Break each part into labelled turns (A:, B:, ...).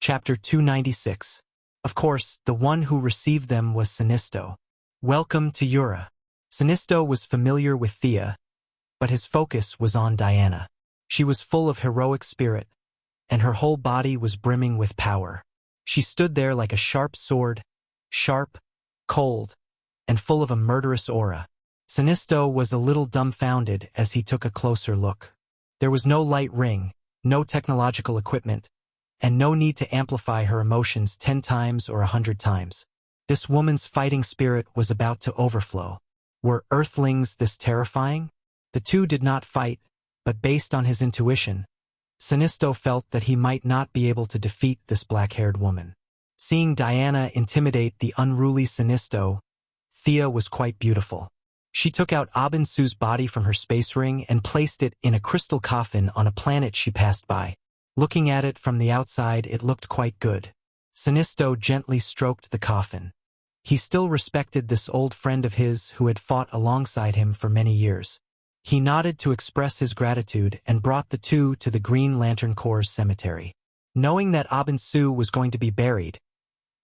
A: Chapter 296. Of course, the one who received them was Sinisto. Welcome to Yura. Sinisto was familiar with Thea, but his focus was on Diana. She was full of heroic spirit, and her whole body was brimming with power. She stood there like a sharp sword, sharp, cold, and full of a murderous aura. Sinisto was a little dumbfounded as he took a closer look. There was no light ring, no technological equipment, and no need to amplify her emotions 10 times or 100 times. This woman's fighting spirit was about to overflow. Were Earthlings this terrifying? The two did not fight, but based on his intuition, Sinisto felt that he might not be able to defeat this black-haired woman. Seeing Diana intimidate the unruly Sinisto, Thea was quite beautiful. She took out Abinsu's body from her space ring and placed it in a crystal coffin on a planet she passed by. Looking at it from the outside, it looked quite good. Sinisto gently stroked the coffin. He still respected this old friend of his who had fought alongside him for many years. He nodded to express his gratitude and brought the two to the Green Lantern Corps' cemetery. Knowing that Abinsu was going to be buried,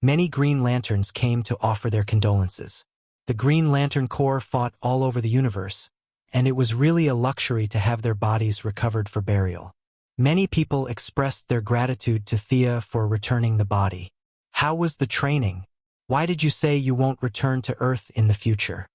A: many Green Lanterns came to offer their condolences. The Green Lantern Corps fought all over the universe, and it was really a luxury to have their bodies recovered for burial. Many people expressed their gratitude to Thea for returning the body. How was the training? Why did you say you won't return to Earth in the future?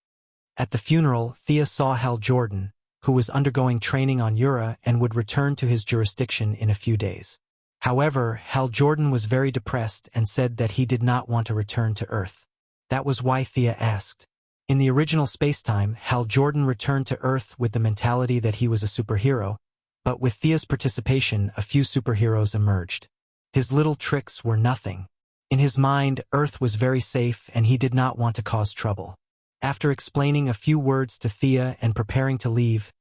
A: At the funeral, Thea saw Hal Jordan, who was undergoing training on Yura and would return to his jurisdiction in a few days. However, Hal Jordan was very depressed and said that he did not want to return to Earth. That was why Thea asked. In the original spacetime, Hal Jordan returned to Earth with the mentality that he was a superhero, but with Thea's participation, a few superheroes emerged. His little tricks were nothing. In his mind, Earth was very safe and he did not want to cause trouble. After explaining a few words to Thea and preparing to leave,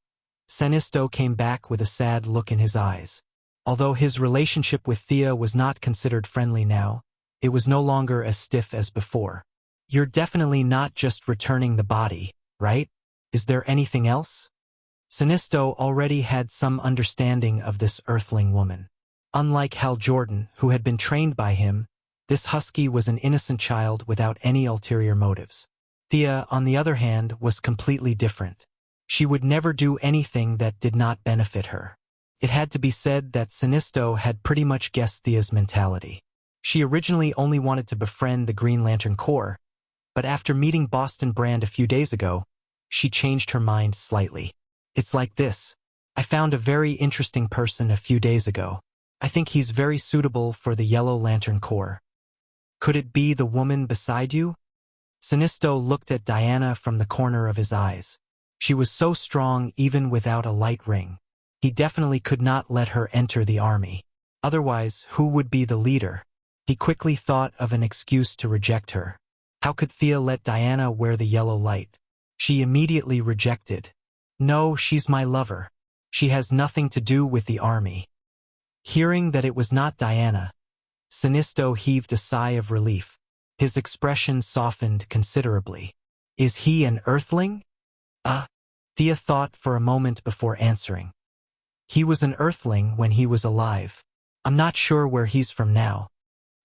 A: Sinisto came back with a sad look in his eyes. Although his relationship with Thea was not considered friendly now, it was no longer as stiff as before. You're definitely not just returning the body, right? Is there anything else? Sinisto already had some understanding of this Earthling woman. Unlike Hal Jordan, who had been trained by him, this husky was an innocent child without any ulterior motives. Thea, on the other hand, was completely different. She would never do anything that did not benefit her. It had to be said that Sinisto had pretty much guessed Thea's mentality. She originally only wanted to befriend the Green Lantern Corps, but after meeting Boston Brand a few days ago, she changed her mind slightly. It's like this. I found a very interesting person a few days ago. I think he's very suitable for the Yellow Lantern Corps. Could it be the woman beside you? Sinisto looked at Diana from the corner of his eyes. She was so strong even without a light ring. He definitely could not let her enter the army. Otherwise, who would be the leader? He quickly thought of an excuse to reject her. How could Thea let Diana wear the yellow light? She immediately rejected. No, she's my lover. She has nothing to do with the army. Hearing that it was not Diana, Sinisto heaved a sigh of relief. His expression softened considerably. Is he an Earthling? Thea thought for a moment before answering. He was an Earthling when he was alive. I'm not sure where he's from now.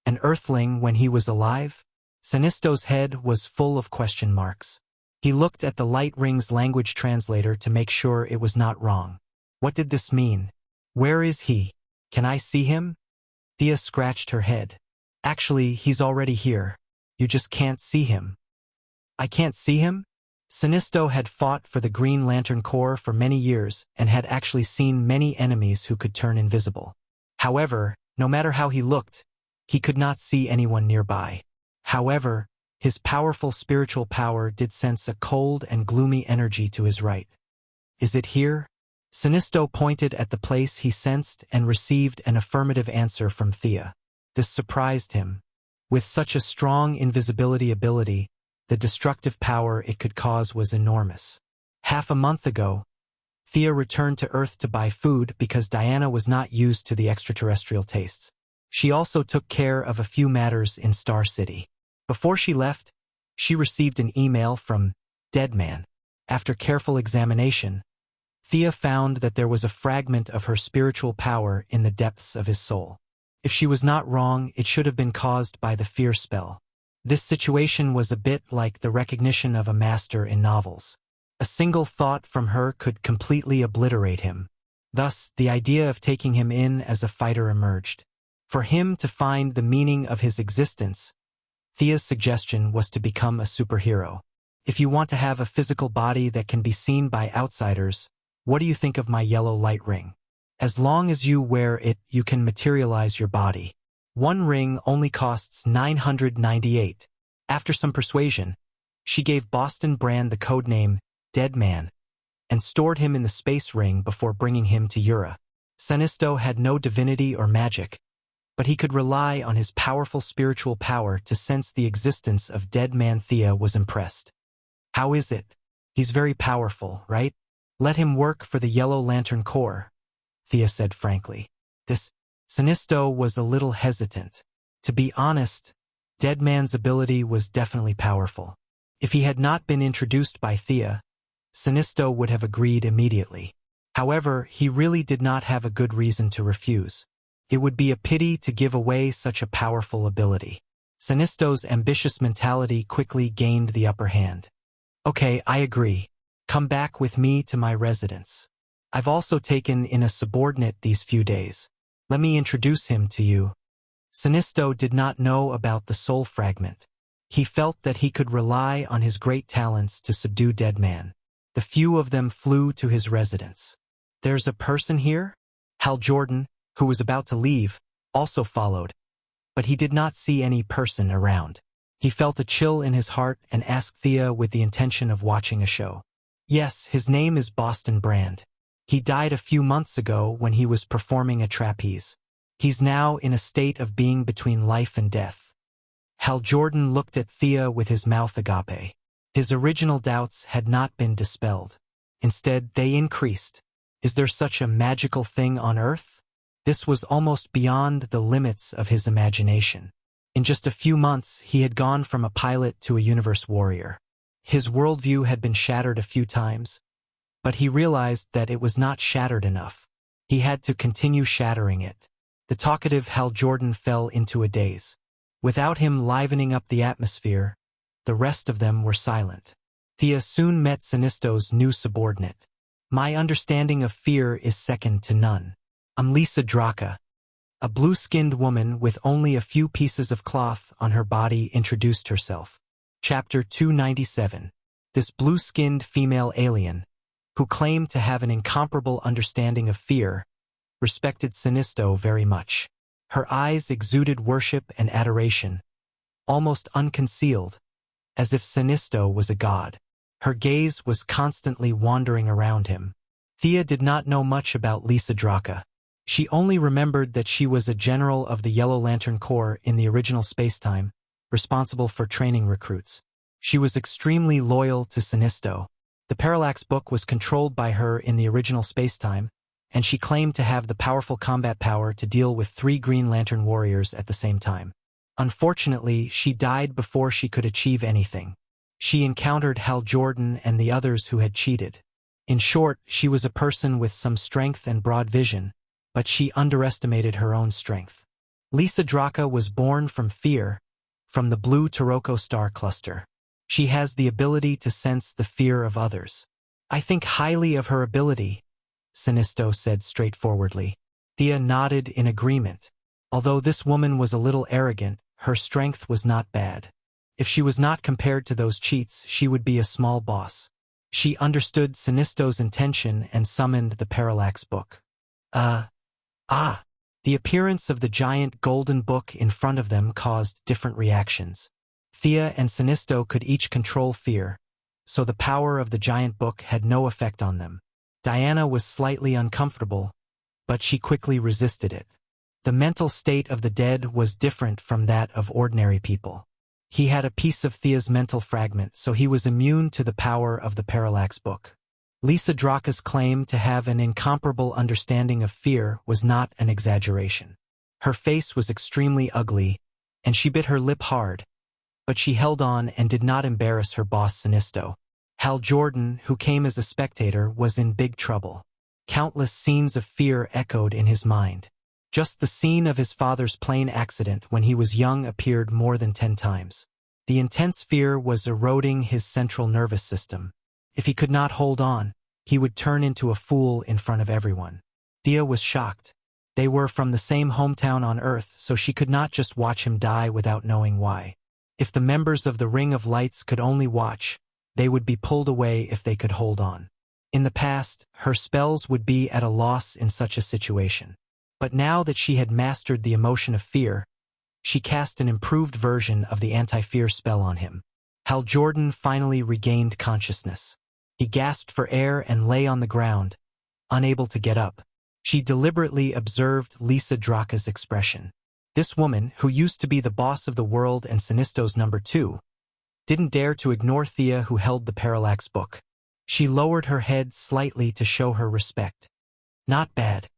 A: An Earthling when he was alive? Sinisto's head was full of question marks. He looked at the Light Ring's language translator to make sure it was not wrong. What did this mean? Where is he? Can I see him? Thea scratched her head. Actually, he's already here. You just can't see him. I can't see him? Sinisto had fought for the Green Lantern Corps for many years and had actually seen many enemies who could turn invisible. However, no matter how he looked, he could not see anyone nearby. However, his powerful spiritual power did sense a cold and gloomy energy to his right. Is it here? Sinisto pointed at the place he sensed and received an affirmative answer from Thea. This surprised him. With such a strong invisibility ability, the destructive power it could cause was enormous. Half a month ago, Thea returned to Earth to buy food because Diana was not used to the extraterrestrial tastes. She also took care of a few matters in Star City. Before she left, she received an email from Deadman. After careful examination, Thea found that there was a fragment of her spiritual power in the depths of his soul. If she was not wrong, it should have been caused by the fear spell. This situation was a bit like the recognition of a master in novels. A single thought from her could completely obliterate him. Thus, the idea of taking him in as a fighter emerged. For him to find the meaning of his existence, Thea's suggestion was to become a superhero. If you want to have a physical body that can be seen by outsiders, what do you think of my yellow light ring? As long as you wear it, you can materialize your body. One ring only costs 998. After some persuasion, she gave Boston Brand the codename Dead Man and stored him in the space ring before bringing him to Ura. Sinisto had no divinity or magic, but he could rely on his powerful spiritual power to sense the existence of Dead Man. Thea was impressed. How is it? He's very powerful, right? Let him work for the Yellow Lantern Corps, Thea said frankly. This Sinisto was a little hesitant. To be honest, Dead Man's ability was definitely powerful. If he had not been introduced by Thea, Sinisto would have agreed immediately. However, he really did not have a good reason to refuse. It would be a pity to give away such a powerful ability. Sinisto's ambitious mentality quickly gained the upper hand. Okay, I agree. Come back with me to my residence. I've also taken in a subordinate these few days. Let me introduce him to you. Sinisto did not know about the soul fragment. He felt that he could rely on his great talents to subdue Dead Man. The few of them flew to his residence. There's a person here? Hal Jordan, who was about to leave, also followed, but he did not see any person around. He felt a chill in his heart and asked Thea with the intention of watching a show. Yes, his name is Boston Brand. He died a few months ago when he was performing a trapeze. He's now in a state of being between life and death. Hal Jordan looked at Thea with his mouth agape. His original doubts had not been dispelled. Instead, they increased. Is there such a magical thing on Earth? This was almost beyond the limits of his imagination. In just a few months, he had gone from a pilot to a universe warrior. His worldview had been shattered a few times, but he realized that it was not shattered enough. He had to continue shattering it. The talkative Hal Jordan fell into a daze. Without him livening up the atmosphere, the rest of them were silent. Thea soon met Sinisto's new subordinate. My understanding of fear is second to none. I'm Lisa Draka. A blue-skinned woman with only a few pieces of cloth on her body introduced herself. Chapter 297. This blue-skinned female alien, who claimed to have an incomparable understanding of fear, respected Sinisto very much. Her eyes exuded worship and adoration, almost unconcealed, as if Sinisto was a god. Her gaze was constantly wandering around him. Thea did not know much about Lisa Draka. She only remembered that she was a general of the Yellow Lantern Corps in the original spacetime, responsible for training recruits. She was extremely loyal to Sinisto. The Parallax Book was controlled by her in the original spacetime, and she claimed to have the powerful combat power to deal with 3 Green Lantern warriors at the same time. Unfortunately, she died before she could achieve anything. She encountered Hal Jordan and the others who had cheated. In short, she was a person with some strength and broad vision, but she underestimated her own strength. Lisa Draka was born from fear, from the blue Taroko star cluster. She has the ability to sense the fear of others. I think highly of her ability, Sinisto said straightforwardly. Thea nodded in agreement. Although this woman was a little arrogant, her strength was not bad. If she was not compared to those cheats, she would be a small boss. She understood Sinisto's intention and summoned the Parallax Book. The appearance of the giant golden book in front of them caused different reactions. Thea and Sinisto could each control fear, so the power of the giant book had no effect on them. Diana was slightly uncomfortable, but she quickly resisted it. The mental state of the dead was different from that of ordinary people. He had a piece of Thea's mental fragment, so he was immune to the power of the Parallax Book. Lisa Draka's claim to have an incomparable understanding of fear was not an exaggeration. Her face was extremely ugly, and she bit her lip hard, but she held on and did not embarrass her boss Sinisto. Hal Jordan, who came as a spectator, was in big trouble. Countless scenes of fear echoed in his mind. Just the scene of his father's plane accident when he was young appeared more than 10 times. The intense fear was eroding his central nervous system. If he could not hold on, he would turn into a fool in front of everyone. Thea was shocked. They were from the same hometown on Earth, so she could not just watch him die without knowing why. If the members of the Ring of Lights could only watch, they would be pulled away if they could hold on. In the past, her spells would be at a loss in such a situation. But now that she had mastered the emotion of fear, she cast an improved version of the anti-fear spell on him. Hal Jordan finally regained consciousness. He gasped for air and lay on the ground, unable to get up. She deliberately observed Lisa Draka's expression. This woman, who used to be the boss of the world and Sinisto's number 2, didn't dare to ignore Thea, who held the parallax book. She lowered her head slightly to show her respect. Not bad.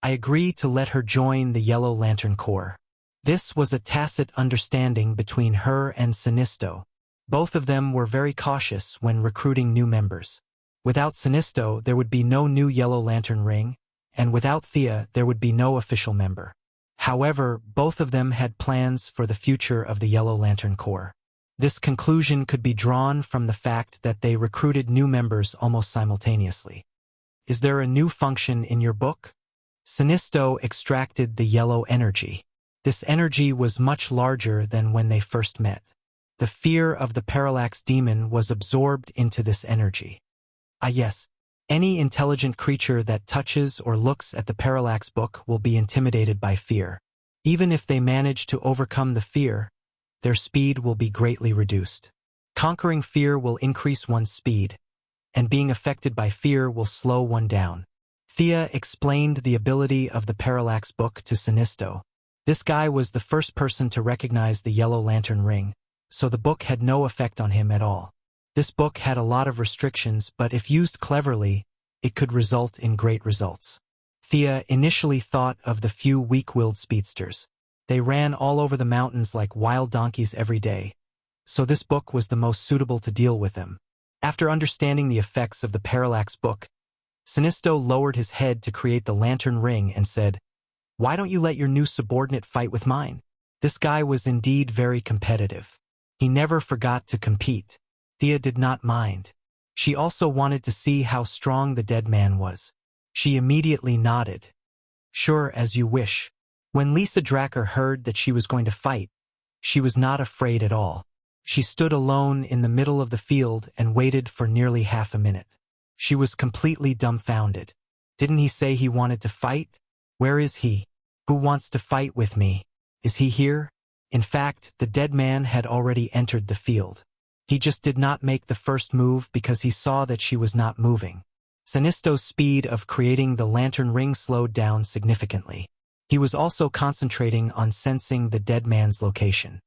A: I agree to let her join the Yellow Lantern Corps. This was a tacit understanding between her and Sinisto. Both of them were very cautious when recruiting new members. Without Sinisto, there would be no new Yellow Lantern ring, and without Thea, there would be no official member. However, both of them had plans for the future of the Yellow Lantern Corps. This conclusion could be drawn from the fact that they recruited new members almost simultaneously. Is there a new function in your book? Sinisto extracted the yellow energy. This energy was much larger than when they first met. The fear of the parallax demon was absorbed into this energy. Ah yes, any intelligent creature that touches or looks at the parallax book will be intimidated by fear. Even if they manage to overcome the fear, their speed will be greatly reduced. Conquering fear will increase one's speed, and being affected by fear will slow one down. Thea explained the ability of the parallax book to Sinisto. This guy was the first person to recognize the Yellow Lantern ring, so the book had no effect on him at all. This book had a lot of restrictions, but if used cleverly, it could result in great results. Thea initially thought of the few weak-willed speedsters. They ran all over the mountains like wild donkeys every day, so this book was the most suitable to deal with them. After understanding the effects of the parallax book, Sinisto lowered his head to create the lantern ring and said, "Why don't you let your new subordinate fight with mine?" This guy was indeed very competitive. He never forgot to compete. Thea did not mind. She also wanted to see how strong the dead man was. She immediately nodded. "Sure, as you wish." When Lisa Draka heard that she was going to fight, she was not afraid at all. She stood alone in the middle of the field and waited for nearly half a minute. She was completely dumbfounded. Didn't he say he wanted to fight? Where is he? Who wants to fight with me? Is he here? In fact, the dead man had already entered the field. He just did not make the first move because he saw that she was not moving. Sinisto's speed of creating the lantern ring slowed down significantly. He was also concentrating on sensing the dead man's location.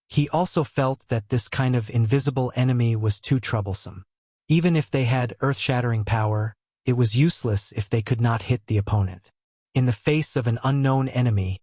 A: He also felt that this kind of invisible enemy was too troublesome. Even if they had earth-shattering power, it was useless if they could not hit the opponent. In the face of an unknown enemy,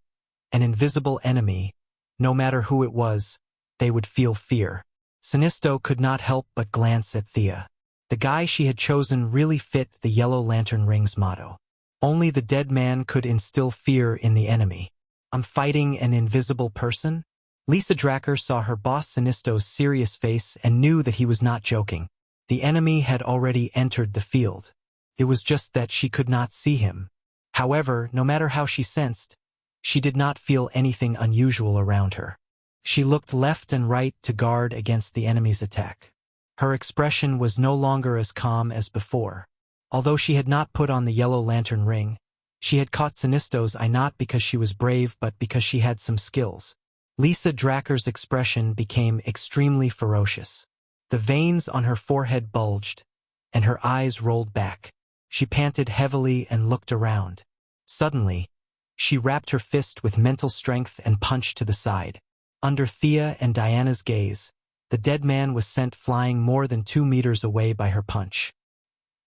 A: an invisible enemy, no matter who it was, they would feel fear. Sinisto could not help but glance at Thea. The guy she had chosen really fit the Yellow Lantern ring's motto. Only the dead man could instill fear in the enemy. I'm fighting an invisible person? Lisa Draka saw her boss Sinisto's serious face and knew that he was not joking. The enemy had already entered the field. It was just that she could not see him. However, no matter how she sensed, she did not feel anything unusual around her. She looked left and right to guard against the enemy's attack. Her expression was no longer as calm as before. Although she had not put on the Yellow Lantern ring, she had caught Sinisto's eye not because she was brave but because she had some skills. Lisa Draka's expression became extremely ferocious. The veins on her forehead bulged, and her eyes rolled back. She panted heavily and looked around. Suddenly, she rapped her fist with mental strength and punched to the side. Under Thea and Diana's gaze, the dead man was sent flying more than 2 meters away by her punch.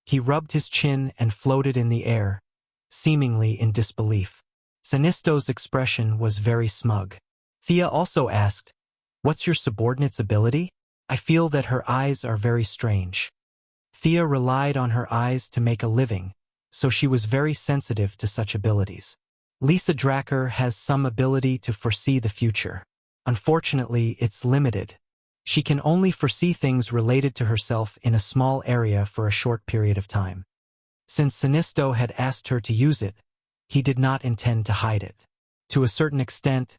A: He rubbed his chin and floated in the air, seemingly in disbelief. Sinisto's expression was very smug. Thea also asked, "What's your subordinate's ability?" I feel that her eyes are very strange. Thea relied on her eyes to make a living, so she was very sensitive to such abilities. Lisa Dracker has some ability to foresee the future. Unfortunately, it's limited. She can only foresee things related to herself in a small area for a short period of time. Since Sinisto had asked her to use it, he did not intend to hide it. To a certain extent,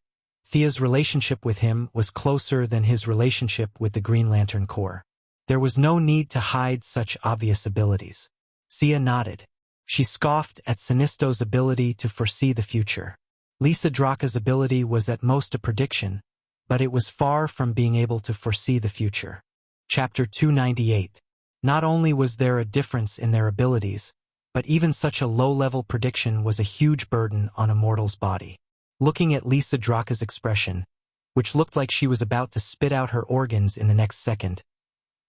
A: Thea's relationship with him was closer than his relationship with the Green Lantern Corps. There was no need to hide such obvious abilities. Thea nodded. She scoffed at Sinisto's ability to foresee the future. Lisa Dracka's ability was at most a prediction, but it was far from being able to foresee the future. Chapter 298. Not only was there a difference in their abilities, but even such a low-level prediction was a huge burden on a mortal's body. Looking at Lisa Dracka's expression, which looked like she was about to spit out her organs in the next second,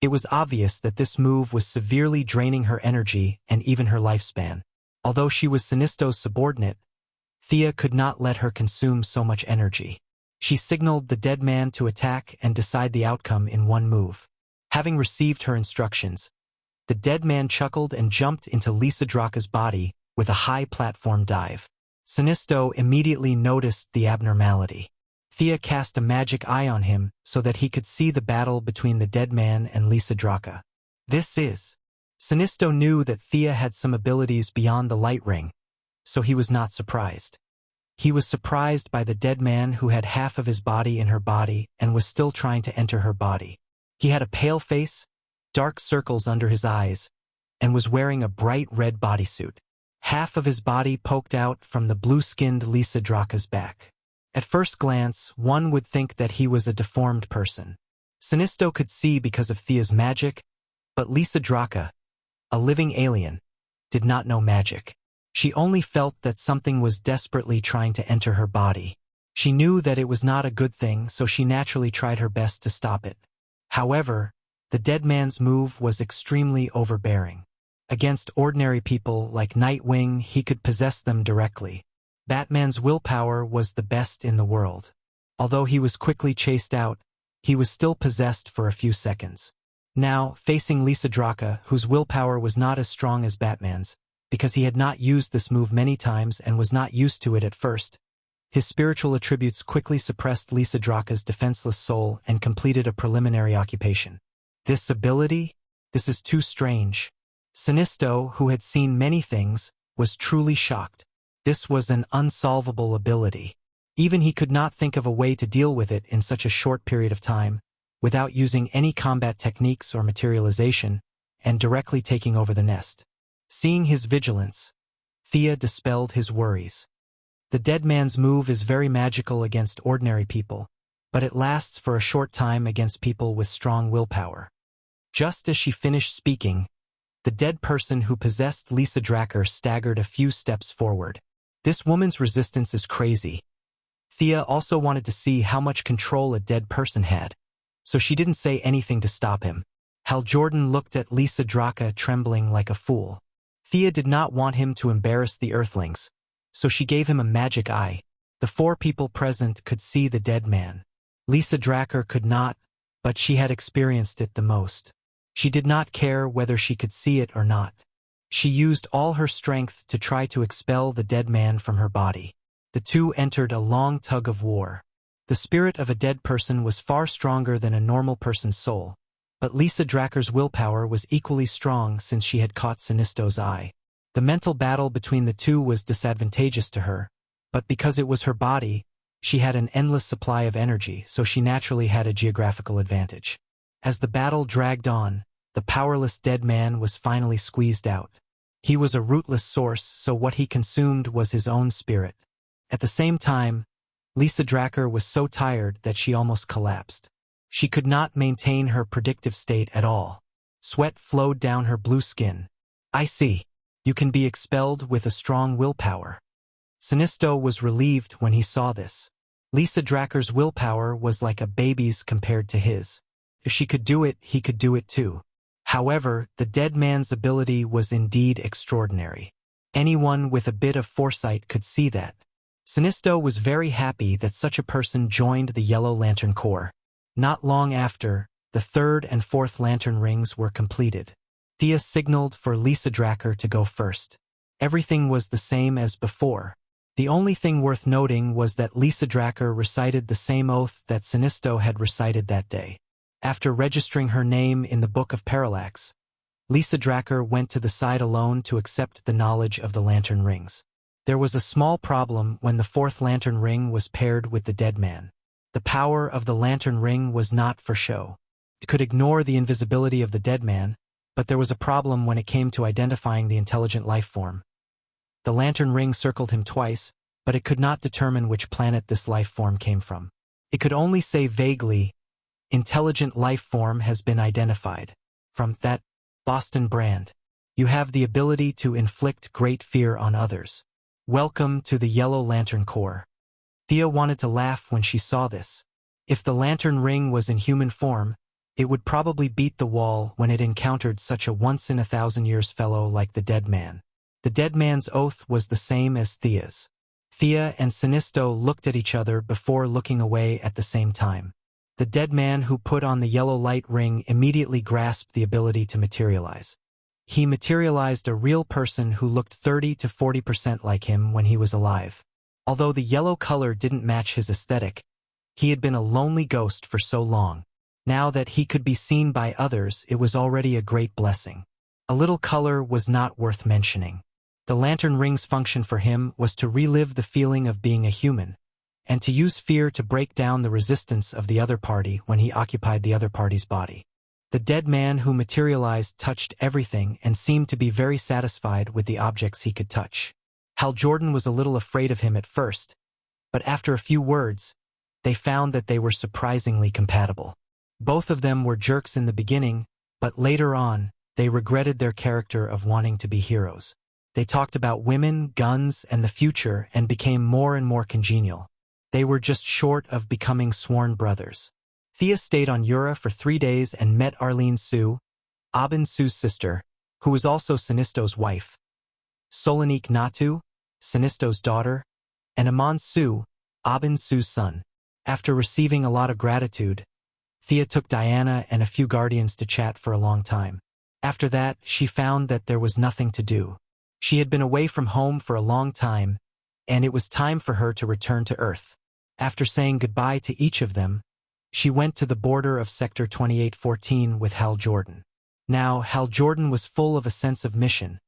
A: it was obvious that this move was severely draining her energy and even her lifespan. Although she was Sinisto's subordinate, Thea could not let her consume so much energy. She signaled the dead man to attack and decide the outcome in one move. Having received her instructions, the dead man chuckled and jumped into Lisa Dracka's body with a high platform dive. Sinisto immediately noticed the abnormality. Thea cast a magic eye on him so that he could see the battle between the dead man and Lisa Dracka. Sinisto knew that Thea had some abilities beyond the light ring, so he was not surprised. He was surprised by the dead man who had half of his body in her body and was still trying to enter her body. He had a pale face, dark circles under his eyes, and was wearing a bright red bodysuit. Half of his body poked out from the blue-skinned Lisa Dracka's back. At first glance, one would think that he was a deformed person. Sinisto could see because of Thea's magic, but Lisa Dracka, a living alien, did not know magic. She only felt that something was desperately trying to enter her body. She knew that it was not a good thing, so she naturally tried her best to stop it. However, the dead man's move was extremely overbearing. Against ordinary people like Nightwing, he could possess them directly. Batman's willpower was the best in the world. Although he was quickly chased out, he was still possessed for a few seconds. Now, facing Lisa Dracka, whose willpower was not as strong as Batman's, because he had not used this move many times and was not used to it at first, his spiritual attributes quickly suppressed Lisa Dracka's defenseless soul and completed a preliminary occupation. This ability? This is too strange. Sinisto, who had seen many things, was truly shocked. This was an unsolvable ability. Even he could not think of a way to deal with it in such a short period of time, without using any combat techniques or materialization, and directly taking over the nest. Seeing his vigilance, Thea dispelled his worries. The dead man's move is very magical against ordinary people, but it lasts for a short time against people with strong willpower. Just as she finished speaking, the dead person who possessed Lisa Dracker staggered a few steps forward. This woman's resistance is crazy. Thea also wanted to see how much control a dead person had, so she didn't say anything to stop him. Hal Jordan looked at Lisa Dracka trembling like a fool. Thea did not want him to embarrass the Earthlings, so she gave him a magic eye. The four people present could see the dead man. Lisa Dracker could not, but she had experienced it the most. She did not care whether she could see it or not. She used all her strength to try to expel the dead man from her body. The two entered a long tug of war. The spirit of a dead person was far stronger than a normal person's soul, but Lisa Dracker's willpower was equally strong since she had caught Sinisto's eye. The mental battle between the two was disadvantageous to her, but because it was her body, she had an endless supply of energy, so she naturally had a geographical advantage. As the battle dragged on, the powerless dead man was finally squeezed out. He was a rootless source, so what he consumed was his own spirit. At the same time, Lisa Dracker was so tired that she almost collapsed. She could not maintain her predictive state at all. Sweat flowed down her blue skin. "I see. You can be expelled with a strong willpower." Sinisto was relieved when he saw this. Lisa Dracker's willpower was like a baby's compared to his. If she could do it, he could do it too. However, the dead man's ability was indeed extraordinary. Anyone with a bit of foresight could see that. Sinisto was very happy that such a person joined the Yellow Lantern Corps. Not long after, the third and fourth lantern rings were completed. Thea signaled for Lisa Dracker to go first. Everything was the same as before. The only thing worth noting was that Lisa Dracker recited the same oath that Sinisto had recited that day. After registering her name in the Book of Parallax, Lisa Dracker went to the side alone to accept the knowledge of the lantern rings. There was a small problem when the fourth lantern ring was paired with the dead man. The power of the lantern ring was not for show. It could ignore the invisibility of the dead man, but there was a problem when it came to identifying the intelligent life form. The lantern ring circled him twice, but it could not determine which planet this life form came from. It could only say vaguely, "Intelligent life form has been identified. From that Boston brand. You have the ability to inflict great fear on others. Welcome to the Yellow Lantern Corps." Thea wanted to laugh when she saw this. If the lantern ring was in human form, it would probably beat the wall when it encountered such a once-in-a-thousand-years fellow like the dead man. The dead man's oath was the same as Thea's. Thea and Sinisto looked at each other before looking away at the same time. The dead man who put on the yellow light ring immediately grasped the ability to materialize. He materialized a real person who looked 30 to 40% like him when he was alive. Although the yellow color didn't match his aesthetic, he had been a lonely ghost for so long. Now that he could be seen by others, it was already a great blessing. A little color was not worth mentioning. The lantern ring's function for him was to relive the feeling of being a human, and to use fear to break down the resistance of the other party when he occupied the other party's body. The dead man who materialized touched everything and seemed to be very satisfied with the objects he could touch. Hal Jordan was a little afraid of him at first, but after a few words, they found that they were surprisingly compatible. Both of them were jerks in the beginning, but later on, they regretted their character of wanting to be heroes. They talked about women, guns, and the future and became more and more congenial. They were just short of becoming sworn brothers. Thea stayed on Yura for 3 days and met Arlene Sue, Abin Sue's sister, who was also Sinisto's wife, Solonique Natu, Sinisto's daughter, and Aman Sue, Abin Sue's son. After receiving a lot of gratitude, Thea took Diana and a few guardians to chat for a long time. After that, she found that there was nothing to do. She had been away from home for a long time, and it was time for her to return to Earth. After saying goodbye to each of them, she went to the border of Sector 2814 with Hal Jordan. Now, Hal Jordan was full of a sense of mission,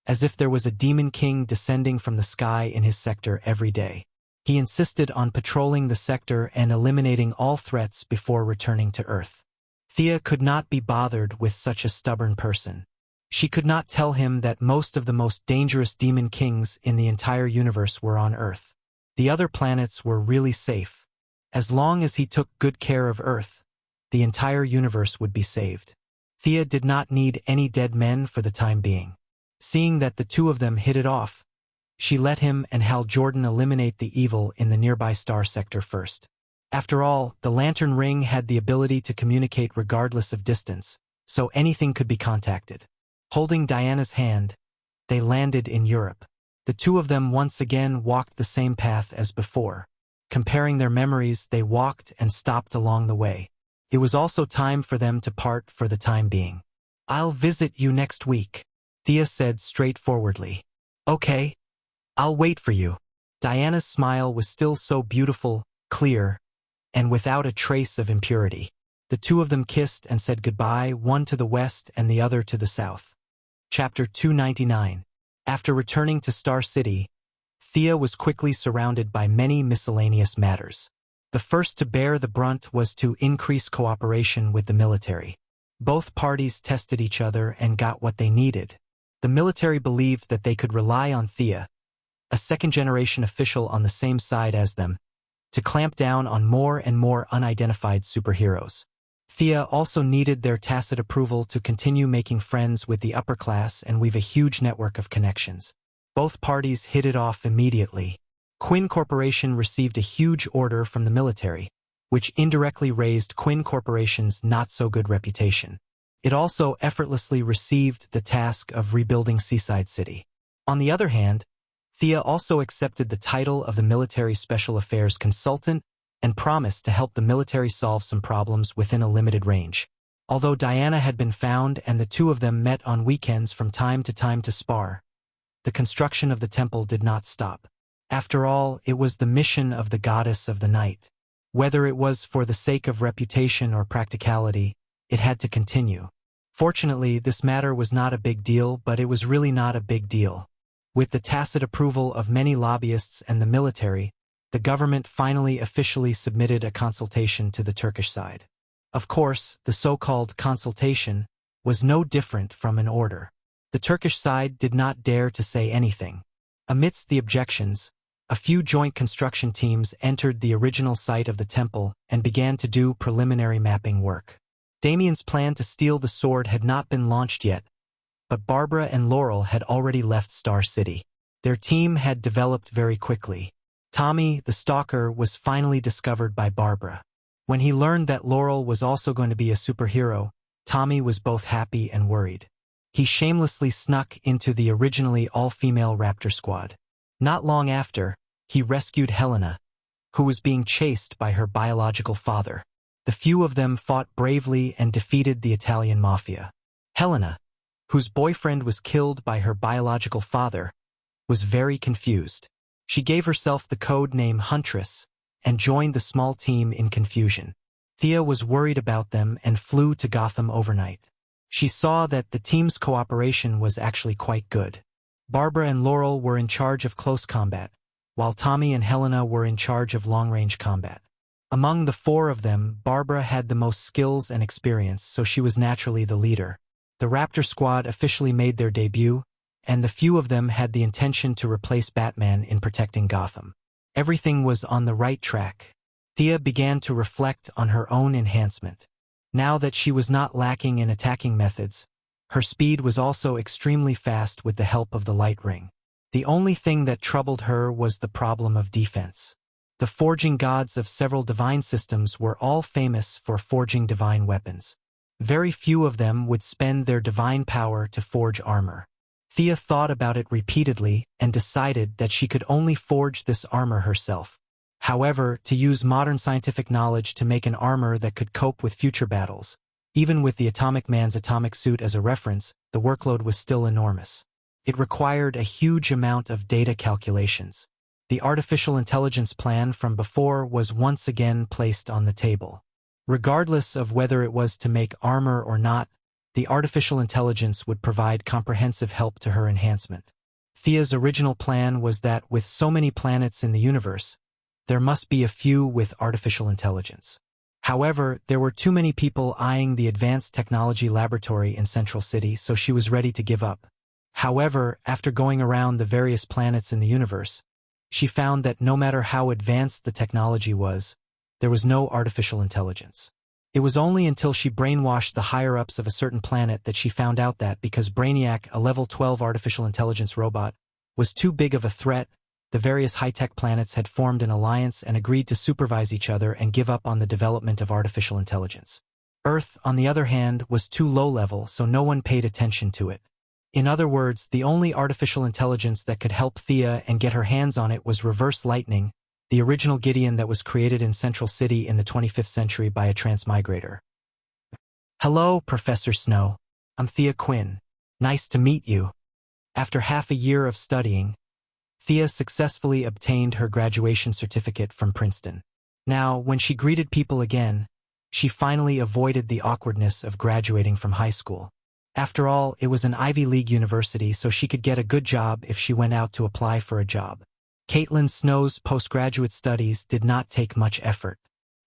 A: as if there was a demon king descending from the sky in his sector every day. He insisted on patrolling the sector and eliminating all threats before returning to Earth. Thea could not be bothered with such a stubborn person. She could not tell him that most of the most dangerous demon kings in the entire universe were on Earth. The other planets were really safe. As long as he took good care of Earth, the entire universe would be saved. Thea did not need any dead men for the time being. Seeing that the two of them hit it off, she let him and Hal Jordan eliminate the evil in the nearby star sector first. After all, the lantern ring had the ability to communicate regardless of distance, so anything could be contacted. Holding Diana's hand, they landed in Europe. The two of them once again walked the same path as before. Comparing their memories, they walked and stopped along the way. It was also time for them to part for the time being. "I'll visit you next week," Thea said straightforwardly. "Okay. I'll wait for you." Diana's smile was still so beautiful, clear, and without a trace of impurity. The two of them kissed and said goodbye, one to the west and the other to the south. Chapter 299. After returning to Star City, Thea was quickly surrounded by many miscellaneous matters. The first to bear the brunt was to increase cooperation with the military. Both parties tested each other and got what they needed. The military believed that they could rely on Thea, a second-generation official on the same side as them, to clamp down on more and more unidentified superheroes. Thea also needed their tacit approval to continue making friends with the upper class and weave a huge network of connections. Both parties hit it off immediately. Quinn Corporation received a huge order from the military, which indirectly raised Quinn Corporation's not-so-good reputation. It also effortlessly received the task of rebuilding Seaside City. On the other hand, Thea also accepted the title of the military special affairs consultant and promised to help the military solve some problems within a limited range. Although Diana had been found and the two of them met on weekends from time to spar, the construction of the temple did not stop. After all, it was the mission of the goddess of the night. Whether it was for the sake of reputation or practicality, it had to continue. Fortunately, this matter was not a big deal, but it was really not a big deal. With the tacit approval of many lobbyists and the military, the government finally officially submitted a consultation to the Turkish side. Of course, the so-called consultation was no different from an order. The Turkish side did not dare to say anything. Amidst the objections, a few joint construction teams entered the original site of the temple and began to do preliminary mapping work. Damien's plan to steal the sword had not been launched yet, but Barbara and Laurel had already left Star City. Their team had developed very quickly. Tommy, the stalker, was finally discovered by Barbara. When he learned that Laurel was also going to be a superhero, Tommy was both happy and worried. He shamelessly snuck into the originally all-female Raptor squad. Not long after, he rescued Helena, who was being chased by her biological father. The few of them fought bravely and defeated the Italian mafia. Helena, whose boyfriend was killed by her biological father, was very confused. She gave herself the code name Huntress and joined the small team in confusion. Thea was worried about them and flew to Gotham overnight. She saw that the team's cooperation was actually quite good. Barbara and Laurel were in charge of close combat, while Tommy and Helena were in charge of long-range combat. Among the four of them, Barbara had the most skills and experience, so she was naturally the leader. The Raptor squad officially made their debut, and the few of them had the intention to replace Batman in protecting Gotham. Everything was on the right track. Thea began to reflect on her own enhancement. Now that she was not lacking in attacking methods, her speed was also extremely fast with the help of the light ring. The only thing that troubled her was the problem of defense. The forging gods of several divine systems were all famous for forging divine weapons. Very few of them would spend their divine power to forge armor. Thea thought about it repeatedly and decided that she could only forge this armor herself. However, to use modern scientific knowledge to make an armor that could cope with future battles, even with the Atomic Man's atomic suit as a reference, the workload was still enormous. It required a huge amount of data calculations. The artificial intelligence plan from before was once again placed on the table. Regardless of whether it was to make armor or not, the artificial intelligence would provide comprehensive help to her enhancement. Thea's original plan was that with so many planets in the universe, there must be a few with artificial intelligence. However, there were too many people eyeing the Advanced Technology Laboratory in Central City, so she was ready to give up. However, after going around the various planets in the universe, she found that no matter how advanced the technology was, there was no artificial intelligence. It was only until she brainwashed the higher-ups of a certain planet that she found out that because Brainiac, a level 12 artificial intelligence robot, was too big of a threat, the various high-tech planets had formed an alliance and agreed to supervise each other and give up on the development of artificial intelligence. Earth, on the other hand, was too low-level, so no one paid attention to it. In other words, the only artificial intelligence that could help Thea and get her hands on it was Reverse Lightning, the original Gideon that was created in Central City in the 25th century by a transmigrator. Hello, Professor Snow. I'm Thea Quinn. Nice to meet you. After half a year of studying, Thea successfully obtained her graduation certificate from Princeton. Now, when she greeted people again, she finally avoided the awkwardness of graduating from high school. After all, it was an Ivy League university, so she could get a good job if she went out to apply for a job. Caitlin Snow's postgraduate studies did not take much effort.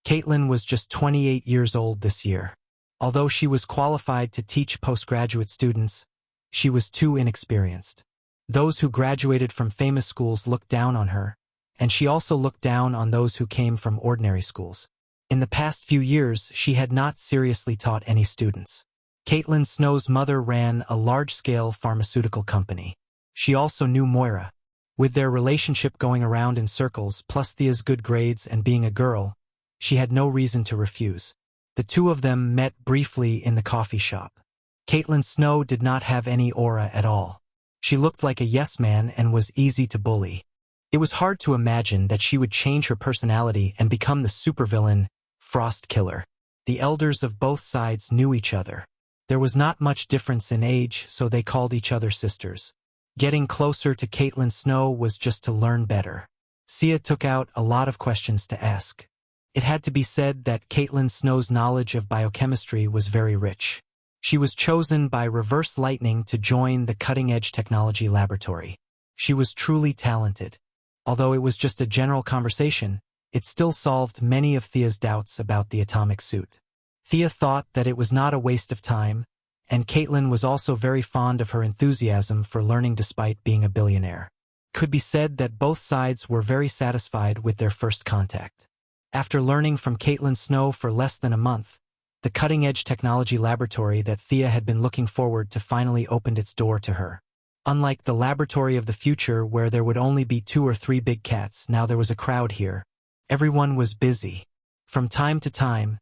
A: Caitlin was just 28 years old this year. Although she was qualified to teach postgraduate students, she was too inexperienced. Those who graduated from famous schools looked down on her, and she also looked down on those who came from ordinary schools. In the past few years, she had not seriously taught any students. Caitlin Snow's mother ran a large-scale pharmaceutical company. She also knew Moira. With their relationship going around in circles, plus Thea's good grades and being a girl, she had no reason to refuse. The two of them met briefly in the coffee shop. Caitlin Snow did not have any aura at all. She looked like a yes-man and was easy to bully. It was hard to imagine that she would change her personality and become the supervillain, Frost Killer. The elders of both sides knew each other. There was not much difference in age, so they called each other sisters. Getting closer to Caitlin Snow was just to learn better. Sia took out a lot of questions to ask. It had to be said that Caitlin Snow's knowledge of biochemistry was very rich. She was chosen by Reverse Lightning to join the cutting-edge technology laboratory. She was truly talented. Although it was just a general conversation, it still solved many of Thea's doubts about the atomic suit. Thea thought that it was not a waste of time, and Caitlin was also very fond of her enthusiasm for learning despite being a billionaire. It could be said that both sides were very satisfied with their first contact. After learning from Caitlin Snow for less than a month, the cutting-edge technology laboratory that Thea had been looking forward to finally opened its door to her. Unlike the laboratory of the future where there would only be 2 or 3 big cats, now there was a crowd here. Everyone was busy. From time to time,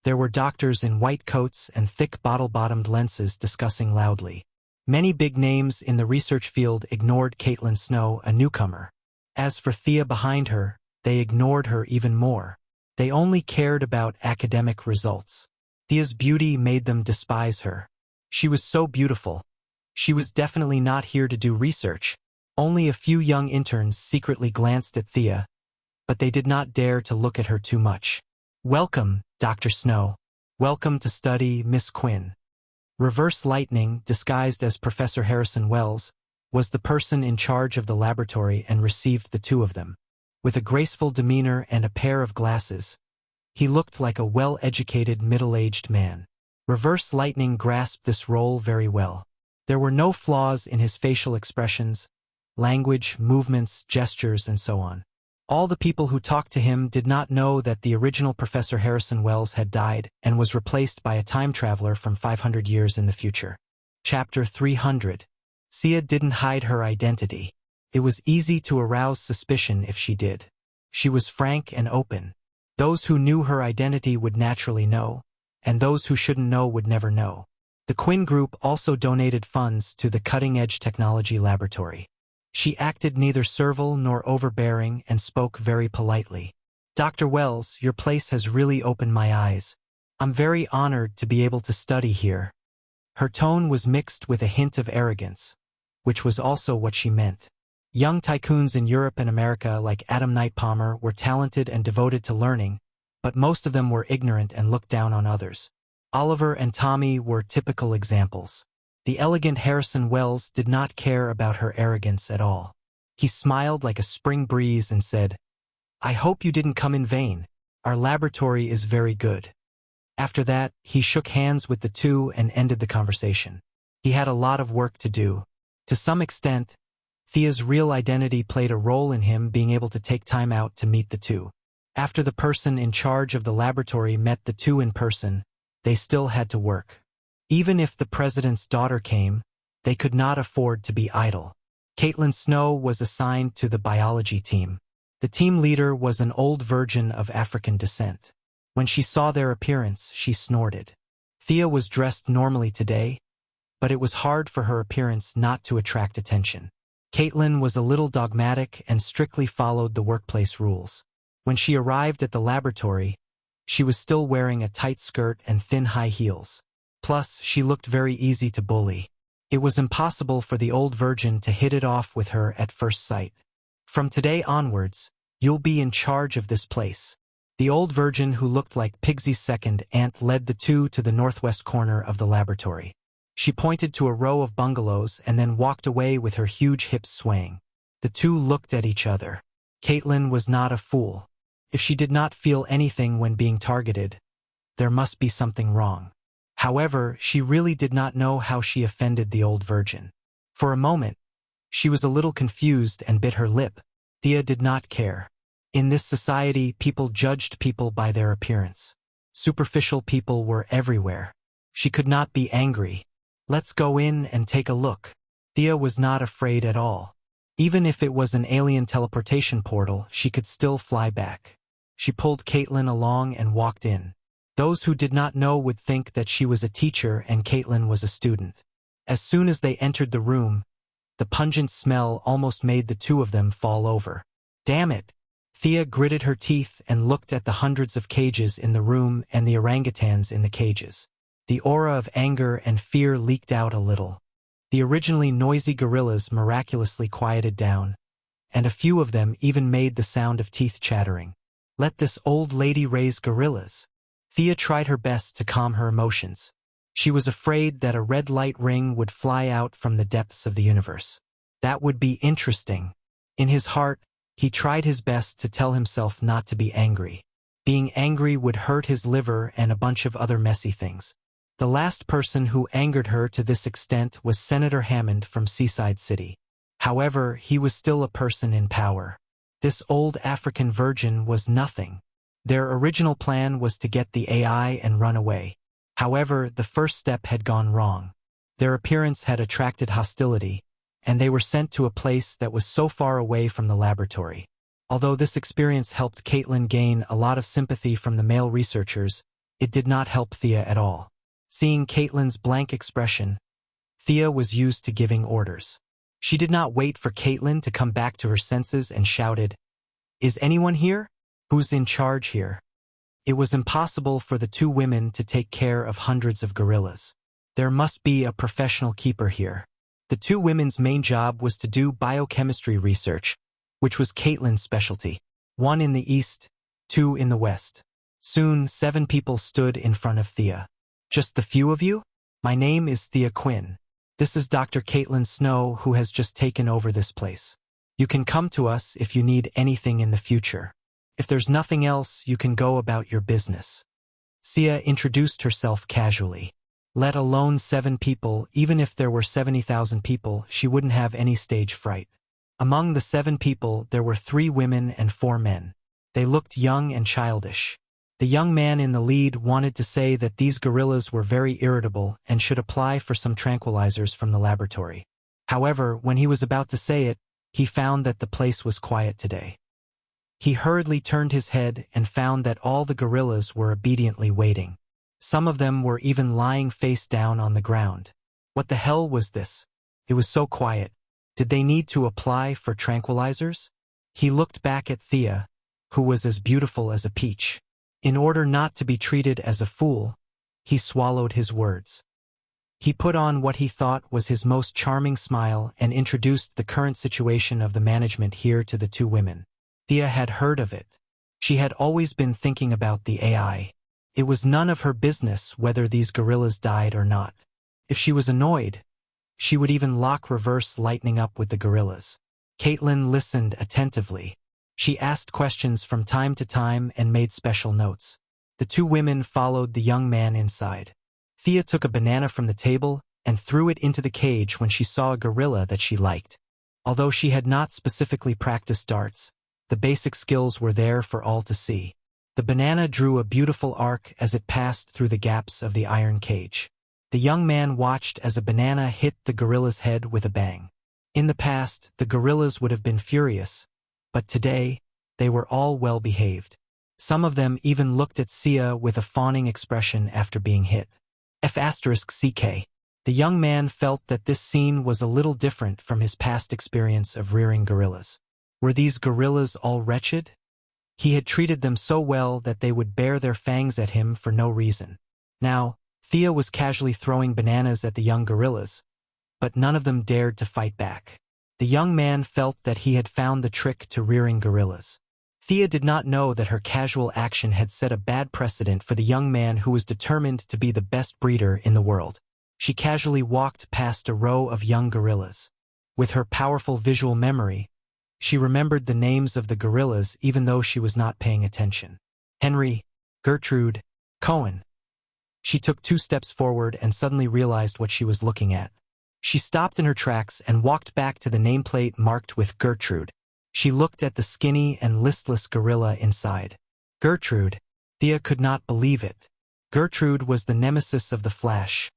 A: there were doctors in white coats and thick bottle-bottomed lenses discussing loudly. Many big names in the research field ignored Caitlin Snow, a newcomer. As for Thea behind her, they ignored her even more. They only cared about academic results. Thea's beauty made them despise her. She was so beautiful. She was definitely not here to do research. Only a few young interns secretly glanced at Thea, but they did not dare to look at her too much. "Welcome, Dr. Snow. Welcome to study, Miss Quinn." Reverse Lightning, disguised as Professor Harrison Wells, was the person in charge of the laboratory and received the two of them. With a graceful demeanor and a pair of glasses, he looked like a well-educated middle-aged man. Reverse Lightning grasped this role very well. There were no flaws in his facial expressions, language, movements, gestures, and so on. All the people who talked to him did not know that the original Professor Harrison Wells had died and was replaced by a time traveler from 500 years in the future. Chapter 300. Sia didn't hide her identity. It was easy to arouse suspicion if she did. She was frank and open. Those who knew her identity would naturally know, and those who shouldn't know would never know. The Quinn Group also donated funds to the cutting-edge technology laboratory. She acted neither servile nor overbearing and spoke very politely. "Dr. Wells, your place has really opened my eyes. I'm very honored to be able to study here." Her tone was mixed with a hint of arrogance, which was also what she meant. Young tycoons in Europe and America like Adam Knight Palmer were talented and devoted to learning, but most of them were ignorant and looked down on others. Oliver and Tommy were typical examples. The elegant Harrison Wells did not care about her arrogance at all. He smiled like a spring breeze and said, "I hope you didn't come in vain. Our laboratory is very good." After that, he shook hands with the two and ended the conversation. He had a lot of work to do. To some extent, Thea's real identity played a role in him being able to take time out to meet the two. After the person in charge of the laboratory met the two in person, they still had to work. Even if the president's daughter came, they could not afford to be idle. Caitlin Snow was assigned to the biology team. The team leader was an old virgin of African descent. When she saw their appearance, she snorted. Thea was dressed normally today, but it was hard for her appearance not to attract attention. Caitlin was a little dogmatic and strictly followed the workplace rules. When she arrived at the laboratory, she was still wearing a tight skirt and thin high heels. Plus, she looked very easy to bully. It was impossible for the old virgin to hit it off with her at first sight. "From today onwards, you'll be in charge of this place." The old virgin, who looked like Pigsy's second aunt, led the two to the northwest corner of the laboratory. She pointed to a row of bungalows and then walked away with her huge hips swaying. The two looked at each other. Caitlin was not a fool. If she did not feel anything when being targeted, there must be something wrong. However, she really did not know how she offended the old virgin. For a moment, she was a little confused and bit her lip. Thea did not care. In this society, people judged people by their appearance. Superficial people were everywhere. She could not be angry. "Let's go in and take a look." Thea was not afraid at all. Even if it was an alien teleportation portal, she could still fly back. She pulled Caitlin along and walked in. Those who did not know would think that she was a teacher and Caitlin was a student. As soon as they entered the room, the pungent smell almost made the two of them fall over. "Damn it!" Thea gritted her teeth and looked at the hundreds of cages in the room and the orangutans in the cages. The aura of anger and fear leaked out a little. The originally noisy gorillas miraculously quieted down, and a few of them even made the sound of teeth chattering. Let this old lady raise gorillas. Thea tried her best to calm her emotions. She was afraid that a red light ring would fly out from the depths of the universe. That would be interesting. In his heart, he tried his best to tell himself not to be angry. Being angry would hurt his liver and a bunch of other messy things. The last person who angered her to this extent was Senator Hammond from Seaside City. However, he was still a person in power. This old African virgin was nothing. Their original plan was to get the AI and run away. However, the first step had gone wrong. Their appearance had attracted hostility, and they were sent to a place that was so far away from the laboratory. Although this experience helped Caitlin gain a lot of sympathy from the male researchers, it did not help Thea at all. Seeing Caitlin's blank expression, Thea was used to giving orders. She did not wait for Caitlin to come back to her senses and shouted, "Is anyone here? Who's in charge here?" It was impossible for the two women to take care of hundreds of gorillas. There must be a professional keeper here. The two women's main job was to do biochemistry research, which was Caitlin's specialty. 1 in the east, 2 in the west. Soon, 7 people stood in front of Thea. "Just the few of you? My name is Thea Quinn. This is Dr. Caitlin Snow, who has just taken over this place. You can come to us if you need anything in the future. If there's nothing else, you can go about your business." Thea introduced herself casually. Let alone 7 people, even if there were 70,000 people, she wouldn't have any stage fright. Among the 7 people, there were 3 women and 4 men. They looked young and childish. The young man in the lead wanted to say that these gorillas were very irritable and should apply for some tranquilizers from the laboratory. However, when he was about to say it, he found that the place was quiet today. He hurriedly turned his head and found that all the gorillas were obediently waiting. Some of them were even lying face down on the ground. What the hell was this? It was so quiet. Did they need to apply for tranquilizers? He looked back at Thea, who was as beautiful as a peach. In order not to be treated as a fool, he swallowed his words. He put on what he thought was his most charming smile and introduced the current situation of the management here to the 2 women. Thea had heard of it. She had always been thinking about the AI. It was none of her business whether these gorillas died or not. If she was annoyed, she would even lock reverse lightning up with the gorillas. Caitlin listened attentively. She asked questions from time to time and made special notes. The 2 women followed the young man inside. Thea took a banana from the table and threw it into the cage when she saw a gorilla that she liked. Although she had not specifically practiced darts, the basic skills were there for all to see. The banana drew a beautiful arc as it passed through the gaps of the iron cage. The young man watched as a banana hit the gorilla's head with a bang. In the past, the gorillas would have been furious, but today, they were all well-behaved. Some of them even looked at Sia with a fawning expression after being hit. F***CK. The young man felt that this scene was a little different from his past experience of rearing gorillas. Were these gorillas all wretched? He had treated them so well that they would bare their fangs at him for no reason. Now, Thea was casually throwing bananas at the young gorillas, but none of them dared to fight back. The young man felt that he had found the trick to rearing gorillas. Thea did not know that her casual action had set a bad precedent for the young man who was determined to be the best breeder in the world. She casually walked past a row of young gorillas. With her powerful visual memory, she remembered the names of the gorillas even though she was not paying attention. Henry, Gertrude, Cohen. She took 2 steps forward and suddenly realized what she was looking at. She stopped in her tracks and walked back to the nameplate marked with Gertrude. She looked at the skinny and listless gorilla inside. Gertrude. Thea could not believe it. Gertrude was the nemesis of the Flash,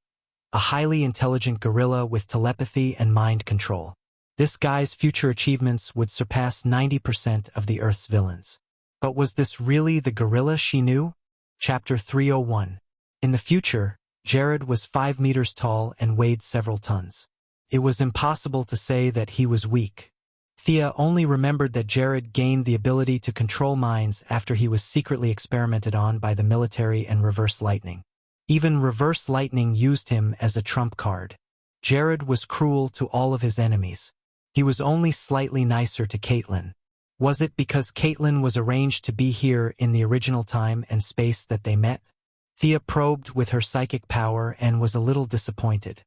A: a highly intelligent gorilla with telepathy and mind control. This guy's future achievements would surpass 90% of the Earth's villains. But was this really the gorilla she knew? Chapter 301. In the future, Jared was 5 meters tall and weighed several tons. It was impossible to say that he was weak. Thea only remembered that Jared gained the ability to control minds after he was secretly experimented on by the military and Reverse Lightning. Even Reverse Lightning used him as a trump card. Jared was cruel to all of his enemies. He was only slightly nicer to Caitlin. Was it because Caitlin was arranged to be here in the original time and space that they met? Thea probed with her psychic power and was a little disappointed.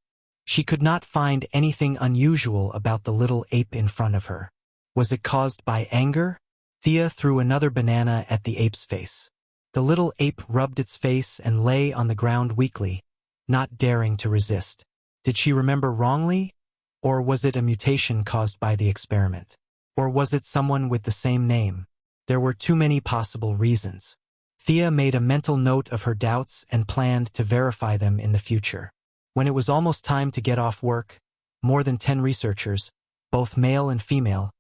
A: She could not find anything unusual about the little ape in front of her. Was it caused by anger? Thea threw another banana at the ape's face. The little ape rubbed its face and lay on the ground weakly, not daring to resist. Did she remember wrongly? Or was it a mutation caused by the experiment? Or was it someone with the same name? There were too many possible reasons. Thea made a mental note of her doubts and planned to verify them in the future. When it was almost time to get off work, more than 10 researchers, both male and female,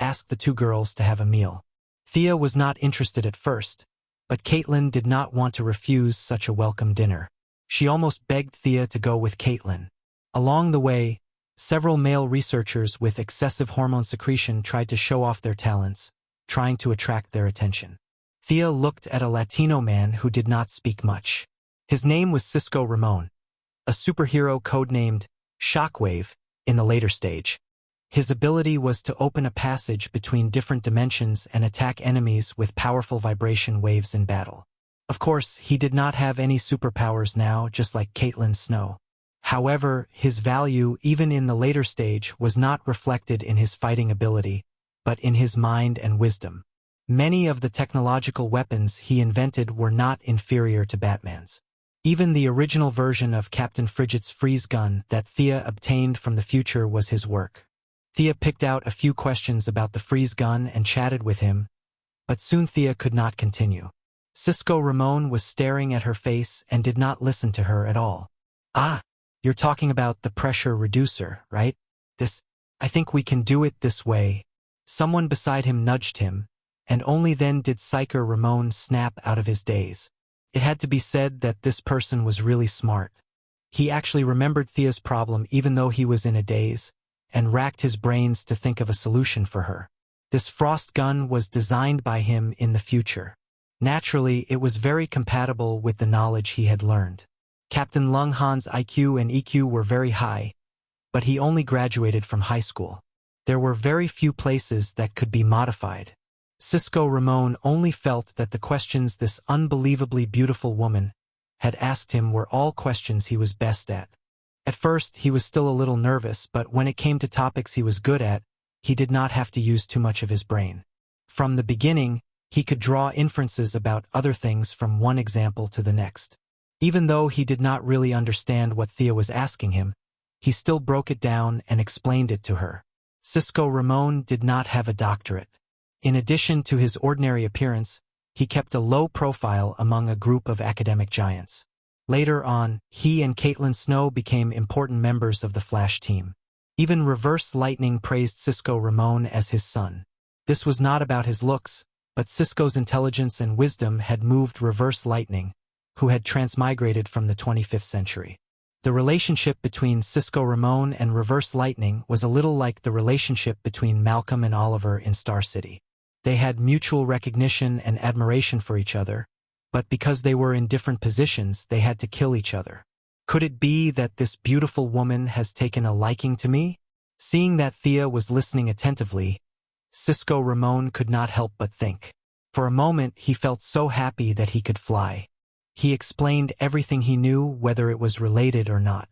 A: asked the two girls to have a meal. Thea was not interested at first, but Caitlin did not want to refuse such a welcome dinner. She almost begged Thea to go with Caitlin. Along the way, several male researchers with excessive hormone secretion tried to show off their talents, trying to attract their attention. Thea looked at a Latino man who did not speak much. His name was Cisco Ramon, a superhero codenamed Shockwave in the later stage. His ability was to open a passage between different dimensions and attack enemies with powerful vibration waves in battle. Of course, he did not have any superpowers now, just like Caitlin Snow. However, his value, even in the later stage, was not reflected in his fighting ability, but in his mind and wisdom. Many of the technological weapons he invented were not inferior to Batman's. Even the original version of Captain Frigid's freeze gun that Thea obtained from the future was his work. Thea picked out a few questions about the freeze gun and chatted with him, but soon Thea could not continue. Cisco Ramon was staring at her face and did not listen to her at all. "Ah, you're talking about the pressure reducer, right? I think we can do it this way." Someone beside him nudged him, and only then did Psyker Ramon snap out of his daze. It had to be said that this person was really smart. He actually remembered Thea's problem even though he was in a daze, and racked his brains to think of a solution for her. This frost gun was designed by him in the future. Naturally, it was very compatible with the knowledge he had learned. Captain Lung Han's IQ and EQ were very high, but he only graduated from high school. There were very few places that could be modified. Cisco Ramon only felt that the questions this unbelievably beautiful woman had asked him were all questions he was best at. At first, he was still a little nervous, but when it came to topics he was good at, he did not have to use too much of his brain. From the beginning, he could draw inferences about other things from one example to the next. Even though he did not really understand what Thea was asking him, he still broke it down and explained it to her. Cisco Ramon did not have a doctorate. In addition to his ordinary appearance, he kept a low profile among a group of academic giants. Later on, he and Caitlin Snow became important members of the Flash team. Even Reverse Lightning praised Cisco Ramon as his son. This was not about his looks, but Cisco's intelligence and wisdom had moved Reverse Lightning, who had transmigrated from the 25th century. The relationship between Cisco Ramon and Reverse Lightning was a little like the relationship between Malcolm and Oliver in Star City. They had mutual recognition and admiration for each other, but because they were in different positions, they had to kill each other. Could it be that this beautiful woman has taken a liking to me? Seeing that Thea was listening attentively, Cisco Ramon could not help but think. For a moment, he felt so happy that he could fly. He explained everything he knew, whether it was related or not.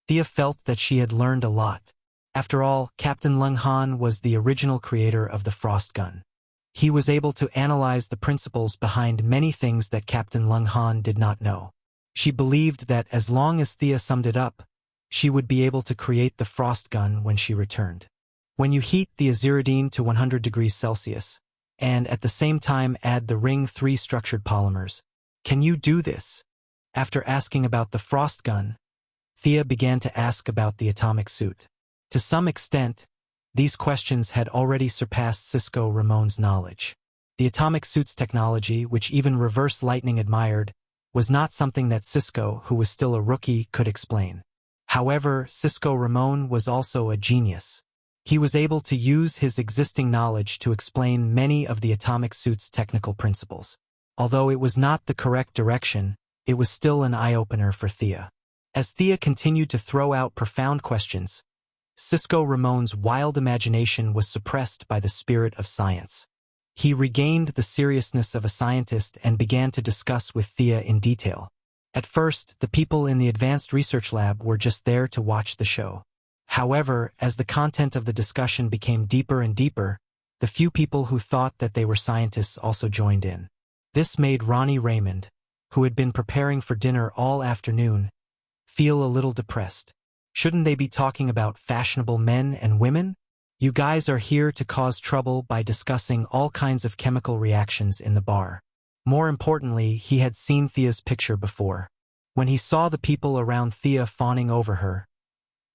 A: Thea felt that she had learned a lot. After all, Captain Lung Han was the original creator of the frost gun. He was able to analyze the principles behind many things that Captain Lung Han did not know. She believed that as long as Thea summed it up, she would be able to create the frost gun when she returned. When you heat the aziridine to 100 degrees Celsius, and at the same time add the ring 3 structured polymers, can you do this? After asking about the frost gun, Thea began to ask about the atomic suit. To some extent, these questions had already surpassed Cisco Ramon's knowledge. The atomic suit's technology, which even Reverse Lightning admired, was not something that Cisco, who was still a rookie, could explain. However, Cisco Ramon was also a genius. He was able to use his existing knowledge to explain many of the atomic suit's technical principles. Although it was not the correct direction, it was still an eye-opener for Thea. As Thea continued to throw out profound questions, Cisco Ramon's wild imagination was suppressed by the spirit of science. He regained the seriousness of a scientist and began to discuss with Thea in detail. At first, the people in the advanced research lab were just there to watch the show. However, as the content of the discussion became deeper and deeper, the few people who thought that they were scientists also joined in. This made Ronnie Raymond, who had been preparing for dinner all afternoon, feel a little depressed. Shouldn't they be talking about fashionable men and women? You guys are here to cause trouble by discussing all kinds of chemical reactions in the bar. More importantly, he had seen Thea's picture before. When he saw the people around Thea fawning over her,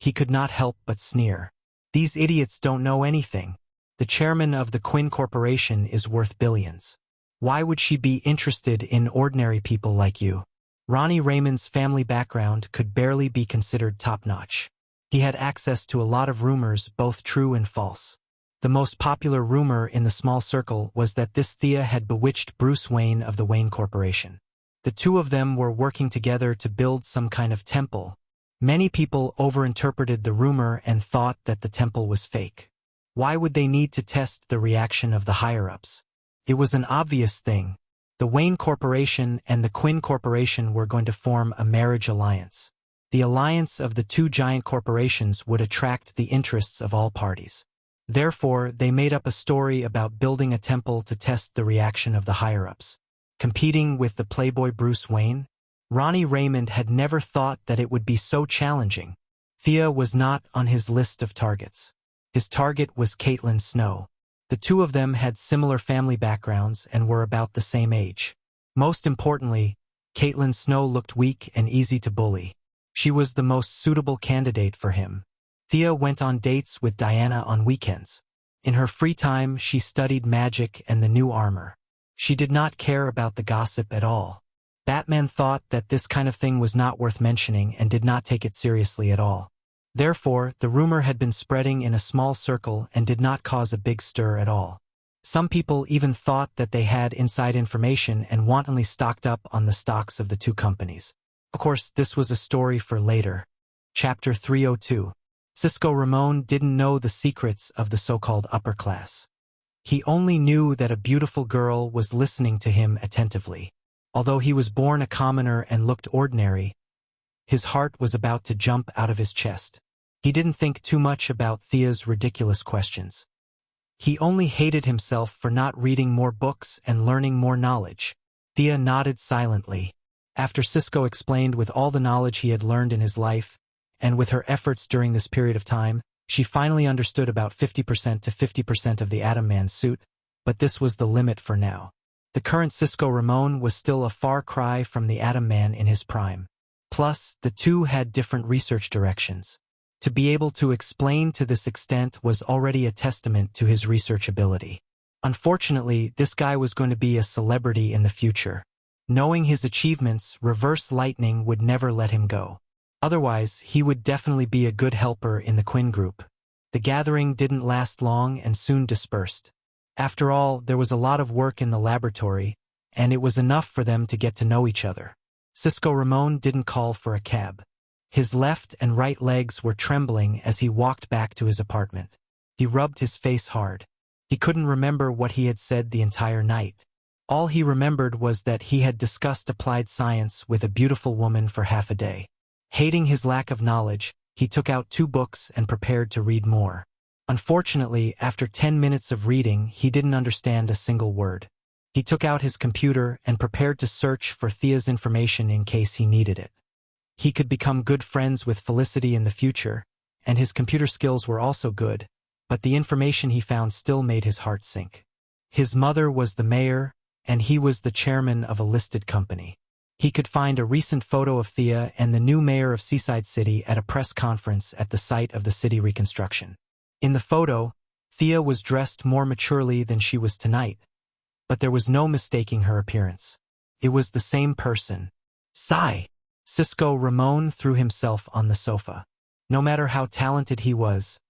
A: he could not help but sneer. These idiots don't know anything. The chairman of the Quinn Corporation is worth billions. Why would she be interested in ordinary people like you? Ronnie Raymond's family background could barely be considered top-notch. He had access to a lot of rumors, both true and false. The most popular rumor in the small circle was that this Thea had bewitched Bruce Wayne of the Wayne Corporation. The two of them were working together to build some kind of temple. Many people overinterpreted the rumor and thought that the temple was fake. Why would they need to test the reaction of the higher-ups? It was an obvious thing. The Wayne Corporation and the Quinn Corporation were going to form a marriage alliance. The alliance of the two giant corporations would attract the interests of all parties. Therefore, they made up a story about building a temple to test the reaction of the higher-ups. Competing with the playboy Bruce Wayne? Ronnie Raymond had never thought that it would be so challenging. Thea was not on his list of targets. His target was Caitlin Snow. The two of them had similar family backgrounds and were about the same age. Most importantly, Caitlin Snow looked weak and easy to bully. She was the most suitable candidate for him. Thea went on dates with Diana on weekends. In her free time, she studied magic and the new armor. She did not care about the gossip at all. Batman thought that this kind of thing was not worth mentioning and did not take it seriously at all. Therefore, the rumor had been spreading in a small circle and did not cause a big stir at all. Some people even thought that they had inside information and wantonly stocked up on the stocks of the two companies. Of course, this was a story for later. Chapter 302. Cisco Ramon didn't know the secrets of the so-called upper class. He only knew that a beautiful girl was listening to him attentively. Although he was born a commoner and looked ordinary, his heart was about to jump out of his chest. He didn't think too much about Thea's ridiculous questions. He only hated himself for not reading more books and learning more knowledge. Thea nodded silently. After Cisco explained with all the knowledge he had learned in his life, and with her efforts during this period of time, she finally understood about 50% to 50% of the Atom Man's suit, but this was the limit for now. The current Cisco Ramon was still a far cry from the Atom Man in his prime. Plus, the two had different research directions. To be able to explain to this extent was already a testament to his research ability. Unfortunately, this guy was going to be a celebrity in the future. Knowing his achievements, Reverse Lightning would never let him go. Otherwise, he would definitely be a good helper in the Quinn group. The gathering didn't last long and soon dispersed. After all, there was a lot of work in the laboratory, and it was enough for them to get to know each other. Cisco Ramon didn't call for a cab. His left and right legs were trembling as he walked back to his apartment. He rubbed his face hard. He couldn't remember what he had said the entire night. All he remembered was that he had discussed applied science with a beautiful woman for half a day. Hating his lack of knowledge, he took out 2 books and prepared to read more. Unfortunately, after 10 minutes of reading, he didn't understand a single word. He took out his computer and prepared to search for Thea's information in case he needed it. He could become good friends with Felicity in the future, and his computer skills were also good, but the information he found still made his heart sink. His mother was the mayor, and he was the chairman of a listed company. He could find a recent photo of Thea and the new mayor of Seaside City at a press conference at the site of the city reconstruction. In the photo, Thea was dressed more maturely than she was tonight, but there was no mistaking her appearance. It was the same person. Sigh! Cisco Ramon threw himself on the sofa. No matter how talented he was,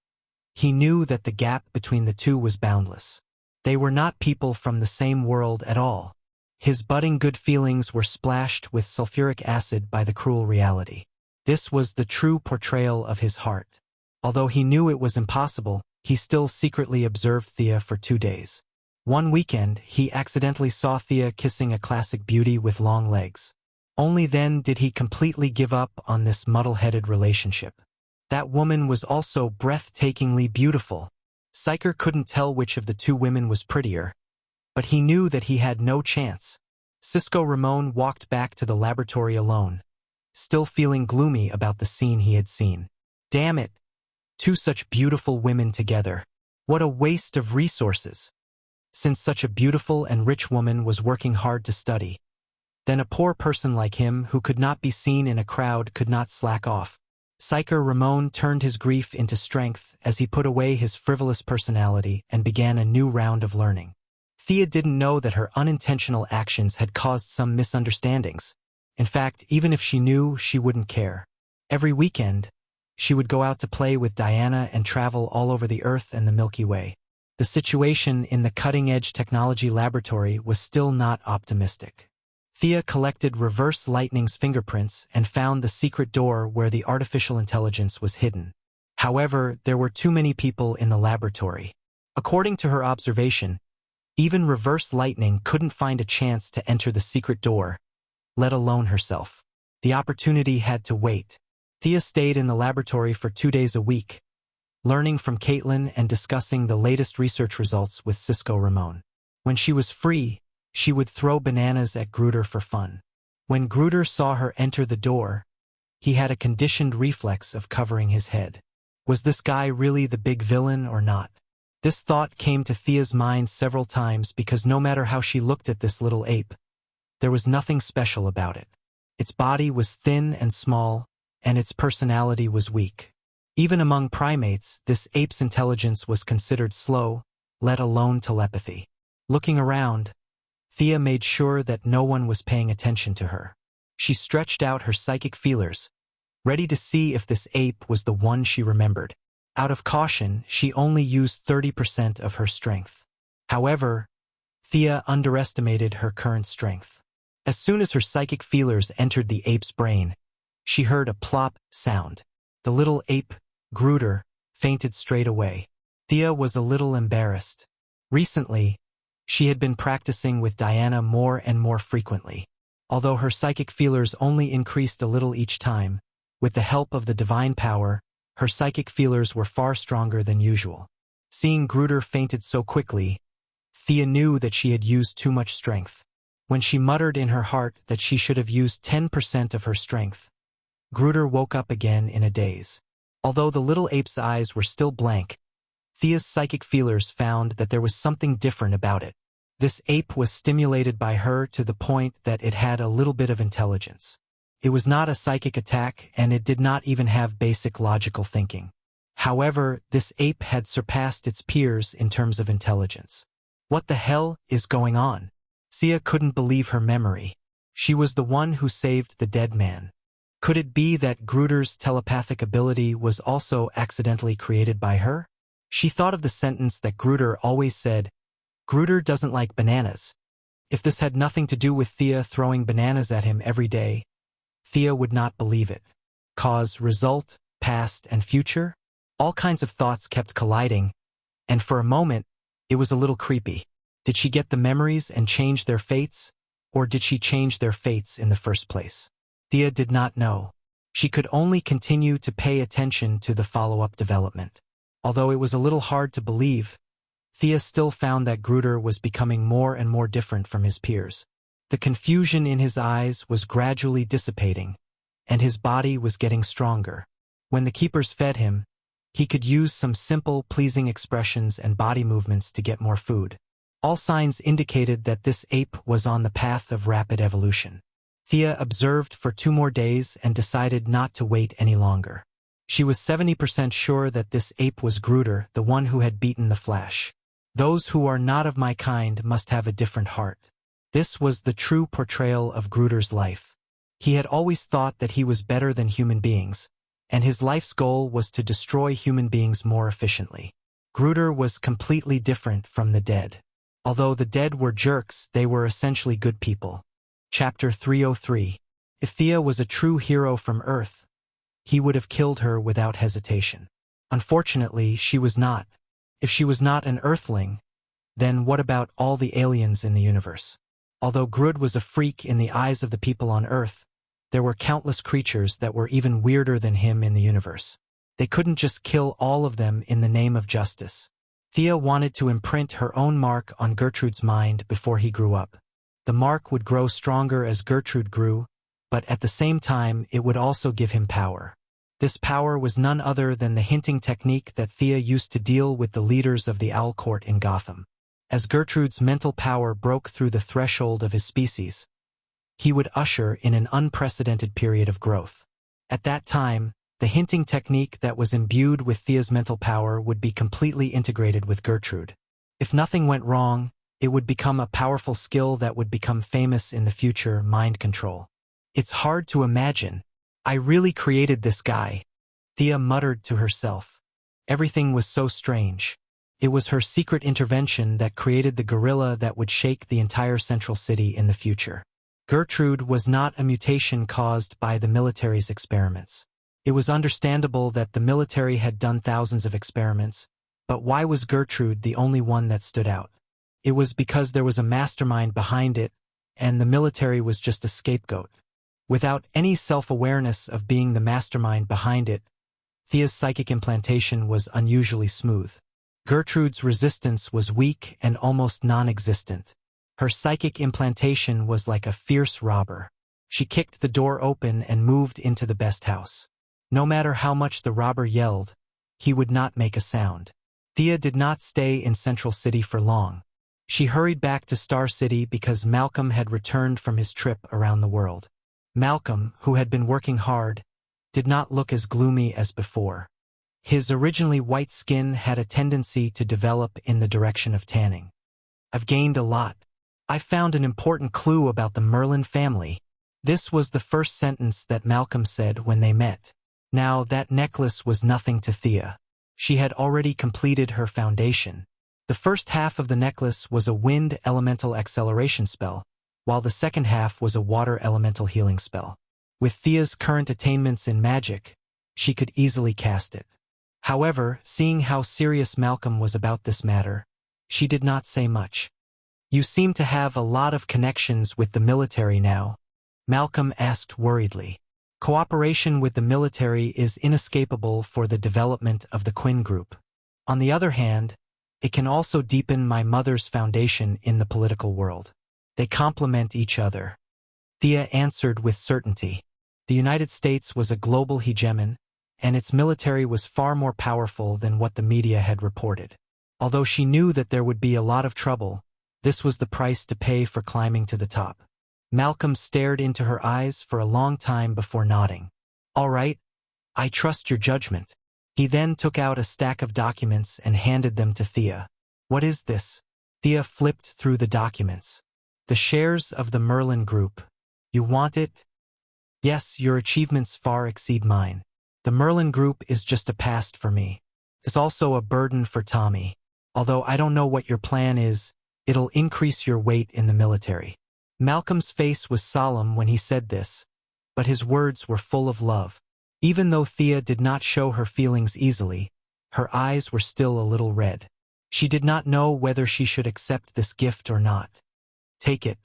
A: he knew that the gap between the two was boundless. They were not people from the same world at all. His budding good feelings were splashed with sulfuric acid by the cruel reality. This was the true portrayal of his heart. Although he knew it was impossible, he still secretly observed Thea for 2 days. One weekend, he accidentally saw Thea kissing a classic beauty with long legs. Only then did he completely give up on this muddle-headed relationship. That woman was also breathtakingly beautiful. Syker couldn't tell which of the 2 women was prettier, but he knew that he had no chance. Cisco Ramon walked back to the laboratory alone, still feeling gloomy about the scene he had seen. Damn it! 2 such beautiful women together. What a waste of resources! Since such a beautiful and rich woman was working hard to study, then a poor person like him who could not be seen in a crowd could not slack off. Syker Ramon turned his grief into strength as he put away his frivolous personality and began a new round of learning. Thea didn't know that her unintentional actions had caused some misunderstandings. In fact, even if she knew, she wouldn't care. Every weekend, she would go out to play with Diana and travel all over the Earth and the Milky Way. The situation in the cutting-edge technology laboratory was still not optimistic. Thea collected Reverse Lightning's fingerprints and found the secret door where the artificial intelligence was hidden. However, there were too many people in the laboratory. According to her observation, even Reverse Lightning couldn't find a chance to enter the secret door, let alone herself. The opportunity had to wait. Thea stayed in the laboratory for 2 days a week, learning from Caitlin and discussing the latest research results with Cisco Ramon. When she was free, she would throw bananas at Gruder for fun. When Gruder saw her enter the door, he had a conditioned reflex of covering his head. Was this guy really the big villain or not? This thought came to Thea's mind several times because no matter how she looked at this little ape, there was nothing special about it. Its body was thin and small, and its personality was weak. Even among primates, this ape's intelligence was considered slow, let alone telepathy. Looking around, Thea made sure that no one was paying attention to her. She stretched out her psychic feelers, ready to see if this ape was the one she remembered. Out of caution, she only used 30% of her strength. However, Thea underestimated her current strength. As soon as her psychic feelers entered the ape's brain, she heard a plop sound. The little ape, Gruder, fainted straight away. Thea was a little embarrassed. Recently, she had been practicing with Diana more and more frequently. Although her psychic feelers only increased a little each time, with the help of the divine power, her psychic feelers were far stronger than usual. Seeing Gruder fainted so quickly, Thea knew that she had used too much strength. When she muttered in her heart that she should have used 10% of her strength, Gruder woke up again in a daze. Although the little ape's eyes were still blank, Thea's psychic feelers found that there was something different about it. This ape was stimulated by her to the point that it had a little bit of intelligence. It was not a psychic attack, and it did not even have basic logical thinking. However, this ape had surpassed its peers in terms of intelligence. What the hell is going on? Thea couldn't believe her memory. She was the one who saved the dead man. Could it be that Gruder's telepathic ability was also accidentally created by her? She thought of the sentence that Gruder always said, "Gruder doesn't like bananas." If this had nothing to do with Thea throwing bananas at him every day, Thea would not believe it. Cause, result, past, and future? All kinds of thoughts kept colliding, and for a moment, it was a little creepy. Did she get the memories and change their fates, or did she change their fates in the first place? Thea did not know. She could only continue to pay attention to the follow-up development. Although it was a little hard to believe, Thea still found that Gruder was becoming more and more different from his peers. The confusion in his eyes was gradually dissipating, and his body was getting stronger. When the keepers fed him, he could use some simple, pleasing expressions and body movements to get more food. All signs indicated that this ape was on the path of rapid evolution. Thea observed for 2 more days and decided not to wait any longer. She was 70% sure that this ape was Gruder, the one who had beaten the Flash. Those who are not of my kind must have a different heart. This was the true portrayal of Gruder's life. He had always thought that he was better than human beings, and his life's goal was to destroy human beings more efficiently. Gruder was completely different from the dead. Although the dead were jerks, they were essentially good people. Chapter 303. If Thea was a true hero from Earth, he would have killed her without hesitation. Unfortunately, she was not. If she was not an Earthling, then what about all the aliens in the universe? Although Grodd was a freak in the eyes of the people on Earth, there were countless creatures that were even weirder than him in the universe. They couldn't just kill all of them in the name of justice. Thea wanted to imprint her own mark on Gertrude's mind before he grew up. The mark would grow stronger as Gertrude grew, but at the same time it would also give him power. This power was none other than the hinting technique that Thea used to deal with the leaders of the Owl Court in Gotham. As Gertrude's mental power broke through the threshold of his species, he would usher in an unprecedented period of growth. At that time, the hinting technique that was imbued with Thea's mental power would be completely integrated with Gertrude. If nothing went wrong, it would become a powerful skill that would become famous in the future: mind control. It's hard to imagine. I really created this guy, Thea muttered to herself. Everything was so strange. It was her secret intervention that created the gorilla that would shake the entire central city in the future. Gertrude was not a mutation caused by the military's experiments. It was understandable that the military had done thousands of experiments, but why was Gertrude the only one that stood out? It was because there was a mastermind behind it, and the military was just a scapegoat. Without any self-awareness of being the mastermind behind it, Thea's psychic implantation was unusually smooth. Gertrude's resistance was weak and almost non-existent. Her psychic implantation was like a fierce robber. She kicked the door open and moved into the best house. No matter how much the robber yelled, he would not make a sound. Thea did not stay in Central City for long. She hurried back to Star City because Malcolm had returned from his trip around the world. Malcolm, who had been working hard, did not look as gloomy as before. His originally white skin had a tendency to develop in the direction of tanning. "I've gained a lot. I found an important clue about the Merlin family." This was the first sentence that Malcolm said when they met. Now, that necklace was nothing to Thea. She had already completed her foundation. The first half of the necklace was a wind elemental acceleration spell, while the second half was a water elemental healing spell. With Thea's current attainments in magic, she could easily cast it. However, seeing how serious Malcolm was about this matter, she did not say much. "You seem to have a lot of connections with the military now," Malcolm asked worriedly. Cooperation with the military is inescapable for the development of the Quinn Group. On the other hand, it can also deepen my mother's foundation in the political world. They complement each other. Thea answered with certainty. The United States was a global hegemon, and its military was far more powerful than what the media had reported. Although she knew that there would be a lot of trouble, this was the price to pay for climbing to the top. Malcolm stared into her eyes for a long time before nodding. "All right, I trust your judgment." He then took out a stack of documents and handed them to Thea. "What is this?" Thea flipped through the documents. "The shares of the Merlin Group. You want it?" "Yes, your achievements far exceed mine. The Merlin Group is just a past for me. It's also a burden for Tommy. Although I don't know what your plan is, it'll increase your weight in the military." Malcolm's face was solemn when he said this, but his words were full of love. Even though Thea did not show her feelings easily, her eyes were still a little red. She did not know whether she should accept this gift or not. "Take it.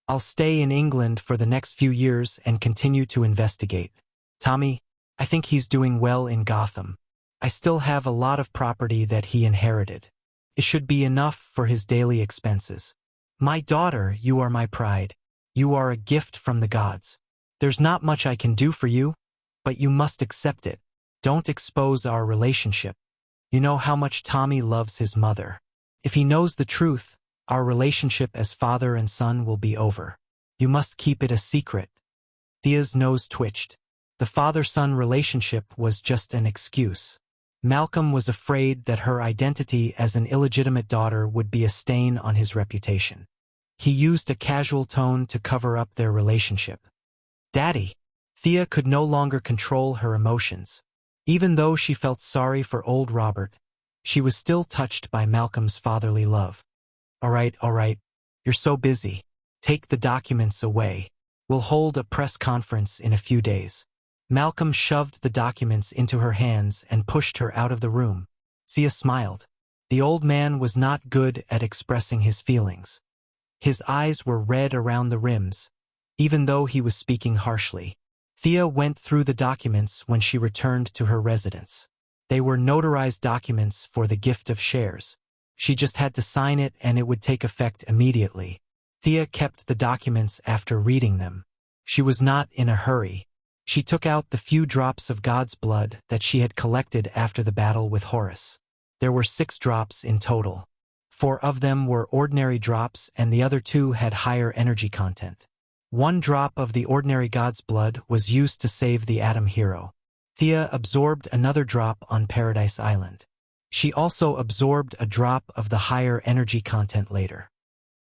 A: I'll stay in England for the next few years and continue to investigate. Tommy, I think he's doing well in Gotham. I still have a lot of property that he inherited. It should be enough for his daily expenses. My daughter, you are my pride. You are a gift from the gods. There's not much I can do for you, but you must accept it. Don't expose our relationship. You know how much Tommy loves his mother. If he knows the truth, our relationship as father and son will be over. You must keep it a secret." Thea's nose twitched. The father-son relationship was just an excuse. Malcolm was afraid that her identity as an illegitimate daughter would be a stain on his reputation. He used a casual tone to cover up their relationship. "Daddy." Thea could no longer control her emotions. Even though she felt sorry for old Robert, she was still touched by Malcolm's fatherly love. All right, you're so busy. Take the documents away. We'll hold a press conference in a few days." Malcolm shoved the documents into her hands and pushed her out of the room. Thea smiled. The old man was not good at expressing his feelings. His eyes were red around the rims, even though he was speaking harshly. Thea went through the documents when she returned to her residence. They were notarized documents for the gift of shares. She just had to sign it and it would take effect immediately. Thea kept the documents after reading them. She was not in a hurry. She took out the few drops of God's blood that she had collected after the battle with Horus. There were 6 drops in total. 4 of them were ordinary drops and the other 2 had higher energy content. 1 drop of the ordinary God's blood was used to save the Atom hero. Thea absorbed another drop on Paradise Island. She also absorbed a drop of the higher energy content later.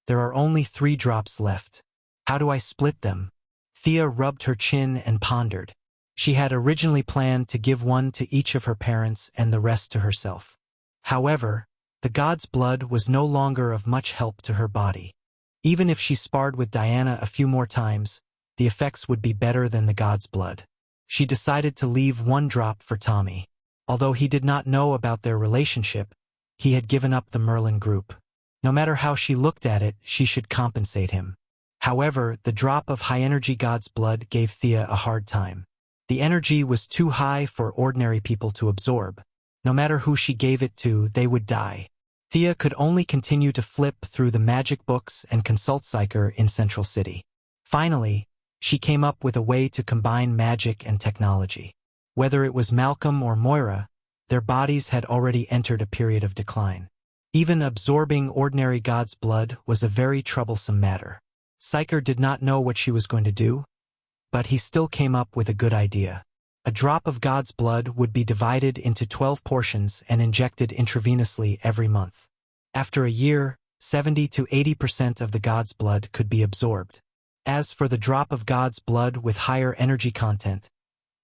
A: There are only 3 drops left. How do I split them? Thea rubbed her chin and pondered. She had originally planned to give 1 to each of her parents and the rest to herself. However, the God's blood was no longer of much help to her body. Even if she sparred with Diana a few more times, the effects would be better than the God's blood. She decided to leave 1 drop for Tommy. Although he did not know about their relationship, he had given up the Merlin group. No matter how she looked at it, she should compensate him. However, the drop of high-energy God's blood gave Thea a hard time. The energy was too high for ordinary people to absorb. No matter who she gave it to, they would die. Thea could only continue to flip through the magic books and consult Psyker in Central City. Finally, she came up with a way to combine magic and technology. Whether it was Malcolm or Moira, their bodies had already entered a period of decline. Even absorbing ordinary God's blood was a very troublesome matter. Psyker did not know what she was going to do, but he still came up with a good idea. A drop of God's blood would be divided into 12 portions and injected intravenously every month. After a year, 70 to 80% of the God's blood could be absorbed. As for the drop of God's blood with higher energy content,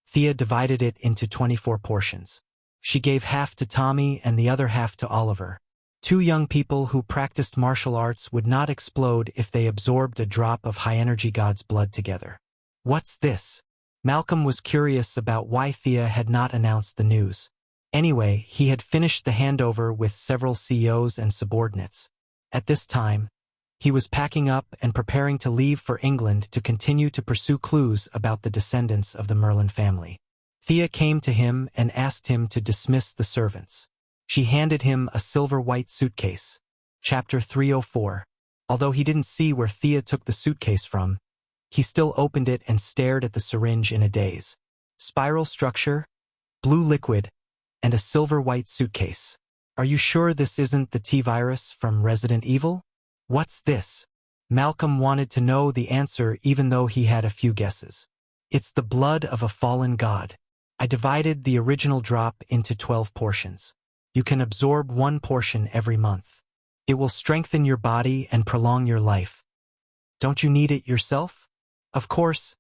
A: Thea divided it into 24 portions. She gave half to Tommy and the other half to Oliver. 2 young people who practiced martial arts would not explode if they absorbed a drop of high-energy God's blood together. What's this? Malcolm was curious about why Thea had not announced the news. Anyway, he had finished the handover with several CEOs and subordinates. At this time, he was packing up and preparing to leave for England to continue to pursue clues about the descendants of the Merlin family. Thea came to him and asked him to dismiss the servants. She handed him a silver-white suitcase. Chapter 304. Although he didn't see where Thea took the suitcase from, he still opened it and stared at the syringe in a daze. Spiral structure, blue liquid, and a silver-white suitcase. Are you sure this isn't the T-virus from Resident Evil? What's this? Malcolm wanted to know the answer even though he had a few guesses. It's the blood of a fallen god. I divided the original drop into 12 portions. You can absorb 1 portion every month. It will strengthen your body and prolong your life. Don't you need it yourself? Of course,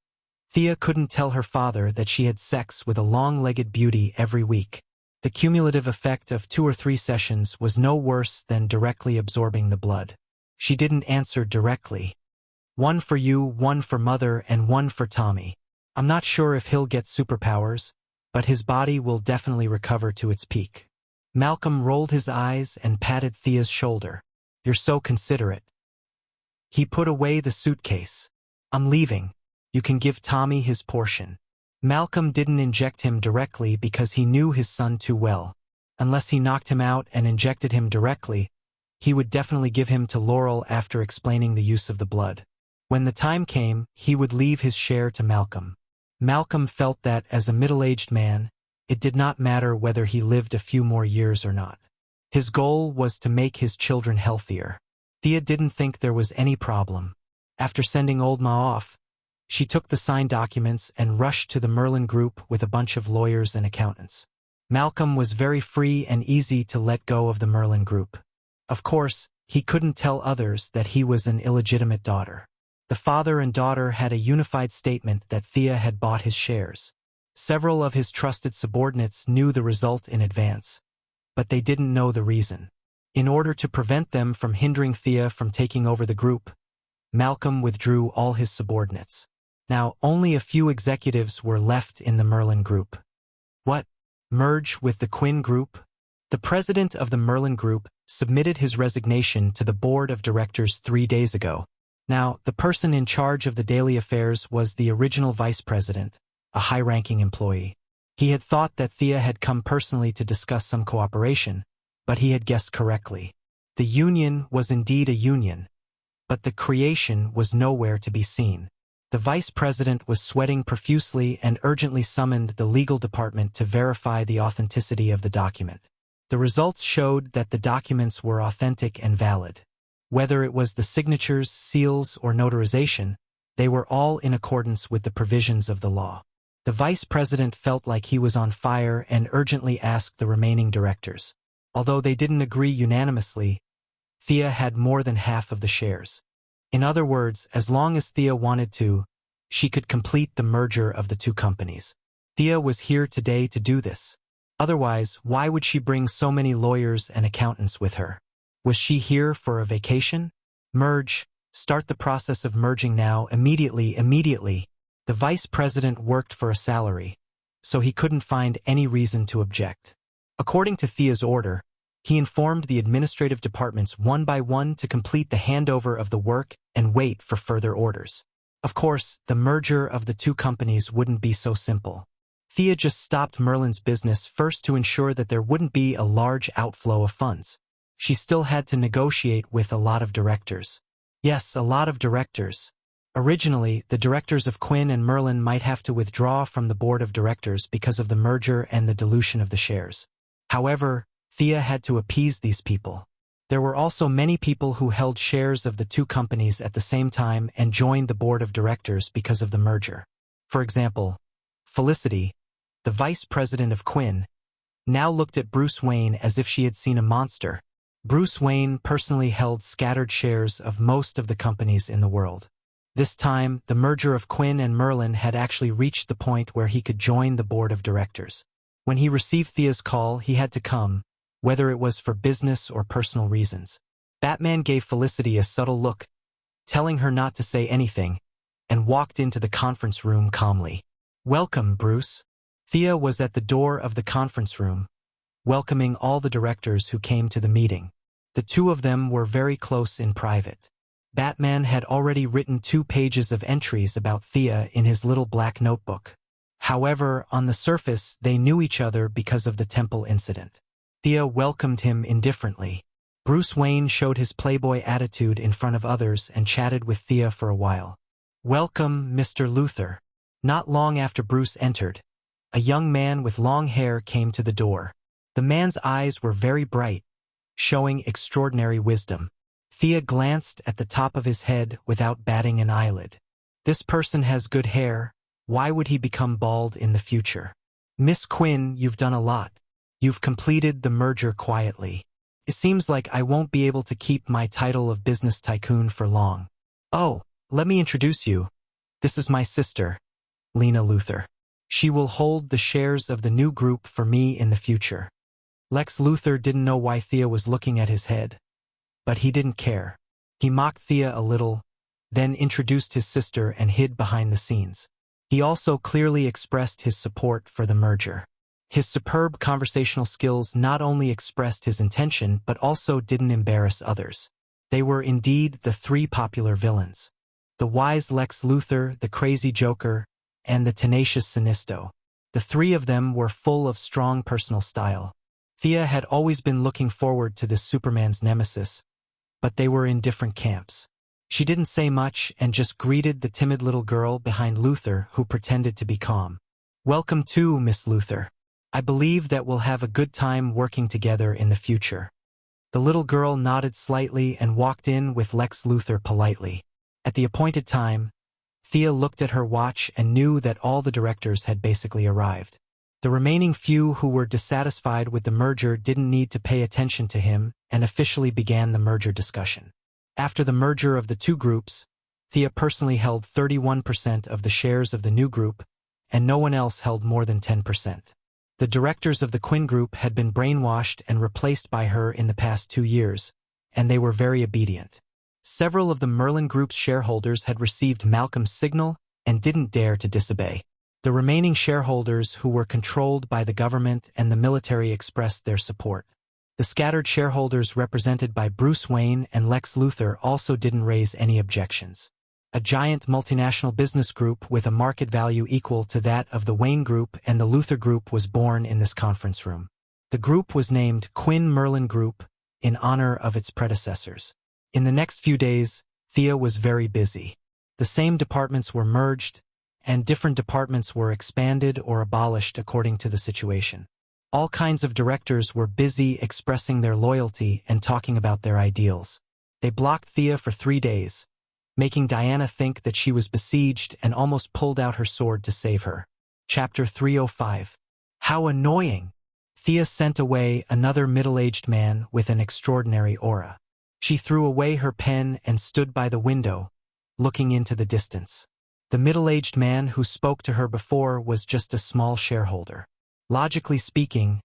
A: Thea couldn't tell her father that she had sex with a long-legged beauty every week. The cumulative effect of 2 or 3 sessions was no worse than directly absorbing the blood. She didn't answer directly. 1 for you, 1 for Mother, and 1 for Tommy. I'm not sure if he'll get superpowers, but his body will definitely recover to its peak. Malcolm rolled his eyes and patted Thea's shoulder. You're so considerate. He put away the suitcase. I'm leaving. You can give Tommy his portion. Malcolm didn't inject him directly because he knew his son too well. Unless he knocked him out and injected him directly, he would definitely give him to Laurel after explaining the use of the blood. When the time came, he would leave his share to Malcolm. Malcolm felt that as a middle-aged man, it did not matter whether he lived a few more years or not. His goal was to make his children healthier. Thea didn't think there was any problem. After sending Old Ma off, she took the signed documents and rushed to the Merlin group with a bunch of lawyers and accountants. Malcolm was very free and easy to let go of the Merlin group. Of course, he couldn't tell others that he was an illegitimate daughter. The father and daughter had a unified statement that Thea had bought his shares. Several of his trusted subordinates knew the result in advance, but they didn't know the reason. In order to prevent them from hindering Thea from taking over the group, Malcolm withdrew all his subordinates. Now, only a few executives were left in the Merlin Group. What? Merge with the Quinn Group? The president of the Merlin Group submitted his resignation to the board of directors 3 days ago. Now, the person in charge of the daily affairs was the original vice president, a high-ranking employee. He had thought that Thea had come personally to discuss some cooperation, but he had guessed correctly. The union was indeed a union, but the creation was nowhere to be seen. The vice president was sweating profusely and urgently summoned the legal department to verify the authenticity of the document. The results showed that the documents were authentic and valid. Whether it was the signatures, seals, or notarization, they were all in accordance with the provisions of the law. The vice president felt like he was on fire and urgently asked the remaining directors. Although they didn't agree unanimously, Thea had more than half of the shares. In other words, as long as Thea wanted to, she could complete the merger of the two companies. Thea was here today to do this. Otherwise, why would she bring so many lawyers and accountants with her? Was she here for a vacation? Merge. Start the process of merging now, immediately. The vice president worked for a salary, so he couldn't find any reason to object. According to Thea's order, he informed the administrative departments one by one to complete the handover of the work and wait for further orders. Of course, the merger of the two companies wouldn't be so simple. Thea just stopped Merlin's business first to ensure that there wouldn't be a large outflow of funds. She still had to negotiate with a lot of directors. Yes, a lot of directors. Originally, the directors of Quinn and Merlin might have to withdraw from the board of directors because of the merger and the dilution of the shares. However, Thea had to appease these people. There were also many people who held shares of the two companies at the same time and joined the board of directors because of the merger. For example, Felicity, the vice president of Quinn, now looked at Bruce Wayne as if she had seen a monster. Bruce Wayne personally held scattered shares of most of the companies in the world. This time, the merger of Quinn and Merlin had actually reached the point where he could join the board of directors. When he received Thea's call, he had to come, whether it was for business or personal reasons. Batman gave Felicity a subtle look, telling her not to say anything, and walked into the conference room calmly. "Welcome, Bruce." Thea was at the door of the conference room, welcoming all the directors who came to the meeting. The two of them were very close in private. Batman had already written 2 pages of entries about Thea in his little black notebook. However, on the surface, they knew each other because of the temple incident. Thea welcomed him indifferently. Bruce Wayne showed his playboy attitude in front of others and chatted with Thea for a while. "Welcome, Mr. Luthor." Not long after Bruce entered, a young man with long hair came to the door. The man's eyes were very bright, showing extraordinary wisdom. Thea glanced at the top of his head without batting an eyelid. This person has good hair. Why would he become bald in the future? "Miss Quinn, you've done a lot. You've completed the merger quietly. It seems like I won't be able to keep my title of business tycoon for long. Oh, let me introduce you. This is my sister, Lena Luthor. She will hold the shares of the new group for me in the future." Lex Luthor didn't know why Thea was looking at his head, but he didn't care. He mocked Thea a little, then introduced his sister and hid behind the scenes. He also clearly expressed his support for the merger. His superb conversational skills not only expressed his intention but also didn't embarrass others. They were indeed the 3 popular villains: the wise Lex Luthor, the crazy Joker, and the tenacious Sinisto. The 3 of them were full of strong personal style. Thea had always been looking forward to this Superman's nemesis, but they were in different camps. She didn't say much and just greeted the timid little girl behind Luthor, who pretended to be calm. "Welcome too, Miss Luthor. I believe that we'll have a good time working together in the future." The little girl nodded slightly and walked in with Lex Luthor politely. At the appointed time, Thea looked at her watch and knew that all the directors had basically arrived. The remaining few who were dissatisfied with the merger didn't need to pay attention to him and officially began the merger discussion. After the merger of the two groups, Thea personally held 31% of the shares of the new group, and no one else held more than 10%. The directors of the Quinn Group had been brainwashed and replaced by her in the past 2 years, and they were very obedient. Several of the Merlin Group's shareholders had received Malcolm's signal and didn't dare to disobey. The remaining shareholders, who were controlled by the government and the military, expressed their support. The scattered shareholders, represented by Bruce Wayne and Lex Luthor, also didn't raise any objections. A giant multinational business group with a market value equal to that of the Wayne Group and the Luthor Group was born in this conference room. The group was named Quinn Merlin Group in honor of its predecessors. In the next few days, Thea was very busy. The same departments were merged, and different departments were expanded or abolished according to the situation. All kinds of directors were busy expressing their loyalty and talking about their ideals. They blocked Thea for 3 days, making Diana think that she was besieged, and almost pulled out her sword to save her. Chapter 305. How annoying! Thea sent away another middle-aged man with an extraordinary aura. She threw away her pen and stood by the window, looking into the distance. The middle-aged man who spoke to her before was just a small shareholder. Logically speaking,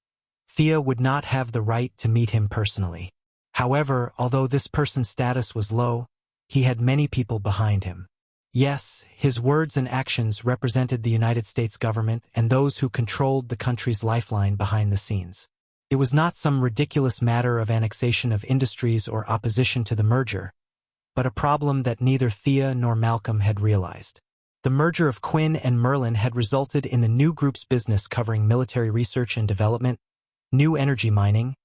A: Thea would not have the right to meet him personally. However, although this person's status was low, he had many people behind him. Yes, his words and actions represented the United States government and those who controlled the country's lifeline behind the scenes. It was not some ridiculous matter of annexation of industries or opposition to the merger, but a problem that neither Thea nor Malcolm had realized. The merger of Quinn and Merlin had resulted in the new group's business covering military research and development, new energy mining,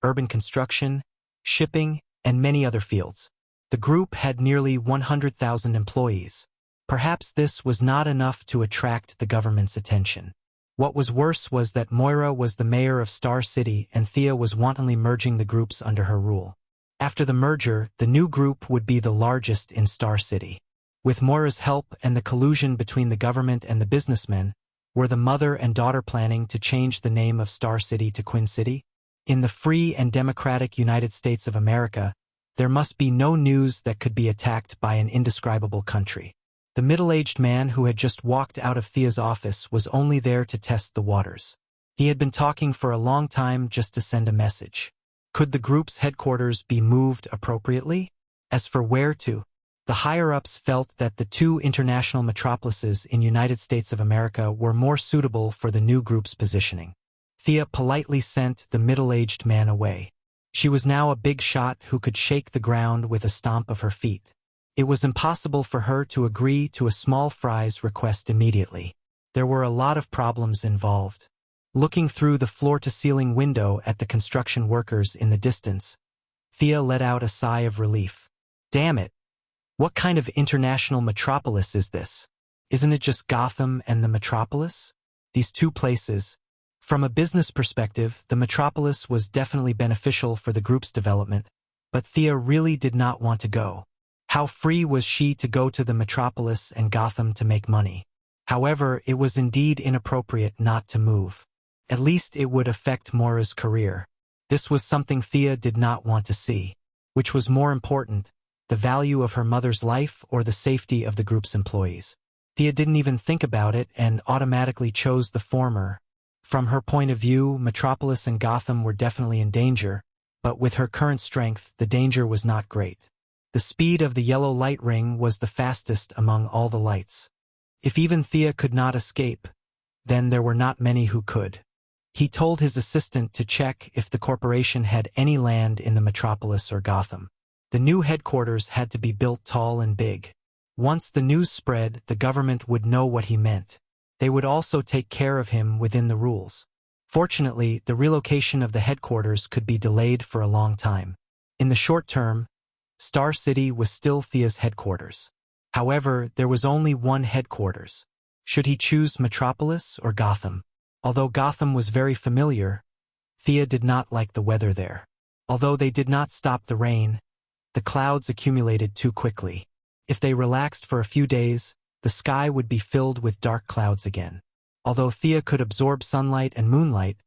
A: urban construction, shipping, and many other fields. The group had nearly 100,000 employees. Perhaps this was not enough to attract the government's attention. What was worse was that Moira was the mayor of Star City and Thea was wantonly merging the groups under her rule. After the merger, the new group would be the largest in Star City. With Moira's help and the collusion between the government and the businessmen, were the mother and daughter planning to change the name of Star City to Quinn City? In the free and democratic United States of America, there must be no news that could be attacked by an indescribable country. The middle-aged man who had just walked out of Thea's office was only there to test the waters. He had been talking for a long time just to send a message. Could the group's headquarters be moved appropriately? As for where to, the higher-ups felt that the 2 international metropolises in United States of America were more suitable for the new group's positioning. Thea politely sent the middle-aged man away. She was now a big shot who could shake the ground with a stomp of her feet. It was impossible for her to agree to a small fries request immediately. There were a lot of problems involved. Looking through the floor-to-ceiling window at the construction workers in the distance, Thea let out a sigh of relief. Damn it! What kind of international metropolis is this? Isn't it just Gotham and the metropolis? These 2 places. From a business perspective, the metropolis was definitely beneficial for the group's development, but Thea really did not want to go. How free was she to go to the metropolis and Gotham to make money? However, it was indeed inappropriate not to move. At least it would affect Moira's career. This was something Thea did not want to see. Which was more important, the value of her mother's life or the safety of the group's employees? Thea didn't even think about it and automatically chose the former. From her point of view, Metropolis and Gotham were definitely in danger, but with her current strength, the danger was not great. The speed of the yellow light ring was the fastest among all the lights. If even Thea could not escape, then there were not many who could. He told his assistant to check if the corporation had any land in the Metropolis or Gotham. The new headquarters had to be built tall and big. Once the news spread, the government would know what he meant. They would also take care of him within the rules. Fortunately, the relocation of the headquarters could be delayed for a long time. In the short term, Star City was still Thea's headquarters. However, there was only one headquarters. Should he choose Metropolis or Gotham? Although Gotham was very familiar, Thea did not like the weather there. Although they did not stop the rain, the clouds accumulated too quickly. If they relaxed for a few days, the sky would be filled with dark clouds again. Although Thea could absorb sunlight and moonlight,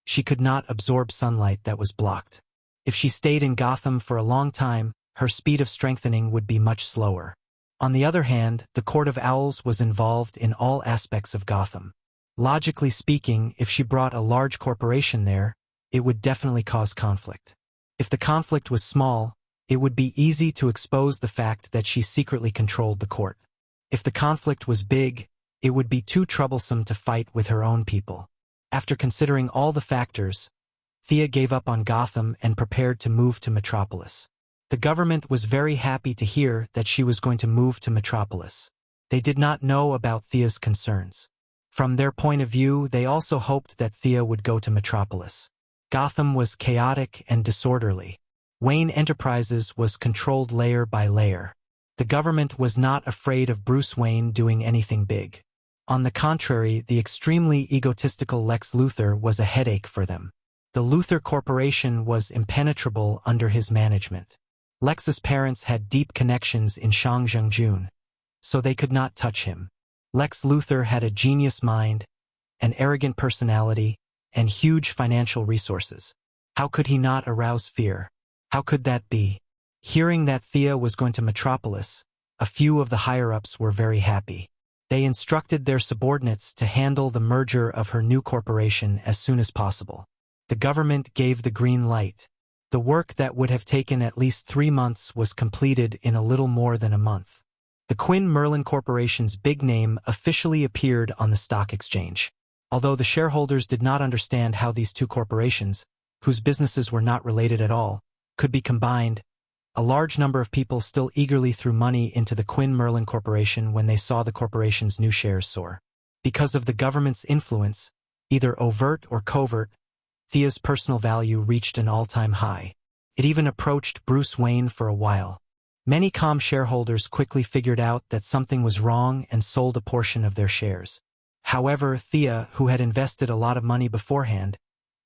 A: she could not absorb sunlight that was blocked. If she stayed in Gotham for a long time, her speed of strengthening would be much slower. On the other hand, the Court of Owls was involved in all aspects of Gotham. Logically speaking, if she brought a large corporation there, it would definitely cause conflict. If the conflict was small, it would be easy to expose the fact that she secretly controlled the court. If the conflict was big, it would be too troublesome to fight with her own people. After considering all the factors, Thea gave up on Gotham and prepared to move to Metropolis. The government was very happy to hear that she was going to move to Metropolis. They did not know about Thea's concerns. From their point of view, they also hoped that Thea would go to Metropolis. Gotham was chaotic and disorderly. Wayne Enterprises was controlled layer by layer. The government was not afraid of Bruce Wayne doing anything big. On the contrary, the extremely egotistical Lex Luthor was a headache for them. The Luthor Corporation was impenetrable under his management. Lex's parents had deep connections in Shangzhengjun, so they could not touch him. Lex Luthor had a genius mind, an arrogant personality, and huge financial resources. How could he not arouse fear? How could that be? Hearing that Thea was going to Metropolis, a few of the higher-ups were very happy. They instructed their subordinates to handle the merger of her new corporation as soon as possible. The government gave the green light. The work that would have taken at least 3 months was completed in a little more than a month. The Quinn Merlin Corporation's big name officially appeared on the stock exchange. Although the shareholders did not understand how these two corporations, whose businesses were not related at all, could be combined, a large number of people still eagerly threw money into the Quinn Merlin Corporation when they saw the corporation's new shares soar. Because of the government's influence, either overt or covert, Thea's personal value reached an all-time high. It even approached Bruce Wayne for a while. Many calm shareholders quickly figured out that something was wrong and sold a portion of their shares. However, Thea, who had invested a lot of money beforehand,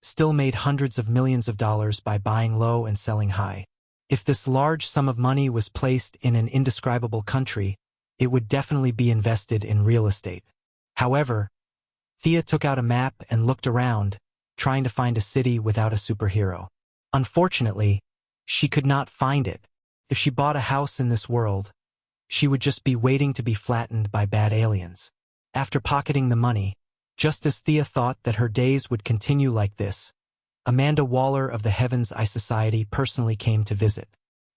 A: still made hundreds of millions of dollars by buying low and selling high. If this large sum of money was placed in an indescribable country, it would definitely be invested in real estate. However, Thea took out a map and looked around, trying to find a city without a superhero. Unfortunately, she could not find it. If she bought a house in this world, she would just be waiting to be flattened by bad aliens. After pocketing the money, just as Thea thought that her days would continue like this, Amanda Waller of the Heaven's Eye Society personally came to visit.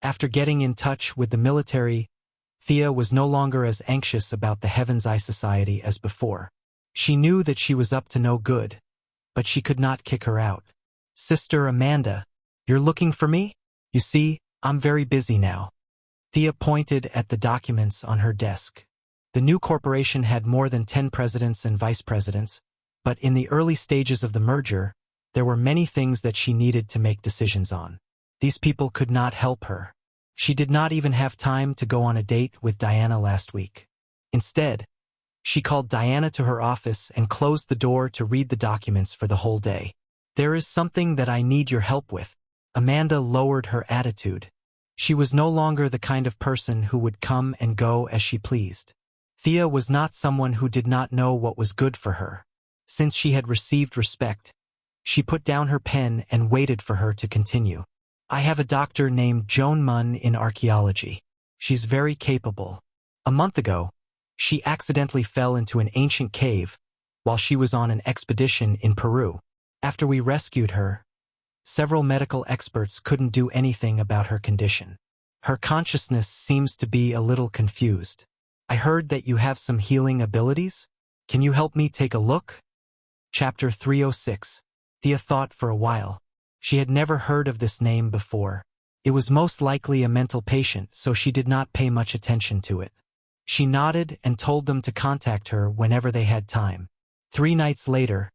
A: After getting in touch with the military, Thea was no longer as anxious about the Heaven's Eye Society as before. She knew that she was up to no good, but she could not kick her out. "Sister Amanda, you're looking for me? You see, I'm very busy now." Thea pointed at the documents on her desk. The new corporation had more than 10 presidents and vice presidents, but in the early stages of the merger, there were many things that she needed to make decisions on. These people could not help her. She did not even have time to go on a date with Diana last week. Instead, she called Diana to her office and closed the door to read the documents for the whole day. "There is something that I need your help with." Amanda lowered her attitude. She was no longer the kind of person who would come and go as she pleased. Thea was not someone who did not know what was good for her. Since she had received respect, she put down her pen and waited for her to continue. "I have a doctor named Joan Munn in archaeology. She's very capable. A month ago, she accidentally fell into an ancient cave while she was on an expedition in Peru. After we rescued her, several medical experts couldn't do anything about her condition. Her consciousness seems to be a little confused. I heard that you have some healing abilities. Can you help me take a look?" Chapter 306. Thea thought for a while. She had never heard of this name before. It was most likely a mental patient, so she did not pay much attention to it. She nodded and told them to contact her whenever they had time. 3 nights later,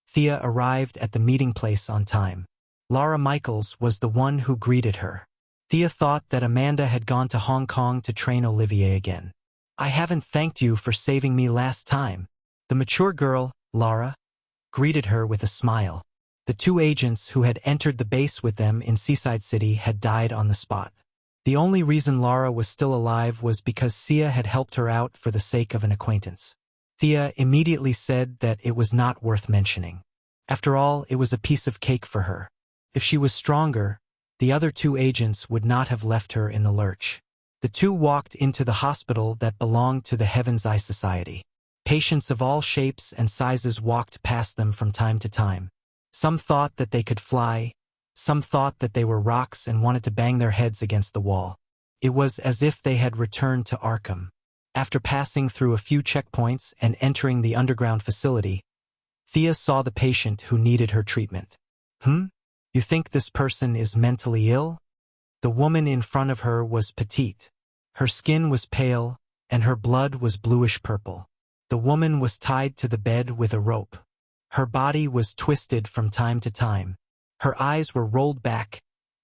A: Thea arrived at the meeting place on time. Laura Michaels was the one who greeted her. Thea thought that Amanda had gone to Hong Kong to train Olivier again. "I haven't thanked you for saving me last time." The mature girl, Laura, greeted her with a smile. The 2 agents who had entered the base with them in Seaside City had died on the spot. The only reason Laura was still alive was because Thea had helped her out for the sake of an acquaintance. Thea immediately said that it was not worth mentioning. After all, it was a piece of cake for her. If she was stronger, the other 2 agents would not have left her in the lurch. The 2 walked into the hospital that belonged to the Heaven's Eye Society. Patients of all shapes and sizes walked past them from time to time. Some thought that they could fly, some thought that they were rocks and wanted to bang their heads against the wall. It was as if they had returned to Arkham. After passing through a few checkpoints and entering the underground facility, Thea saw the patient who needed her treatment. You think this person is mentally ill? The woman in front of her was petite. Her skin was pale, and her blood was bluish-purple. The woman was tied to the bed with a rope. Her body was twisted from time to time. Her eyes were rolled back,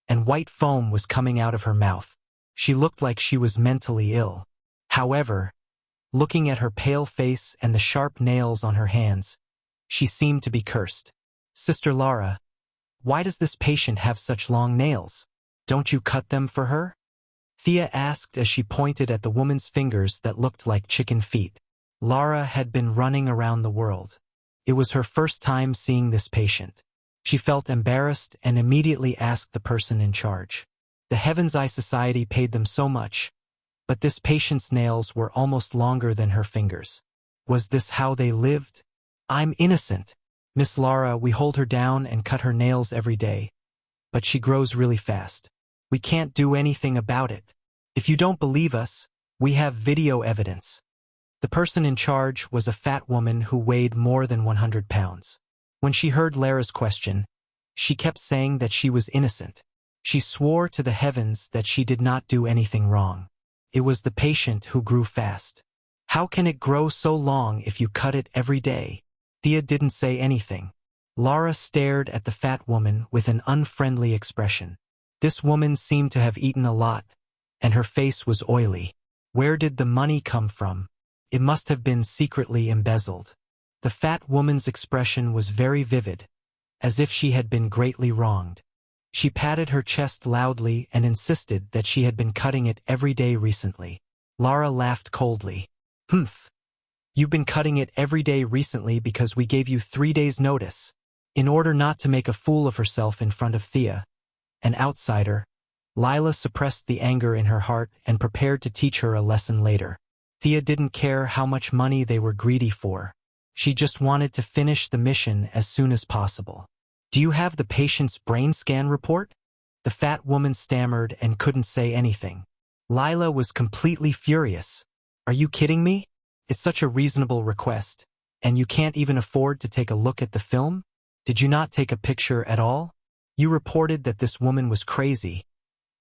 A: and white foam was coming out of her mouth. She looked like she was mentally ill. However, looking at her pale face and the sharp nails on her hands, she seemed to be cursed. Sister Lara, why does this patient have such long nails? Don't you cut them for her? Thea asked as she pointed at the woman's fingers that looked like chicken feet. Lara had been running around the world. It was her first time seeing this patient. She felt embarrassed and immediately asked the person in charge. The Heaven's Eye Society paid them so much, but this patient's nails were almost longer than her fingers. Was this how they lived? I'm innocent. Miss Lara, we hold her down and cut her nails every day, but she grows really fast. We can't do anything about it. If you don't believe us, we have video evidence. The person in charge was a fat woman who weighed more than 100 pounds. When she heard Lara's question, she kept saying that she was innocent. She swore to the heavens that she did not do anything wrong. It was the patient who grew fast. How can it grow so long if you cut it every day? Thea didn't say anything. Lara stared at the fat woman with an unfriendly expression. This woman seemed to have eaten a lot, and her face was oily. Where did the money come from? It must have been secretly embezzled. The fat woman's expression was very vivid, as if she had been greatly wronged. She patted her chest loudly and insisted that she had been cutting it every day recently. Lara laughed coldly. You've been cutting it every day recently because we gave you 3 days' notice. In order not to make a fool of herself in front of Thea, an outsider, Lila suppressed the anger in her heart and prepared to teach her a lesson later. Thea didn't care how much money they were greedy for. She just wanted to finish the mission as soon as possible. Do you have the patient's brain scan report? The fat woman stammered and couldn't say anything. Lila was completely furious. Are you kidding me? It's such a reasonable request, and you can't even afford to take a look at the film? Did you not take a picture at all? You reported that this woman was crazy,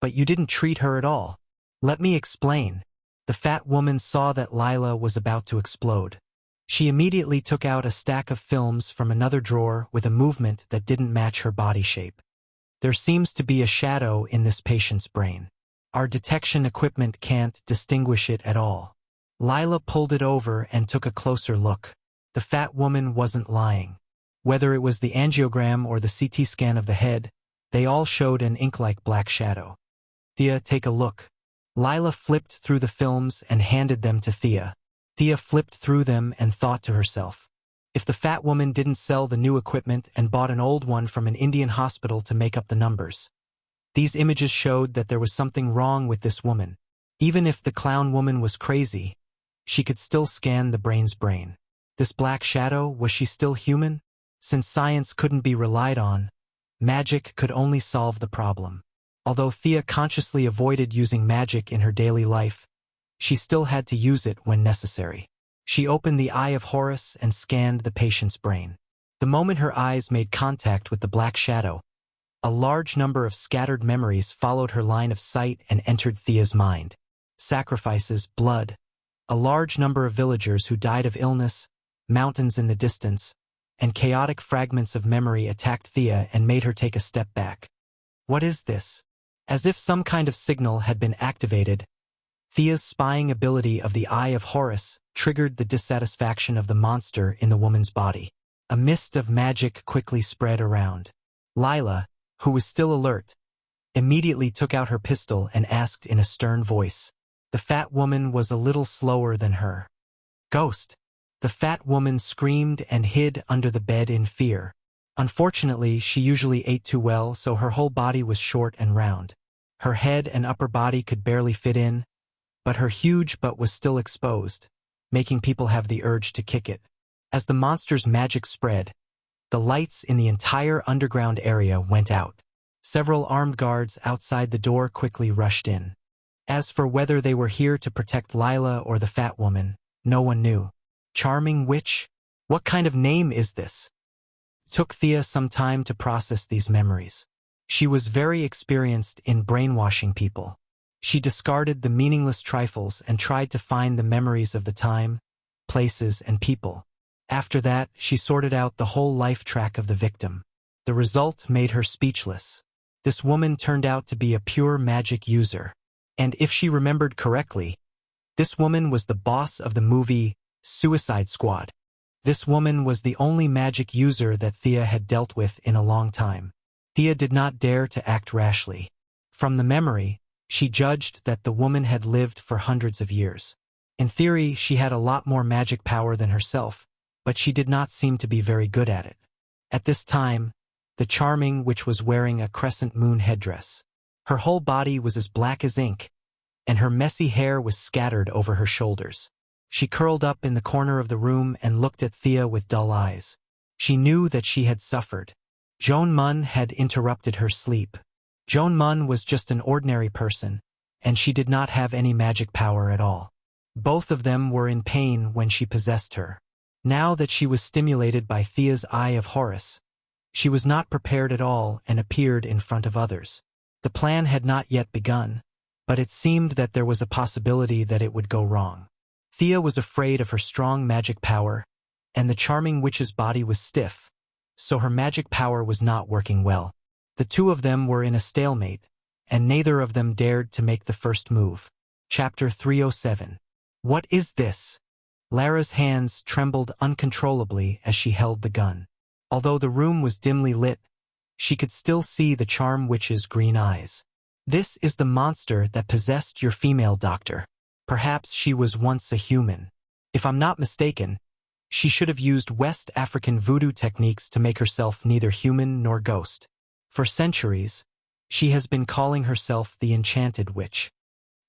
A: but you didn't treat her at all. Let me explain. The fat woman saw that Lila was about to explode. She immediately took out a stack of films from another drawer with a movement that didn't match her body shape. There seems to be a shadow in this patient's brain. Our detection equipment can't distinguish it at all. Lila pulled it over and took a closer look. The fat woman wasn't lying. Whether it was the angiogram or the CT scan of the head, they all showed an ink-like black shadow. Thea, take a look. Lila flipped through the films and handed them to Thea. Thea flipped through them and thought to herself, if the fat woman didn't sell the new equipment and bought an old one from an Indian hospital to make up the numbers. These images showed that there was something wrong with this woman. Even if the clown woman was crazy, she could still scan the brain's brain. This black shadow, was she still human? Since science couldn't be relied on, magic could only solve the problem. Although Thea consciously avoided using magic in her daily life, she still had to use it when necessary. She opened the Eye of Horus and scanned the patient's brain. The moment her eyes made contact with the black shadow, a large number of scattered memories followed her line of sight and entered Thea's mind. Sacrifices, blood, a large number of villagers who died of illness, mountains in the distance, and chaotic fragments of memory attacked Thea and made her take a step back. What is this? As if some kind of signal had been activated, Thea's spying ability of the Eye of Horus triggered the dissatisfaction of the monster in the woman's body. A mist of magic quickly spread around. Lila, who was still alert, immediately took out her pistol and asked in a stern voice. The fat woman was a little slower than her. Ghost! The fat woman screamed and hid under the bed in fear. Unfortunately, she usually ate too well, so her whole body was short and round. Her head and upper body could barely fit in, but her huge butt was still exposed, making people have the urge to kick it. As the monster's magic spread, the lights in the entire underground area went out. Several armed guards outside the door quickly rushed in. As for whether they were here to protect Lila or the fat woman, no one knew. Charming witch? What kind of name is this? It took Thea some time to process these memories. She was very experienced in brainwashing people. She discarded the meaningless trifles and tried to find the memories of the time, places, and people. After that, she sorted out the whole life track of the victim. The result made her speechless. This woman turned out to be a pure magic user. And if she remembered correctly, this woman was the boss of the movie Suicide Squad. This woman was the only magic user that Thea had dealt with in a long time. Thea did not dare to act rashly. From the memory, she judged that the woman had lived for hundreds of years. In theory, she had a lot more magic power than herself, but she did not seem to be very good at it. At this time, the charming witch was wearing a crescent moon headdress. Her whole body was as black as ink, and her messy hair was scattered over her shoulders. She curled up in the corner of the room and looked at Thea with dull eyes. She knew that she had suffered. Joan Munn had interrupted her sleep. Joan Munn was just an ordinary person, and she did not have any magic power at all. Both of them were in pain when she possessed her. Now that she was stimulated by Thea's Eye of Horus, she was not prepared at all and appeared in front of others. The plan had not yet begun, but it seemed that there was a possibility that it would go wrong. Thea was afraid of her strong magic power, and the charming witch's body was stiff, so her magic power was not working well. The two of them were in a stalemate, and neither of them dared to make the first move. Chapter 307. What is this? Lara's hands trembled uncontrollably as she held the gun. Although the room was dimly lit, she could still see the charm witch's green eyes. This is the monster that possessed your female doctor. Perhaps she was once a human. If I'm not mistaken, she should have used West African voodoo techniques to make herself neither human nor ghost. For centuries, she has been calling herself the Enchanted Witch.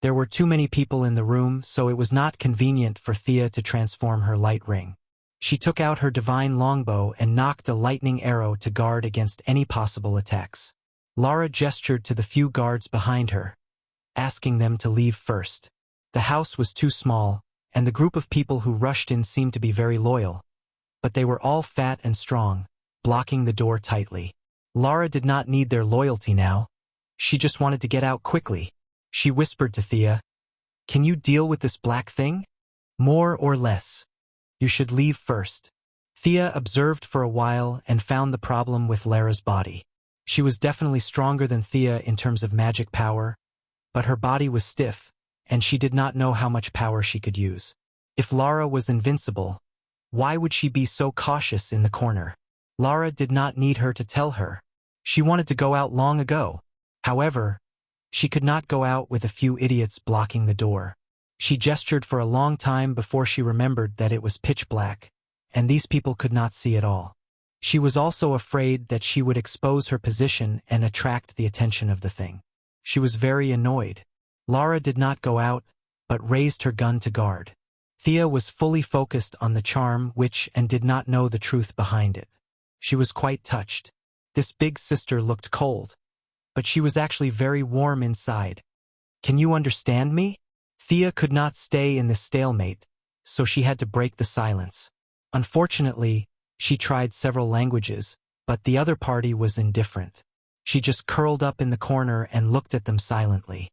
A: There were too many people in the room, so it was not convenient for Thea to transform her light ring. She took out her divine longbow and knocked a lightning arrow to guard against any possible attacks. Lara gestured to the few guards behind her, asking them to leave first. The house was too small, and the group of people who rushed in seemed to be very loyal, but they were all fat and strong, blocking the door tightly. Lara did not need their loyalty now. She just wanted to get out quickly. She whispered to Thea, "Can you deal with this black thing? More or less? You should leave first." Thea observed for a while and found the problem with Lara's body. She was definitely stronger than Thea in terms of magic power, but her body was stiff, and she did not know how much power she could use. If Lara was invincible, why would she be so cautious in the corner? Lara did not need her to tell her. She wanted to go out long ago. However, she could not go out with a few idiots blocking the door. She gestured for a long time before she remembered that it was pitch black, and these people could not see at all. She was also afraid that she would expose her position and attract the attention of the thing. She was very annoyed. Lara did not go out, but raised her gun to guard. Thea was fully focused on the charm witch and did not know the truth behind it. She was quite touched. This big sister looked cold, but she was actually very warm inside. "Can you understand me?" Thea could not stay in this stalemate, so she had to break the silence. Unfortunately, she tried several languages, but the other party was indifferent. She just curled up in the corner and looked at them silently.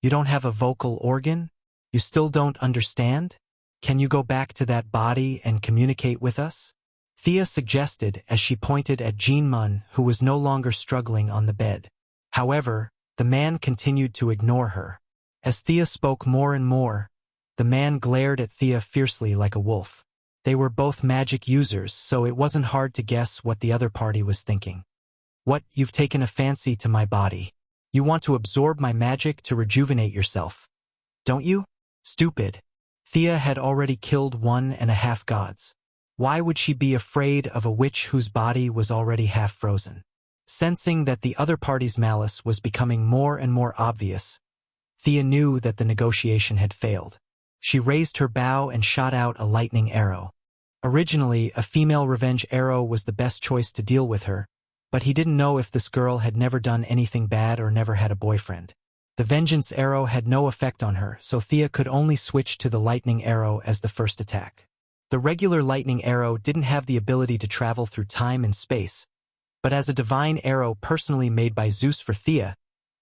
A: "You don't have a vocal organ? You still don't understand? Can you go back to that body and communicate with us?" Thea suggested as she pointed at Jean Munn, who was no longer struggling on the bed. However, the man continued to ignore her. As Thea spoke more and more, the man glared at Thea fiercely like a wolf. They were both magic users, so it wasn't hard to guess what the other party was thinking. "What, you've taken a fancy to my body? You want to absorb my magic to rejuvenate yourself, don't you? Stupid." Thea had already killed 1.5 gods. Why would she be afraid of a witch whose body was already half frozen? Sensing that the other party's malice was becoming more and more obvious, Thea knew that the negotiation had failed. She raised her bow and shot out a lightning arrow. Originally, a female revenge arrow was the best choice to deal with her, but he didn't know if this girl had never done anything bad or never had a boyfriend. The vengeance arrow had no effect on her, so Thea could only switch to the lightning arrow as the first attack. The regular lightning arrow didn't have the ability to travel through time and space, but as a divine arrow personally made by Zeus for Thea,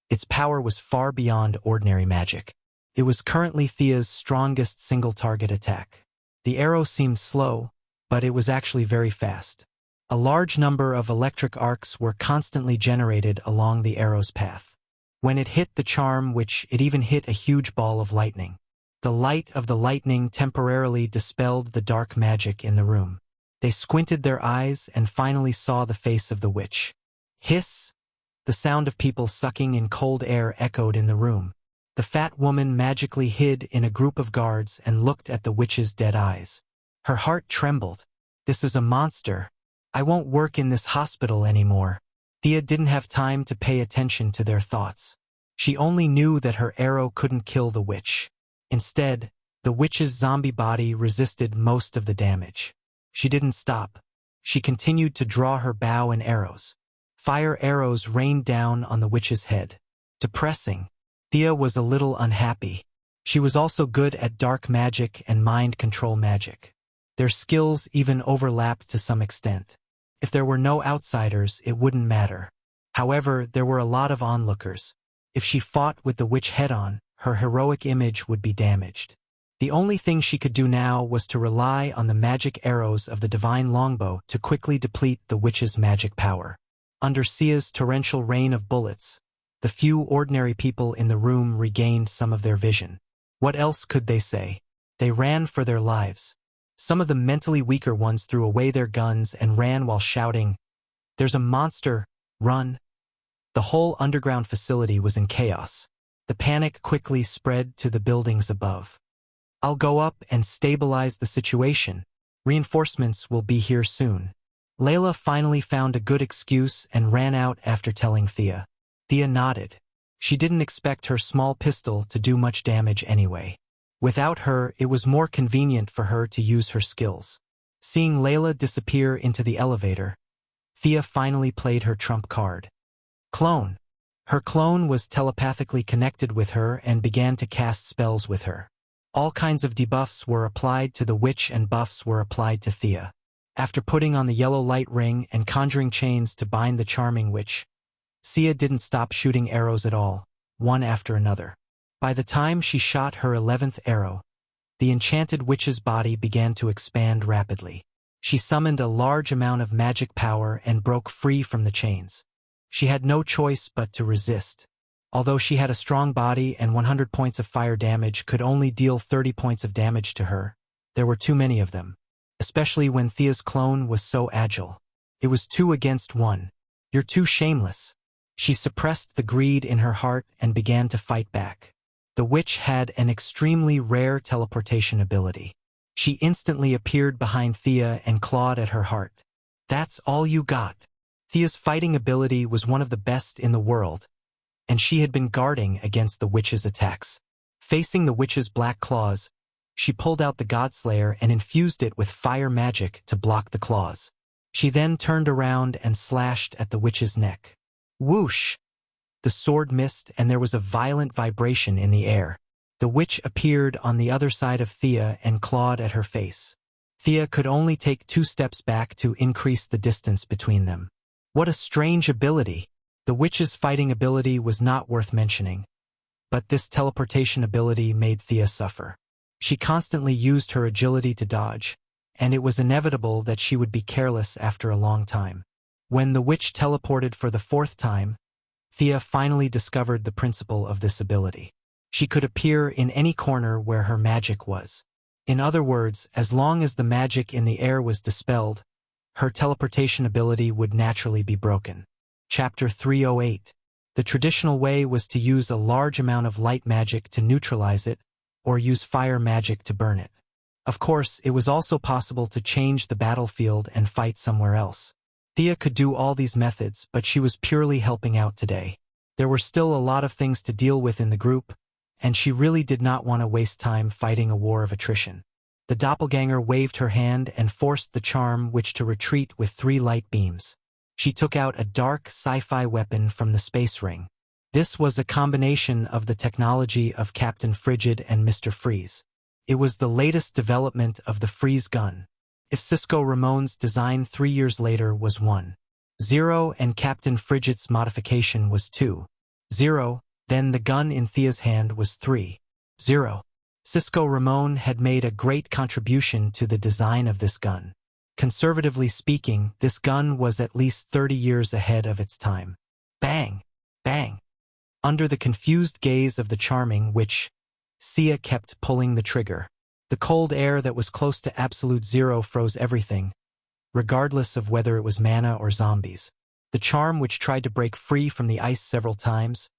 A: its power was far beyond ordinary magic. It was currently Thea's strongest single-target attack. The arrow seemed slow, but it was actually very fast. A large number of electric arcs were constantly generated along the arrow's path. When it hit the charm, which it even hit a huge ball of lightning. The light of the lightning temporarily dispelled the dark magic in the room. They squinted their eyes and finally saw the face of the witch. Hiss! The sound of people sucking in cold air echoed in the room. The fat woman magically hid in a group of guards and looked at the witch's dead eyes. Her heart trembled. This is a monster. I won't work in this hospital anymore. Thea didn't have time to pay attention to their thoughts. She only knew that her arrow couldn't kill the witch. Instead, the witch's zombie body resisted most of the damage. She didn't stop. She continued to draw her bow and arrows. Fire arrows rained down on the witch's head. Depressing. Thea was a little unhappy. She was also good at dark magic and mind control magic. Their skills even overlapped to some extent. If there were no outsiders, it wouldn't matter. However, there were a lot of onlookers. If she fought with the witch head-on, her heroic image would be damaged. The only thing she could do now was to rely on the magic arrows of the divine longbow to quickly deplete the witch's magic power. Under Sia's torrential rain of bullets, the few ordinary people in the room regained some of their vision. What else could they say? They ran for their lives. Some of the mentally weaker ones threw away their guns and ran while shouting, "There's a monster! Run!" The whole underground facility was in chaos. The panic quickly spread to the buildings above. "I'll go up and stabilize the situation. Reinforcements will be here soon." Layla finally found a good excuse and ran out after telling Thea. Thea nodded. She didn't expect her small pistol to do much damage anyway. Without her, it was more convenient for her to use her skills. Seeing Layla disappear into the elevator, Thea finally played her trump card. Clone. Her clone was telepathically connected with her and began to cast spells with her. All kinds of debuffs were applied to the witch and buffs were applied to Thea. After putting on the yellow light ring and conjuring chains to bind the charming witch, Sia didn't stop shooting arrows at all, one after another. By the time she shot her 11th arrow, the enchanted witch's body began to expand rapidly. She summoned a large amount of magic power and broke free from the chains. She had no choice but to resist. Although she had a strong body and 100 points of fire damage could only deal 30 points of damage to her, there were too many of them. Especially when Thea's clone was so agile. It was 2 against 1. You're too shameless. She suppressed the greed in her heart and began to fight back. The witch had an extremely rare teleportation ability. She instantly appeared behind Thea and clawed at her heart. That's all you got. Thea's fighting ability was one of the best in the world, and she had been guarding against the witch's attacks. Facing the witch's black claws, she pulled out the Godslayer and infused it with fire magic to block the claws. She then turned around and slashed at the witch's neck. Whoosh! The sword missed and there was a violent vibration in the air. The witch appeared on the other side of Thea and clawed at her face. Thea could only take 2 steps back to increase the distance between them. What a strange ability! The witch's fighting ability was not worth mentioning, but this teleportation ability made Thea suffer. She constantly used her agility to dodge, and it was inevitable that she would be careless after a long time. When the witch teleported for the 4th time, Thea finally discovered the principle of this ability. She could appear in any corner where her magic was. In other words, as long as the magic in the air was dispelled, her teleportation ability would naturally be broken. Chapter 308. The traditional way was to use a large amount of light magic to neutralize it, or use fire magic to burn it. Of course, it was also possible to change the battlefield and fight somewhere else. Thea could do all these methods, but she was purely helping out today. There were still a lot of things to deal with in the group, and she really did not want to waste time fighting a war of attrition. The doppelganger waved her hand and forced the charm witch to retreat with 3 light beams. She took out a dark sci-fi weapon from the space ring. This was a combination of the technology of Captain Frigid and Mr. Freeze. It was the latest development of the Freeze gun. If Cisco Ramon's design 3 years later was 1.0 and Captain Frigid's modification was 2.0, then the gun in Thea's hand was 3.0. Cisco Ramon had made a great contribution to the design of this gun. Conservatively speaking, this gun was at least 30 years ahead of its time. Bang! Bang! Under the confused gaze of the charming witch, Sia kept pulling the trigger. The cold air that was close to absolute zero froze everything, regardless of whether it was mana or zombies. The charm which tried to break free from the ice several times,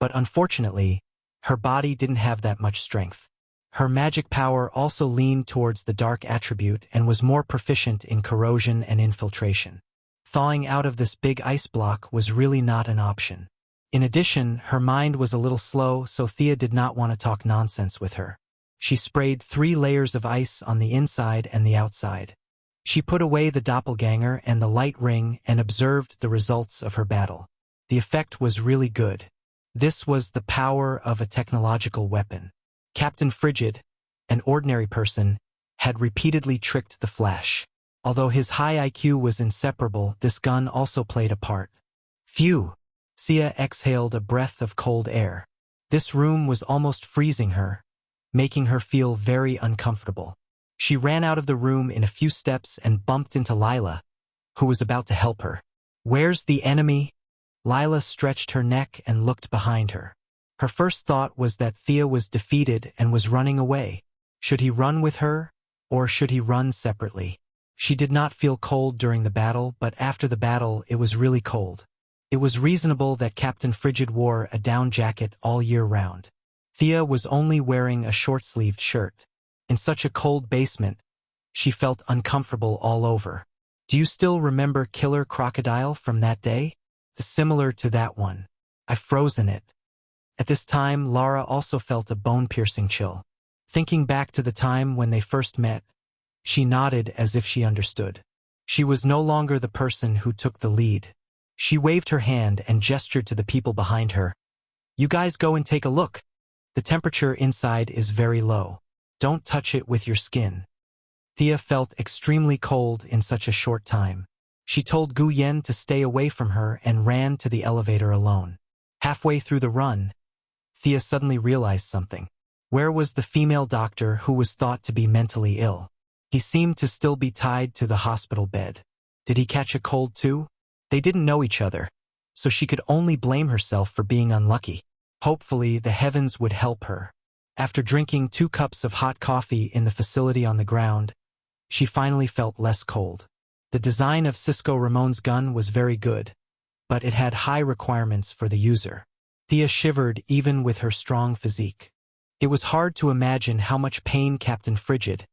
A: but unfortunately, her body didn't have that much strength. Her magic power also leaned towards the dark attribute and was more proficient in corrosion and infiltration. Thawing out of this big ice block was really not an option. In addition, her mind was a little slow, so Thea did not want to talk nonsense with her. She sprayed 3 layers of ice on the inside and the outside. She put away the doppelganger and the light ring and observed the results of her battle. The effect was really good. This was the power of a technological weapon. Captain Frigid, an ordinary person, had repeatedly tricked the Flash. Although his high IQ was inseparable, this gun also played a part. Phew! Sia exhaled a breath of cold air. This room was almost freezing her, making her feel very uncomfortable. She ran out of the room in a few steps and bumped into Lila, who was about to help her. "Where's the enemy?" Lila stretched her neck and looked behind her. Her first thought was that Thea was defeated and was running away. Should he run with her, or should he run separately? She did not feel cold during the battle, but after the battle it was really cold. It was reasonable that Captain Frigid wore a down jacket all year round. Thea was only wearing a short-sleeved shirt. In such a cold basement, she felt uncomfortable all over. "Do you still remember Killer Crocodile from that day?" "Similar to that one. I've frozen it." At this time, Lara also felt a bone-piercing chill. Thinking back to the time when they first met, she nodded as if she understood. She was no longer the person who took the lead. She waved her hand and gestured to the people behind her. "You guys go and take a look. The temperature inside is very low. Don't touch it with your skin." Thea felt extremely cold in such a short time. She told Gu Yen to stay away from her and ran to the elevator alone. Halfway through the run, Thea suddenly realized something. Where was the female doctor who was thought to be mentally ill? He seemed to still be tied to the hospital bed. Did he catch a cold too? They didn't know each other, so she could only blame herself for being unlucky. Hopefully, the heavens would help her. After drinking 2 cups of hot coffee in the facility on the ground, she finally felt less cold. The design of Cisco Ramon's gun was very good, but it had high requirements for the user. Thea shivered even with her strong physique. It was hard to imagine how much pain Captain Frigid,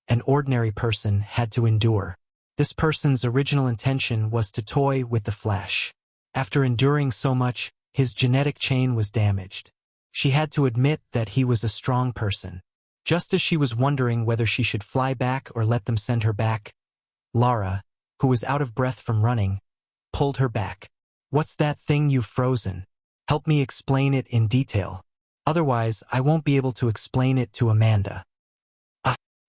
A: an ordinary person, had to endure. This person's original intention was to toy with the Flash. After enduring so much, his genetic chain was damaged. She had to admit that he was a strong person. Just as she was wondering whether she should fly back or let them send her back, Lara, who was out of breath from running, pulled her back. "What's that thing you've frozen? Help me explain it in detail. Otherwise, I won't be able to explain it to Amanda."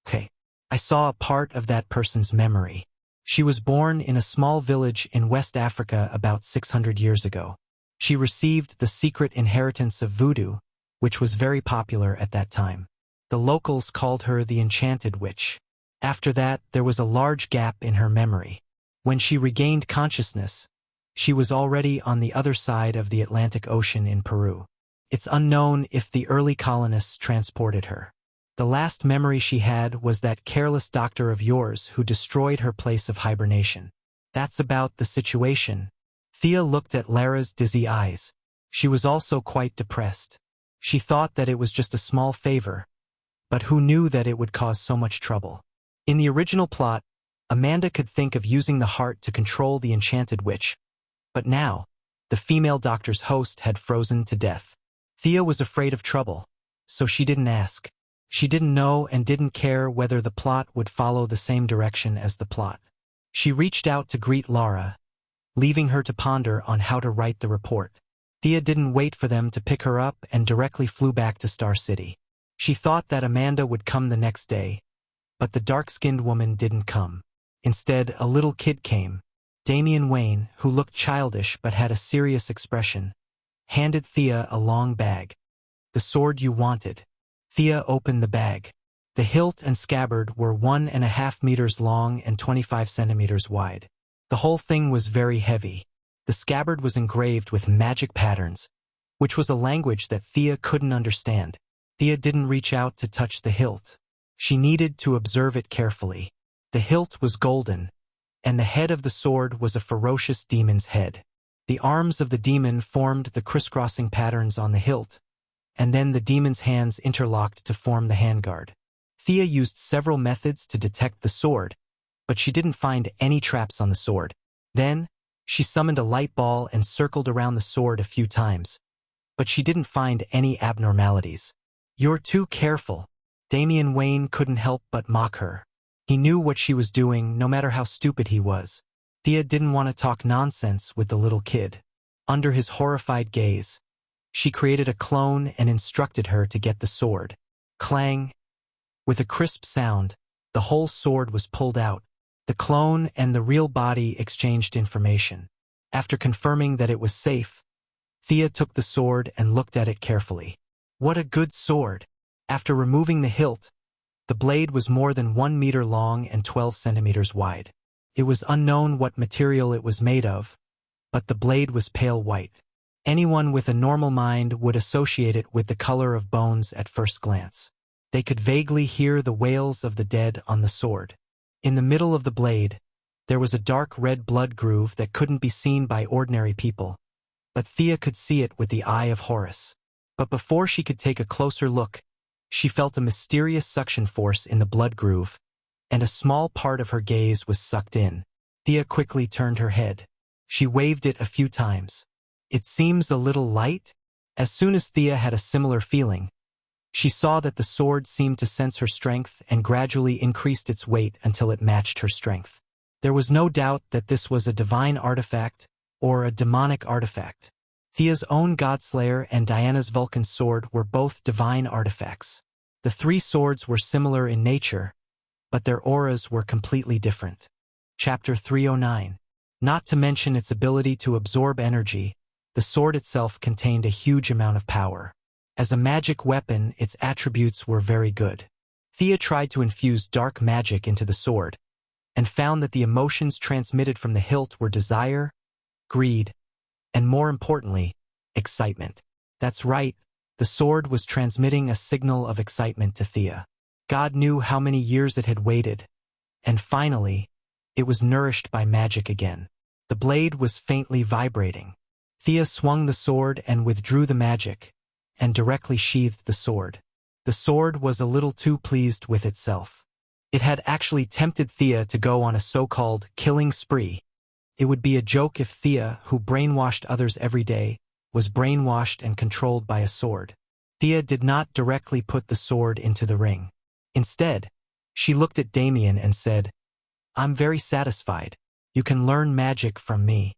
A: Okay. I saw a part of that person's memory. She was born in a small village in West Africa about 600 years ago. She received the secret inheritance of voodoo, which was very popular at that time. The locals called her the Enchanted Witch. After that, there was a large gap in her memory. When she regained consciousness, she was already on the other side of the Atlantic Ocean in Peru. It's unknown if the early colonists transported her. The last memory she had was that careless doctor of yours who destroyed her place of hibernation. That's about the situation. Thea looked at Lara's dizzy eyes. She was also quite depressed. She thought that it was just a small favor, but who knew that it would cause so much trouble? In the original plot, Amanda could think of using the heart to control the Enchanted Witch, but now, the female doctor's host had frozen to death. Thea was afraid of trouble, so she didn't ask. She didn't know and didn't care whether the plot would follow the same direction as the plot. She reached out to greet Lara, leaving her to ponder on how to write the report. Thea didn't wait for them to pick her up and directly flew back to Star City. She thought that Amanda would come the next day, but the dark-skinned woman didn't come. Instead, a little kid came. Damian Wayne, who looked childish but had a serious expression, handed Thea a long bag. "The sword you wanted." Thea opened the bag. The hilt and scabbard were 1.5 meters long and 25 centimeters wide. The whole thing was very heavy. The scabbard was engraved with magic patterns, which was a language that Thea couldn't understand. Thea didn't reach out to touch the hilt. She needed to observe it carefully. The hilt was golden, and the head of the sword was a ferocious demon's head. The arms of the demon formed the crisscrossing patterns on the hilt, and then the demon's hands interlocked to form the handguard. Thea used several methods to detect the sword, but she didn't find any traps on the sword. Then, she summoned a light ball and circled around the sword a few times, but she didn't find any abnormalities. "You're too careful." Damian Wayne couldn't help but mock her. He knew what she was doing, no matter how stupid he was. Thea didn't want to talk nonsense with the little kid. Under his horrified gaze, she created a clone and instructed her to get the sword. Clang! With a crisp sound, the whole sword was pulled out. The clone and the real body exchanged information. After confirming that it was safe, Thea took the sword and looked at it carefully. What a good sword! After removing the hilt, the blade was more than 1 meter long and 12 centimeters wide. It was unknown what material it was made of, but the blade was pale white. Anyone with a normal mind would associate it with the color of bones at first glance. They could vaguely hear the wails of the dead on the sword. In the middle of the blade, there was a dark red blood groove that couldn't be seen by ordinary people, but Thea could see it with the eye of Horus. But before she could take a closer look, she felt a mysterious suction force in the blood groove, and a small part of her gaze was sucked in. Thea quickly turned her head. She waved it a few times. "It seems a little light?" As soon as Thea had a similar feeling, she saw that the sword seemed to sense her strength and gradually increased its weight until it matched her strength. There was no doubt that this was a divine artifact or a demonic artifact. Thea's own Godslayer and Diana's Vulcan sword were both divine artifacts. The three swords were similar in nature, but their auras were completely different. Chapter 309. Not to mention its ability to absorb energy, the sword itself contained a huge amount of power. As a magic weapon, its attributes were very good. Thea tried to infuse dark magic into the sword, and found that the emotions transmitted from the hilt were desire, greed, and more importantly, excitement. That's right, the sword was transmitting a signal of excitement to Thea. God knew how many years it had waited, and finally, it was nourished by magic again. The blade was faintly vibrating. Thea swung the sword and withdrew the magic, and directly sheathed the sword. The sword was a little too pleased with itself. It had actually tempted Thea to go on a so-called killing spree. It would be a joke if Thea, who brainwashed others every day, was brainwashed and controlled by a sword. Thea did not directly put the sword into the ring. Instead, she looked at Damian and said, "I'm very satisfied. You can learn magic from me."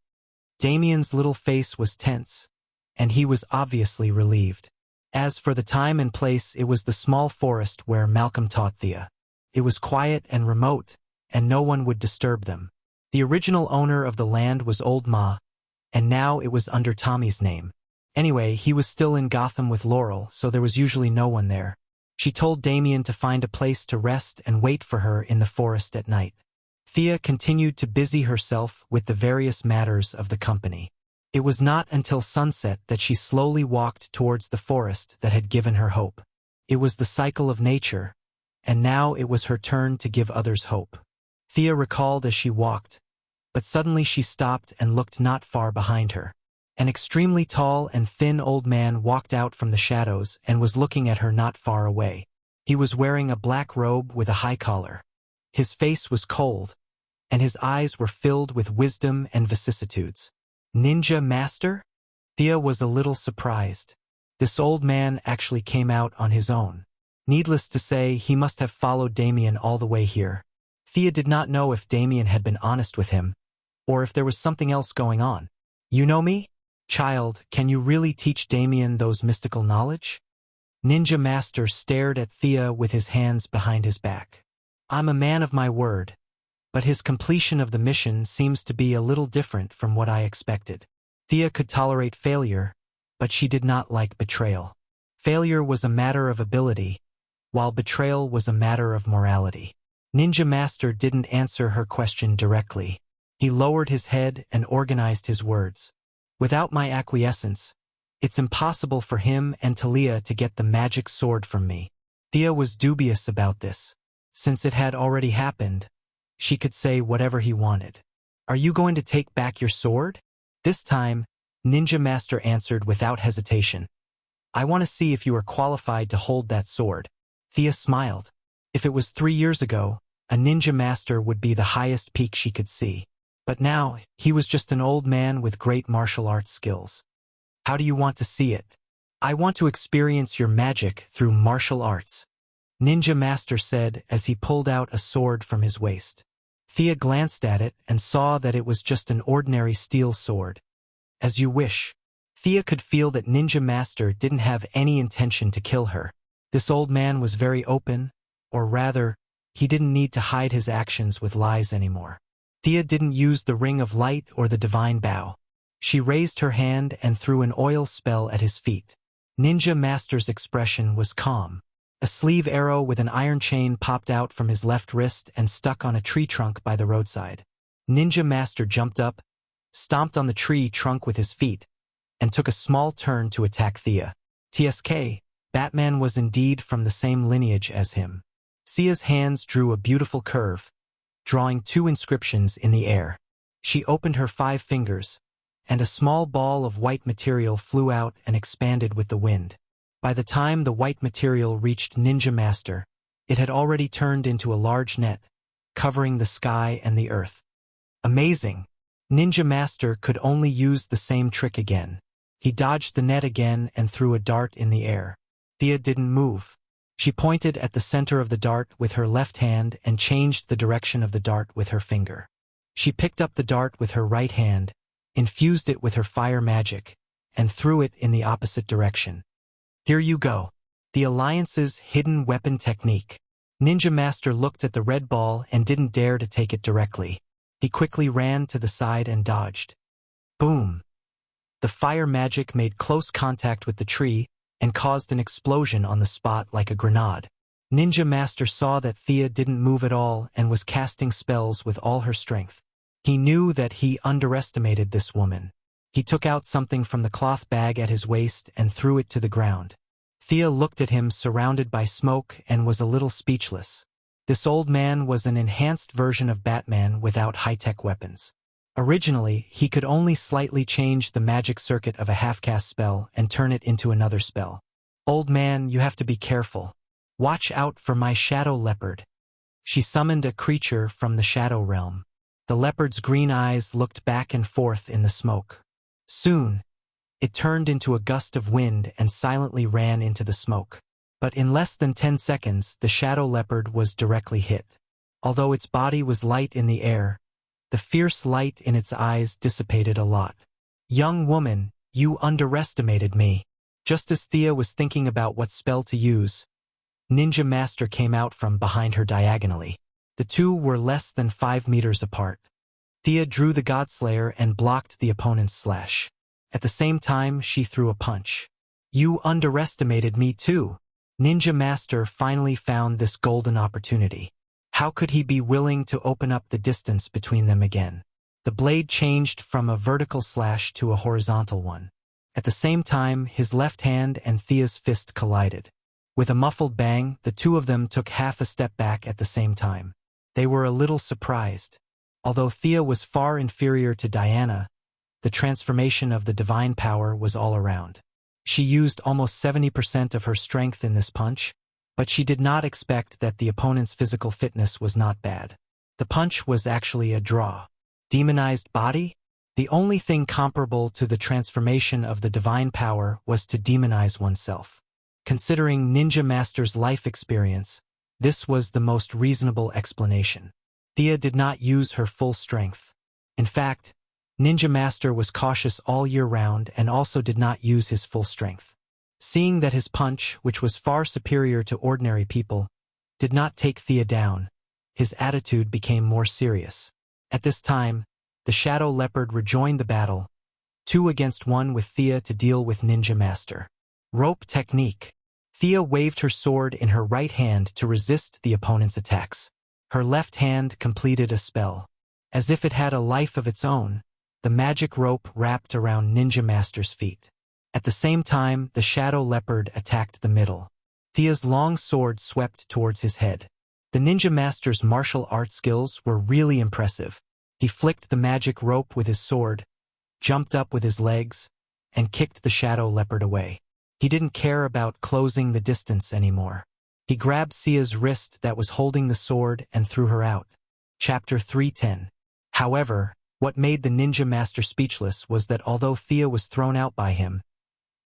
A: Damian's little face was tense, and he was obviously relieved. As for the time and place, it was the small forest where Malcolm taught Thea. It was quiet and remote, and no one would disturb them. The original owner of the land was Old Ma, and now it was under Tommy's name. Anyway, he was still in Gotham with Laurel, so there was usually no one there. She told Damian to find a place to rest and wait for her in the forest at night. Thea continued to busy herself with the various matters of the company. It was not until sunset that she slowly walked towards the forest that had given her hope. It was the cycle of nature, and now it was her turn to give others hope. Thea recalled as she walked, but suddenly she stopped and looked not far behind her. An extremely tall and thin old man walked out from the shadows and was looking at her not far away. He was wearing a black robe with a high collar. His face was cold, and his eyes were filled with wisdom and vicissitudes. "Ninja Master?" Thea was a little surprised. This old man actually came out on his own. Needless to say, he must have followed Damian all the way here. Thea did not know if Damian had been honest with him, or if there was something else going on. "You know me?" Child, can you really teach Damien those mystical knowledge? Ninja Master stared at Thea with his hands behind his back. I'm a man of my word, but his completion of the mission seems to be a little different from what I expected. Thea could tolerate failure, but she did not like betrayal. Failure was a matter of ability, while betrayal was a matter of morality. Ninja Master didn't answer her question directly. He lowered his head and organized his words. Without my acquiescence, it's impossible for him and Talia to get the magic sword from me. Thea was dubious about this. Since it had already happened, she could say whatever he wanted. Are you going to take back your sword? This time, Ninja Master answered without hesitation. I want to see if you are qualified to hold that sword. Thea smiled. If it was 3 years ago, a Ninja Master would be the highest peak she could see. But now, he was just an old man with great martial arts skills. How do you want to see it? I want to experience your magic through martial arts, Ninja Master said as he pulled out a sword from his waist. Thea glanced at it and saw that it was just an ordinary steel sword. As you wish. Thea could feel that Ninja Master didn't have any intention to kill her. This old man was very open, or rather, he didn't need to hide his actions with lies anymore. Thea didn't use the ring of light or the divine bow. She raised her hand and threw an oil spell at his feet. Ninja Master's expression was calm. A sleeve arrow with an iron chain popped out from his left wrist and stuck on a tree trunk by the roadside. Ninja Master jumped up, stomped on the tree trunk with his feet, and took a small turn to attack Thea. TSK, Batman was indeed from the same lineage as him. Thea's hands drew a beautiful curve, drawing 2 inscriptions in the air. She opened her 5 fingers, and a small ball of white material flew out and expanded with the wind. By the time the white material reached Ninja Master, it had already turned into a large net, covering the sky and the earth. Amazing! Ninja Master could only use the same trick again. He dodged the net again and threw a dart in the air. Thea didn't move. She pointed at the center of the dart with her left hand and changed the direction of the dart with her finger. She picked up the dart with her right hand, infused it with her fire magic, and threw it in the opposite direction. Here you go. The Alliance's hidden weapon technique. Ninja Master looked at the red ball and didn't dare to take it directly. He quickly ran to the side and dodged. Boom! The fire magic made close contact with the tree and caused an explosion on the spot like a grenade. Ninja Master saw that Thea didn't move at all and was casting spells with all her strength. He knew that he underestimated this woman. He took out something from the cloth bag at his waist and threw it to the ground. Thea looked at him surrounded by smoke and was a little speechless. This old man was an enhanced version of Batman without high-tech weapons. Originally, he could only slightly change the magic circuit of a half-cast spell and turn it into another spell. Old man, you have to be careful. Watch out for my shadow leopard. She summoned a creature from the shadow realm. The leopard's green eyes looked back and forth in the smoke. Soon, it turned into a gust of wind and silently ran into the smoke. But in less than 10 seconds, the shadow leopard was directly hit. Although its body was light in the air, the fierce light in its eyes dissipated a lot. Young woman, you underestimated me. Just as Thea was thinking about what spell to use, Ninja Master came out from behind her diagonally. The two were less than 5 meters apart. Thea drew the Godslayer and blocked the opponent's slash. At the same time, she threw a punch. You underestimated me too. Ninja Master finally found this golden opportunity. How could he be willing to open up the distance between them again? The blade changed from a vertical slash to a horizontal one. At the same time, his left hand and Thea's fist collided. With a muffled bang, the two of them took half a step back at the same time. They were a little surprised. Although Thea was far inferior to Diana, the transformation of the divine power was all around. She used almost 70% of her strength in this punch, but she did not expect that the opponent's physical fitness was not bad. The punch was actually a draw. Demonized body? The only thing comparable to the transformation of the divine power was to demonize oneself. Considering Ninja Master's life experience, this was the most reasonable explanation. Thea did not use her full strength. In fact, Ninja Master was cautious all year round and also did not use his full strength. Seeing that his punch, which was far superior to ordinary people, did not take Thea down, his attitude became more serious. At this time, the Shadow Leopard rejoined the battle, 2 against 1 with Thea to deal with Ninja Master. Rope technique. Thea waved her sword in her right hand to resist the opponent's attacks. Her left hand completed a spell. As if it had a life of its own, the magic rope wrapped around Ninja Master's feet. At the same time, the Shadow Leopard attacked the middle. Thea's long sword swept towards his head. The Ninja Master's martial art skills were really impressive. He flicked the magic rope with his sword, jumped up with his legs, and kicked the Shadow Leopard away. He didn't care about closing the distance anymore. He grabbed Sia's wrist that was holding the sword and threw her out. Chapter 310. However, what made the Ninja Master speechless was that although Thea was thrown out by him,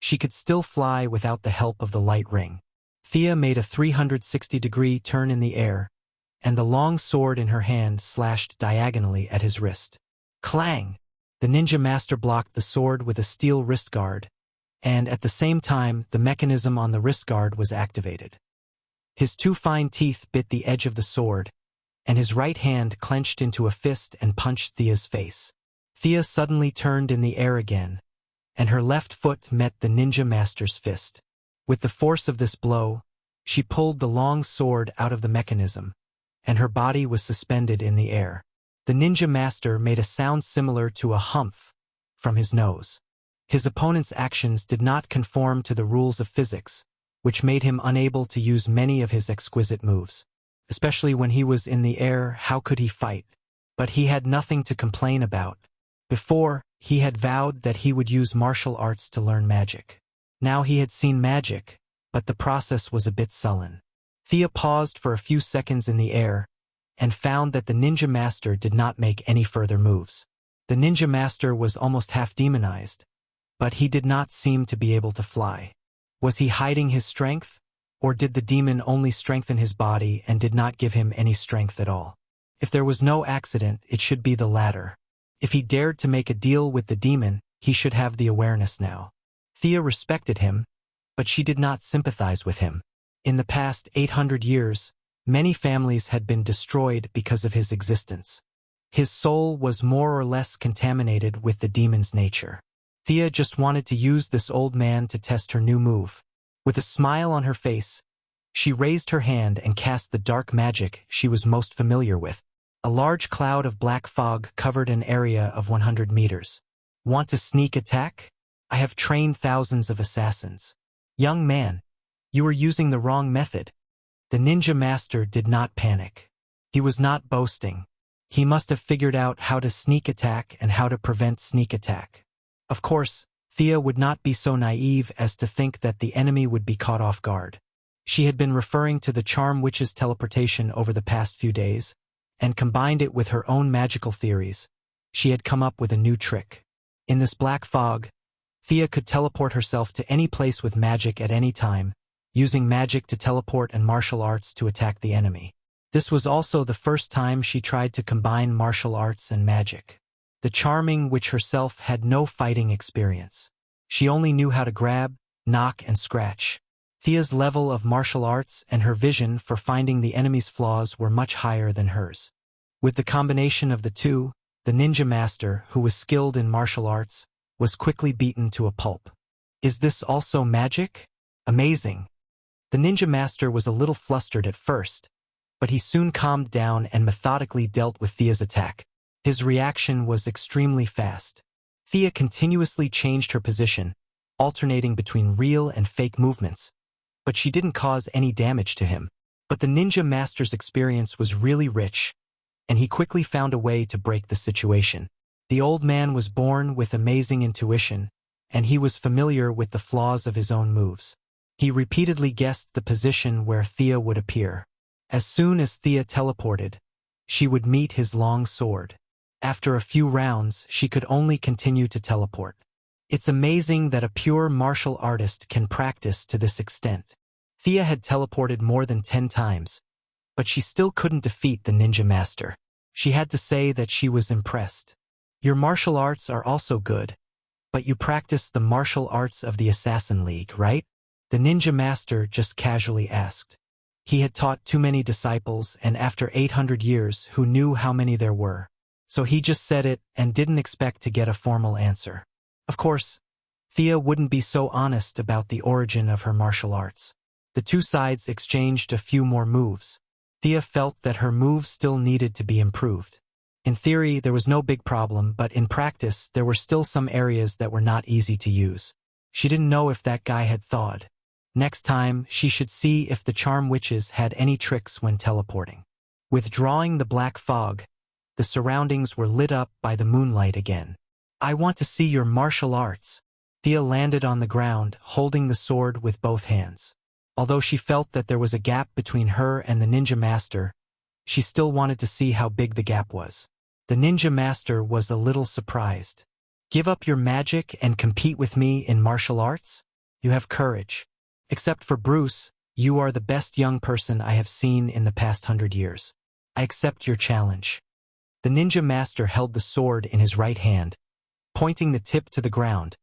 A: she could still fly without the help of the light ring. Thea made a 360-degree turn in the air, and the long sword in her hand slashed diagonally at his wrist. Clang! The Ninja Master blocked the sword with a steel wrist guard, and at the same time the mechanism on the wrist guard was activated. His 2 fine teeth bit the edge of the sword, and his right hand clenched into a fist and punched Thea's face. Thea suddenly turned in the air again, and her left foot met the Ninja Master's fist. With the force of this blow, she pulled the long sword out of the mechanism, and her body was suspended in the air. The Ninja Master made a sound similar to a humph from his nose. His opponent's actions did not conform to the rules of physics, which made him unable to use many of his exquisite moves. Especially when he was in the air, how could he fight? But he had nothing to complain about. Before, he had vowed that he would use martial arts to learn magic. Now he had seen magic, but the process was a bit sullen. Thea paused for a few seconds in the air, and found that the Ninja Master did not make any further moves. The Ninja Master was almost half demonized, but he did not seem to be able to fly. Was he hiding his strength? Or did the demon only strengthen his body and did not give him any strength at all? If there was no accident, it should be the latter. If he dared to make a deal with the demon, he should have the awareness now. Thea respected him, but she did not sympathize with him. In the past 800 years, many families had been destroyed because of his existence. His soul was more or less contaminated with the demon's nature. Thea just wanted to use this old man to test her new move. With a smile on her face, she raised her hand and cast the dark magic she was most familiar with. A large cloud of black fog covered an area of 100 meters. Want to sneak attack? I have trained thousands of assassins. Young man, you are using the wrong method. The Ninja Master did not panic. He was not boasting. He must have figured out how to sneak attack and how to prevent sneak attack. Of course, Thea would not be so naive as to think that the enemy would be caught off guard. She had been referring to the Charm Witch's teleportation over the past few days, and combined it with her own magical theories. She had come up with a new trick. In this black fog, Thea could teleport herself to any place with magic at any time, using magic to teleport and martial arts to attack the enemy. This was also the first time she tried to combine martial arts and magic. The Charming Witch herself had no fighting experience. She only knew how to grab, knock, and scratch. Thea's level of martial arts and her vision for finding the enemy's flaws were much higher than hers. With the combination of the two, the Ninja Master, who was skilled in martial arts, was quickly beaten to a pulp. Is this also magic? Amazing. The Ninja Master was a little flustered at first, but he soon calmed down and methodically dealt with Thea's attack. His reaction was extremely fast. Thea continuously changed her position, alternating between real and fake movements, but she didn't cause any damage to him. But the Ninja Master's experience was really rich, and he quickly found a way to break the situation. The old man was born with amazing intuition, and he was familiar with the flaws of his own moves. He repeatedly guessed the position where Thea would appear. As soon as Thea teleported, she would meet his long sword. After a few rounds, she could only continue to teleport. It's amazing that a pure martial artist can practice to this extent. Thea had teleported more than 10 times, but she still couldn't defeat the Ninja Master. She had to say that she was impressed. Your martial arts are also good, but you practice the martial arts of the Assassin League, right? The ninja master just casually asked. He had taught too many disciples, and after 800 years, who knew how many there were? So he just said it and didn't expect to get a formal answer. Of course, Thea wouldn't be so honest about the origin of her martial arts. The two sides exchanged a few more moves. Thea felt that her move still needed to be improved. In theory, there was no big problem, but in practice, there were still some areas that were not easy to use. She didn't know if that guy had thawed. Next time, she should see if the charm witches had any tricks when teleporting. Withdrawing the black fog, the surroundings were lit up by the moonlight again. I want to see your martial arts. Thea landed on the ground, holding the sword with both hands. Although she felt that there was a gap between her and the ninja master, she still wanted to see how big the gap was. The ninja master was a little surprised. Give up your magic and compete with me in martial arts? You have courage. Except for Bruce, you are the best young person I have seen in the past 100 years. I accept your challenge. The ninja master held the sword in his right hand, pointing the tip to the ground,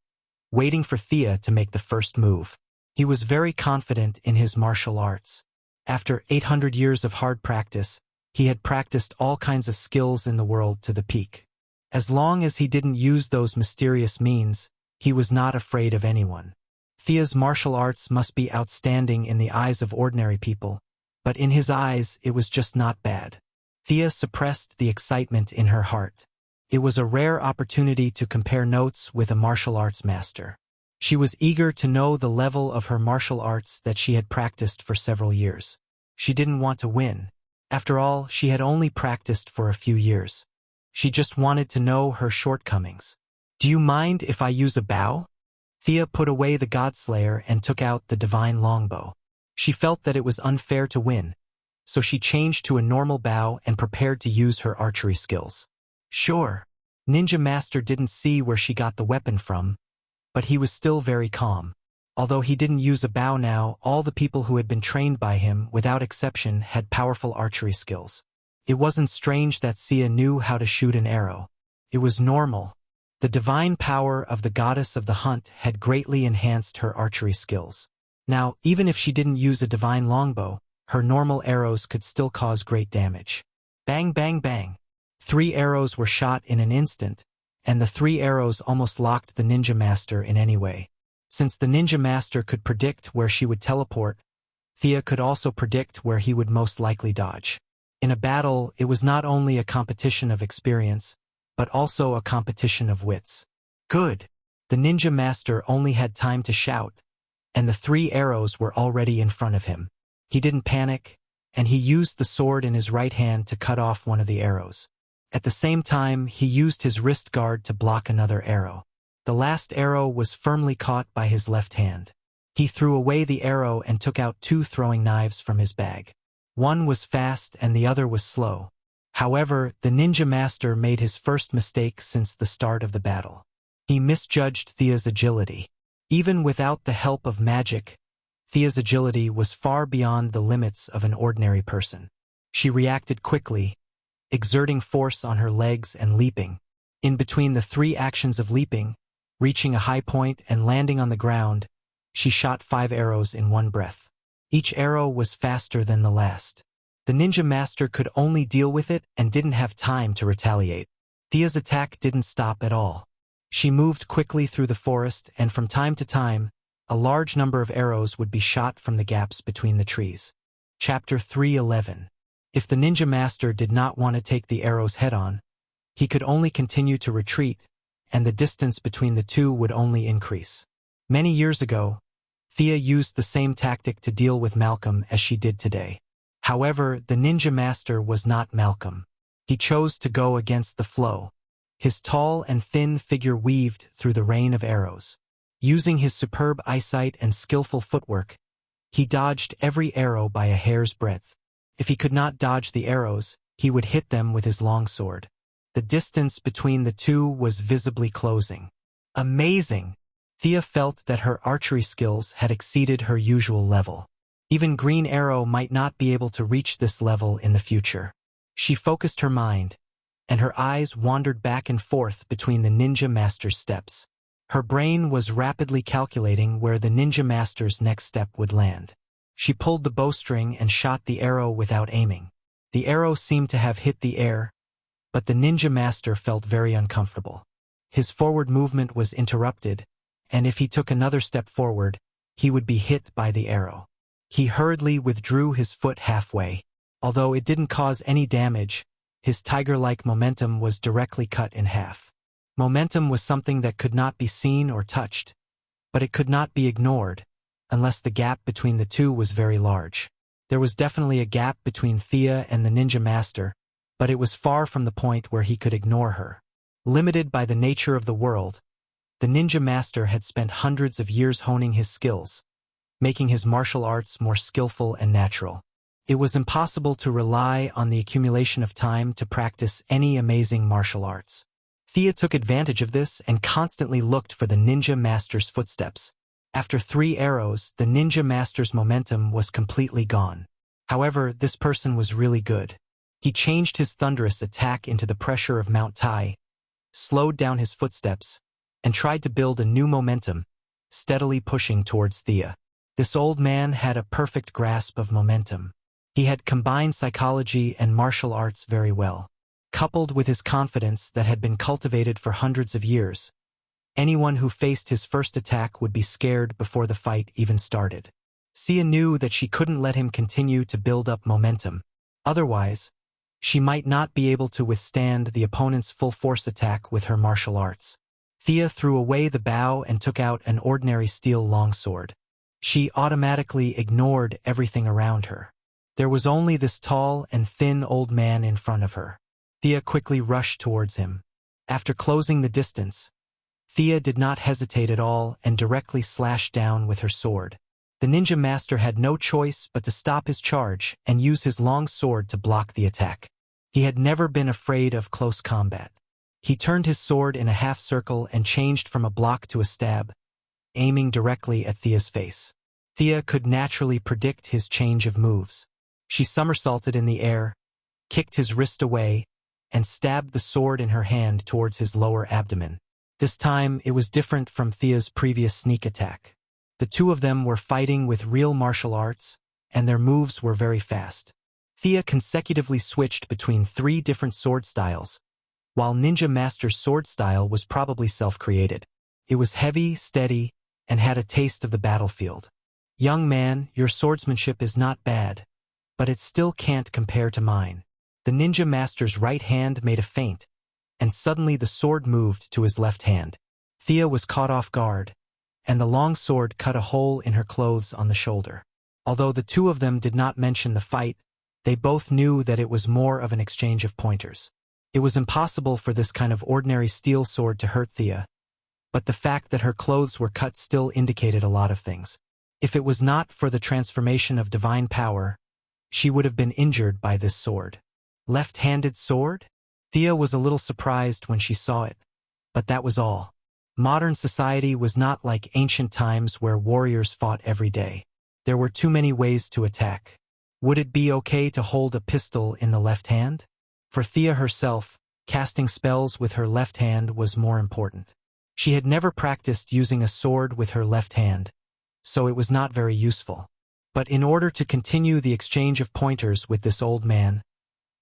A: waiting for Thea to make the first move. He was very confident in his martial arts. After 800 years of hard practice, he had practiced all kinds of skills in the world to the peak. As long as he didn't use those mysterious means, he was not afraid of anyone. Thea's martial arts must be outstanding in the eyes of ordinary people, but in his eyes it was just not bad. Thea suppressed the excitement in her heart. It was a rare opportunity to compare notes with a martial arts master. She was eager to know the level of her martial arts that she had practiced for several years. She didn't want to win. After all, she had only practiced for a few years. She just wanted to know her shortcomings. Do you mind if I use a bow? Thea put away the Godslayer and took out the divine longbow. She felt that it was unfair to win, so she changed to a normal bow and prepared to use her archery skills. Sure. Ninja Master didn't see where she got the weapon from, but he was still very calm. Although he didn't use a bow now, all the people who had been trained by him, without exception, had powerful archery skills. It wasn't strange that Sia knew how to shoot an arrow. It was normal. The divine power of the goddess of the hunt had greatly enhanced her archery skills. Now, even if she didn't use a divine longbow, her normal arrows could still cause great damage. Bang, bang, bang. 3 arrows were shot in an instant, and the 3 arrows almost locked the ninja master in any way. Since the ninja master could predict where she would teleport, Thea could also predict where he would most likely dodge. In a battle, it was not only a competition of experience, but also a competition of wits. Good. The ninja master only had time to shout, and the 3 arrows were already in front of him. He didn't panic, and he used the sword in his right hand to cut off one of the arrows. At the same time, he used his wrist guard to block another arrow. The last arrow was firmly caught by his left hand. He threw away the arrow and took out 2 throwing knives from his bag. One was fast and the other was slow. However, the ninja master made his first mistake since the start of the battle. He misjudged Thea's agility. Even without the help of magic, Thea's agility was far beyond the limits of an ordinary person. She reacted quickly, exerting force on her legs and leaping. In between the 3 actions of leaping, reaching a high point and landing on the ground, she shot 5 arrows in one breath. Each arrow was faster than the last. The ninja master could only deal with it and didn't have time to retaliate. Thea's attack didn't stop at all. She moved quickly through the forest, and from time to time, a large number of arrows would be shot from the gaps between the trees. Chapter 3:11. If the ninja master did not want to take the arrows head-on, he could only continue to retreat, and the distance between the two would only increase. Many years ago, Thea used the same tactic to deal with Malcolm as she did today. However, the ninja master was not Malcolm. He chose to go against the flow. His tall and thin figure weaved through the rain of arrows. Using his superb eyesight and skillful footwork, he dodged every arrow by a hair's breadth. If he could not dodge the arrows, he would hit them with his longsword. The distance between the two was visibly closing. Amazing! Thea felt that her archery skills had exceeded her usual level. Even Green Arrow might not be able to reach this level in the future. She focused her mind, and her eyes wandered back and forth between the ninja master's steps. Her brain was rapidly calculating where the ninja master's next step would land. She pulled the bowstring and shot the arrow without aiming. The arrow seemed to have hit the air, but the ninja master felt very uncomfortable. His forward movement was interrupted, and if he took another step forward, he would be hit by the arrow. He hurriedly withdrew his foot halfway. Although it didn't cause any damage, his tiger-like momentum was directly cut in half. Momentum was something that could not be seen or touched, but it could not be ignored, unless the gap between the two was very large. There was definitely a gap between Thea and the ninja master, but it was far from the point where he could ignore her. Limited by the nature of the world, the ninja master had spent hundreds of years honing his skills, making his martial arts more skillful and natural. It was impossible to rely on the accumulation of time to practice any amazing martial arts. Thea took advantage of this and constantly looked for the ninja master's footsteps. After 3 arrows, the ninja master's momentum was completely gone. However, this person was really good. He changed his thunderous attack into the pressure of Mount Tai, slowed down his footsteps, and tried to build a new momentum, steadily pushing towards Thea. This old man had a perfect grasp of momentum. He had combined psychology and martial arts very well. Coupled with his confidence that had been cultivated for hundreds of years, anyone who faced his first attack would be scared before the fight even started. Thea knew that she couldn't let him continue to build up momentum. Otherwise, she might not be able to withstand the opponent's full-force attack with her martial arts. Thea threw away the bow and took out an ordinary steel longsword. She automatically ignored everything around her. There was only this tall and thin old man in front of her. Thea quickly rushed towards him. After closing the distance, Thea did not hesitate at all and directly slashed down with her sword. The ninja master had no choice but to stop his charge and use his long sword to block the attack. He had never been afraid of close combat. He turned his sword in a half circle and changed from a block to a stab, aiming directly at Thea's face. Thea could naturally predict his change of moves. She somersaulted in the air, kicked his wrist away, and stabbed the sword in her hand towards his lower abdomen. This time, it was different from Thea's previous sneak attack. The two of them were fighting with real martial arts, and their moves were very fast. Thea consecutively switched between 3 different sword styles, while Ninja Master's sword style was probably self-created. It was heavy, steady, and had a taste of the battlefield. "Young man, your swordsmanship is not bad, but it still can't compare to mine." The ninja master's right hand made a feint, and suddenly the sword moved to his left hand. Thea was caught off guard, and the long sword cut a hole in her clothes on the shoulder. Although the two of them did not mention the fight, they both knew that it was more of an exchange of pointers. It was impossible for this kind of ordinary steel sword to hurt Thea, but the fact that her clothes were cut still indicated a lot of things. If it was not for the transformation of divine power, she would have been injured by this sword. Left-handed sword? Thea was a little surprised when she saw it, but that was all. Modern society was not like ancient times where warriors fought every day. There were too many ways to attack. Would it be okay to hold a pistol in the left hand? For Thea herself, casting spells with her left hand was more important. She had never practiced using a sword with her left hand, so it was not very useful. But in order to continue the exchange of pointers with this old man,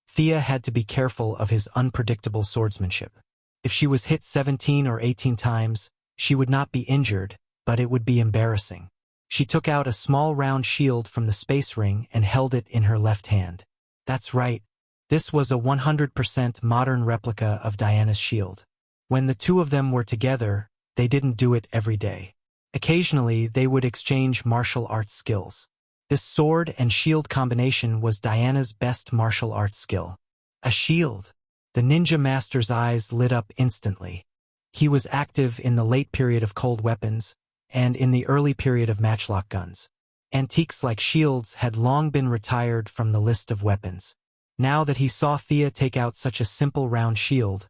A: Thea had to be careful of his unpredictable swordsmanship. If she was hit 17 or 18 times, she would not be injured, but it would be embarrassing. She took out a small round shield from the space ring and held it in her left hand. That's right. This was a 100% modern replica of Diana's shield. When the two of them were together, they didn't do it every day. Occasionally, they would exchange martial arts skills. This sword and shield combination was Diana's best martial arts skill. A shield. The ninja master's eyes lit up instantly. He was active in the late period of cold weapons and in the early period of matchlock guns. Antiques like shields had long been retired from the list of weapons. Now that he saw Thea take out such a simple round shield,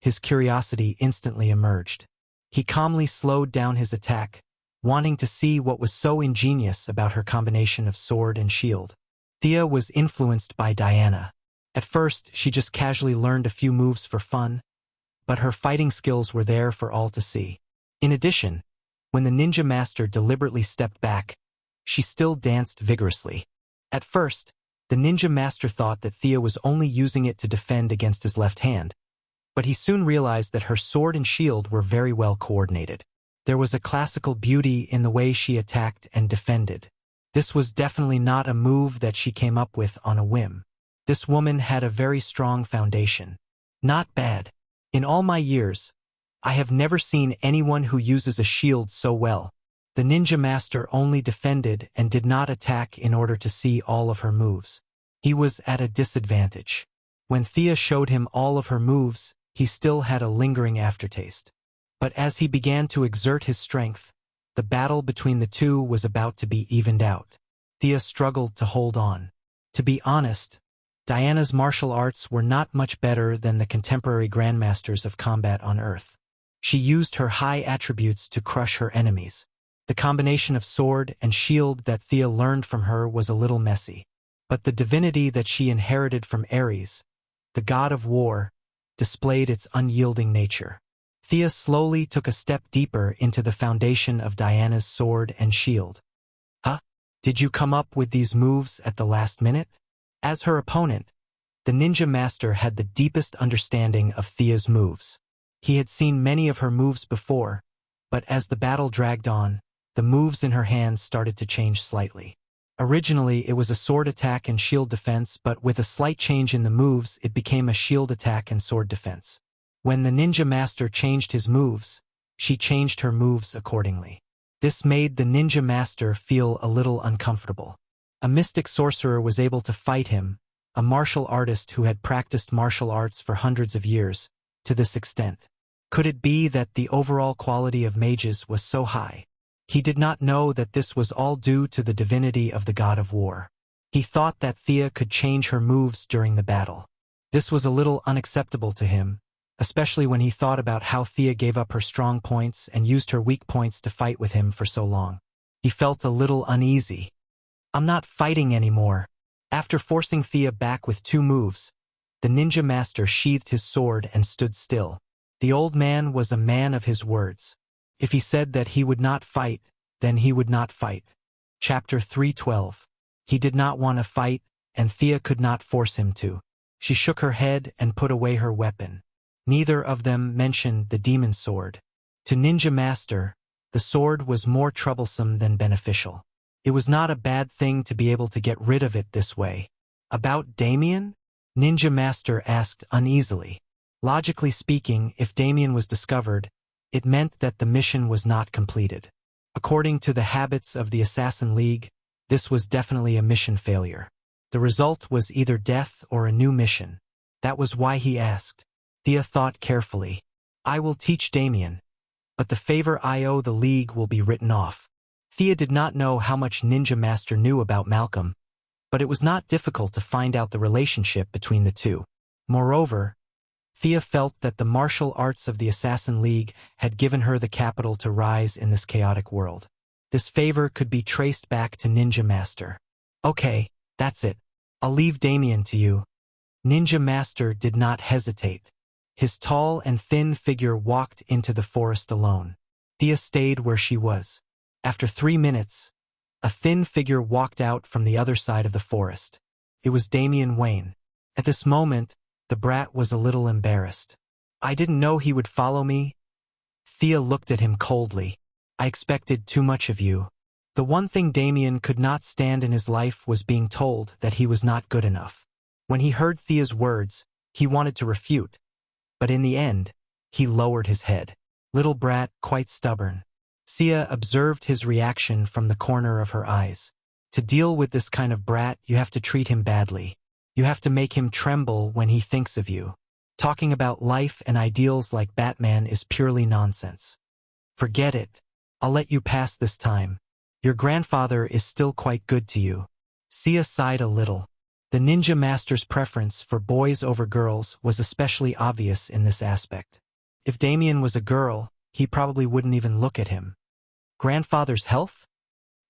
A: his curiosity instantly emerged. He calmly slowed down his attack, wanting to see what was so ingenious about her combination of sword and shield. Thea was influenced by Diana. At first, she just casually learned a few moves for fun, but her fighting skills were there for all to see. In addition, when the ninja master deliberately stepped back, she still danced vigorously. At first, the ninja master thought that Thea was only using it to defend against his left hand, but he soon realized that her sword and shield were very well coordinated. There was a classical beauty in the way she attacked and defended. This was definitely not a move that she came up with on a whim. This woman had a very strong foundation. Not bad. In all my years, I have never seen anyone who uses a shield so well. The ninja master only defended and did not attack in order to see all of her moves. He was at a disadvantage. When Thea showed him all of her moves, he still had a lingering aftertaste. But as he began to exert his strength, the battle between the two was about to be evened out. Thea struggled to hold on. To be honest, Diana's martial arts were not much better than the contemporary grandmasters of combat on Earth. She used her high attributes to crush her enemies. The combination of sword and shield that Thea learned from her was a little messy. But the divinity that she inherited from Ares, the god of war, displayed its unyielding nature. Thea slowly took a step deeper into the foundation of Diana's sword and shield. Huh? Did you come up with these moves at the last minute? As her opponent, the ninja master had the deepest understanding of Thea's moves. He had seen many of her moves before, but as the battle dragged on, the moves in her hands started to change slightly. Originally, it was a sword attack and shield defense, but with a slight change in the moves, it became a shield attack and sword defense. When the ninja master changed his moves, she changed her moves accordingly. This made the ninja master feel a little uncomfortable. A mystic sorcerer was able to fight him, a martial artist who had practiced martial arts for hundreds of years, to this extent. Could it be that the overall quality of mages was so high? He did not know that this was all due to the divinity of the god of war. He thought that Thea could change her moves during the battle. This was a little unacceptable to him, especially when he thought about how Thea gave up her strong points and used her weak points to fight with him for so long. He felt a little uneasy. I'm not fighting anymore. After forcing Thea back with 2 moves, the ninja master sheathed his sword and stood still. The old man was a man of his words. If he said that he would not fight, then he would not fight. Chapter 3:12. He did not want to fight, and Thea could not force him to. She shook her head and put away her weapon. Neither of them mentioned the demon sword. To Ninja Master, the sword was more troublesome than beneficial. It was not a bad thing to be able to get rid of it this way. About Damien? Ninja Master asked uneasily. Logically speaking, if Damien was discovered, it meant that the mission was not completed. According to the habits of the Assassin League, this was definitely a mission failure. The result was either death or a new mission. That was why he asked. Thea thought carefully. I will teach Damien, but the favor I owe the League will be written off. Thea did not know how much Ninja Master knew about Malcolm, but it was not difficult to find out the relationship between the two. Moreover, Thea felt that the martial arts of the Assassin League had given her the capital to rise in this chaotic world. This favor could be traced back to Ninja Master. Okay, that's it. I'll leave Damien to you. Ninja Master did not hesitate. His tall and thin figure walked into the forest alone. Thea stayed where she was. After 3 minutes, a thin figure walked out from the other side of the forest. It was Damian Wayne. At this moment, the brat was a little embarrassed. I didn't know he would follow me. Thea looked at him coldly. I expected too much of you. The one thing Damian could not stand in his life was being told that he was not good enough. When he heard Thea's words, he wanted to refute, but in the end, he lowered his head. Little brat, quite stubborn. Thea observed his reaction from the corner of her eyes. To deal with this kind of brat, you have to treat him badly. You have to make him tremble when he thinks of you. Talking about life and ideals like Batman is purely nonsense. Forget it. I'll let you pass this time. Your grandfather is still quite good to you. Thea sighed a little. The Ninja Master's preference for boys over girls was especially obvious in this aspect. If Damien was a girl, he probably wouldn't even look at him. Grandfather's health?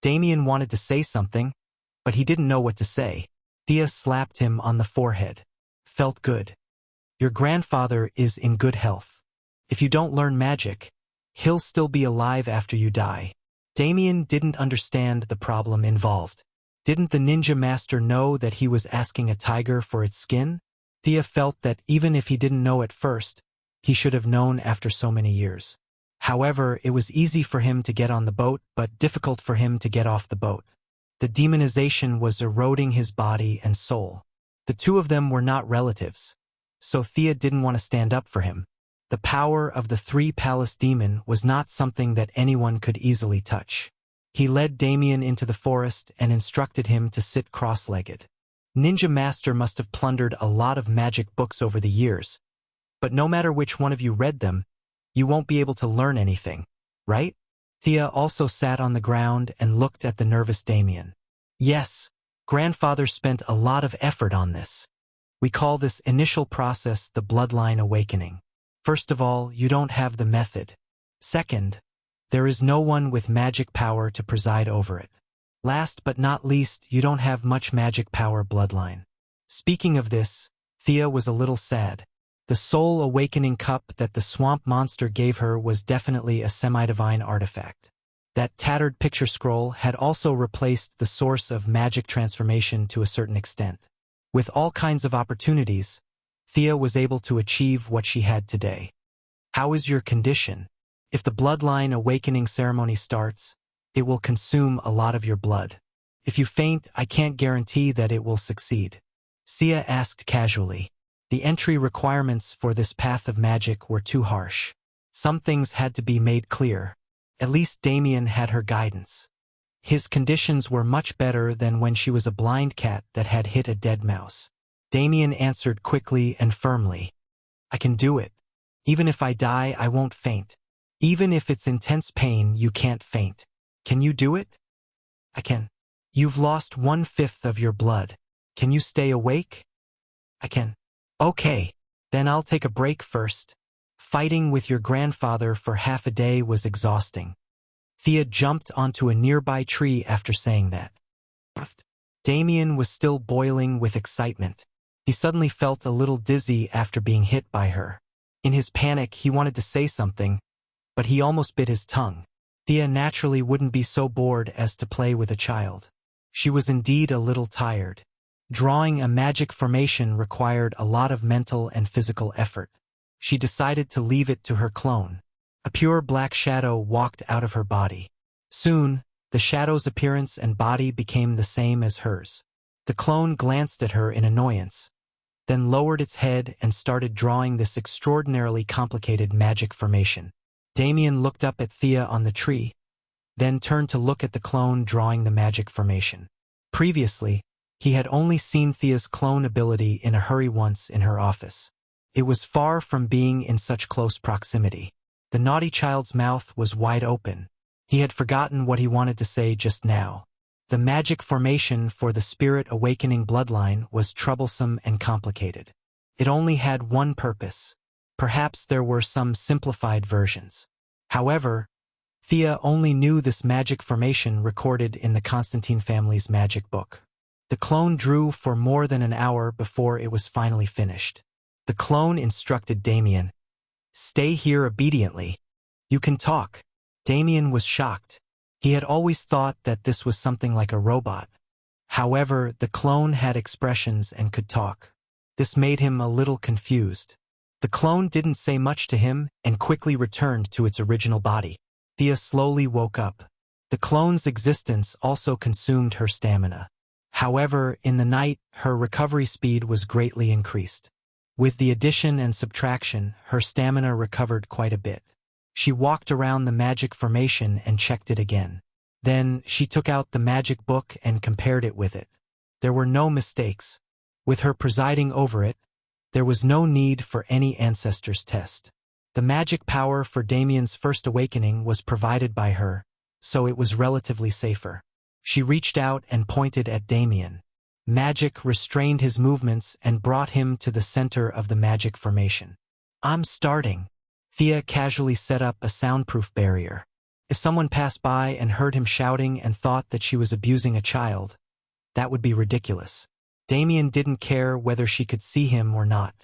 A: Damien wanted to say something, but he didn't know what to say. Thea slapped him on the forehead. felt good. Your grandfather is in good health. If you don't learn magic, he'll still be alive after you die. Damien didn't understand the problem involved. Didn't the ninja master know that he was asking a tiger for its skin? Thea felt that even if he didn't know at first, he should have known after so many years. However, it was easy for him to get on the boat, but difficult for him to get off the boat. The demonization was eroding his body and soul. The two of them were not relatives, so Thea didn't want to stand up for him. The power of the three-palace demon was not something that anyone could easily touch. He led Damien into the forest and instructed him to sit cross-legged. Ninja Master must have plundered a lot of magic books over the years, but no matter which one of you read them, you won't be able to learn anything, right? Thea also sat on the ground and looked at the nervous Damien. Yes, grandfather spent a lot of effort on this. We call this initial process the bloodline awakening. First of all, you don't have the method. Second, there is no one with magic power to preside over it. Last but not least, you don't have much magic power bloodline. Speaking of this, Thea was a little sad. The soul awakening cup that the swamp monster gave her was definitely a semi-divine artifact. That tattered picture scroll had also replaced the source of magic transformation to a certain extent. With all kinds of opportunities, Thea was able to achieve what she had today. How is your condition? If the bloodline awakening ceremony starts, it will consume a lot of your blood. If you faint, I can't guarantee that it will succeed. Sia asked casually. The entry requirements for this path of magic were too harsh. Some things had to be made clear. At least Damien had her guidance. His conditions were much better than when she was a blind cat that had hit a dead mouse. Damien answered quickly and firmly. I can do it. Even if I die, I won't faint. Even if it's intense pain, you can't faint. Can you do it? I can. You've lost 1/5 of your blood. Can you stay awake? I can. Okay, then I'll take a break first. Fighting with your grandfather for half a day was exhausting. Thea jumped onto a nearby tree after saying that. Damien was still boiling with excitement. He suddenly felt a little dizzy after being hit by her. In his panic, he wanted to say something, but he almost bit his tongue. Thea naturally wouldn't be so bored as to play with a child. She was indeed a little tired. Drawing a magic formation required a lot of mental and physical effort. She decided to leave it to her clone. A pure black shadow walked out of her body. Soon, the shadow's appearance and body became the same as hers. The clone glanced at her in annoyance, then lowered its head and started drawing this extraordinarily complicated magic formation. Damien looked up at Thea on the tree, then turned to look at the clone drawing the magic formation. Previously, he had only seen Thea's clone ability in a hurry once in her office. It was far from being in such close proximity. The naughty child's mouth was wide open. He had forgotten what he wanted to say just now. The magic formation for the spirit awakening bloodline was troublesome and complicated. It only had one purpose. Perhaps there were some simplified versions. However, Thea only knew this magic formation recorded in the Constantine family's magic book. The clone drew for more than an hour before it was finally finished. The clone instructed Damien, "Stay here obediently. You can talk." Damien was shocked. He had always thought that this was something like a robot. However, the clone had expressions and could talk. This made him a little confused. The clone didn't say much to him and quickly returned to its original body. Thea slowly woke up. The clone's existence also consumed her stamina. However, in the night, her recovery speed was greatly increased. With the addition and subtraction, her stamina recovered quite a bit. She walked around the magic formation and checked it again. Then, she took out the magic book and compared it with it. There were no mistakes. With her presiding over it, there was no need for any ancestor's test. The magic power for Damien's first awakening was provided by her, so it was relatively safer. She reached out and pointed at Damien. Magic restrained his movements and brought him to the center of the magic formation. I'm starting. Thea casually set up a soundproof barrier. If someone passed by and heard him shouting and thought that she was abusing a child, that would be ridiculous. Damien didn't care whether she could see him or not.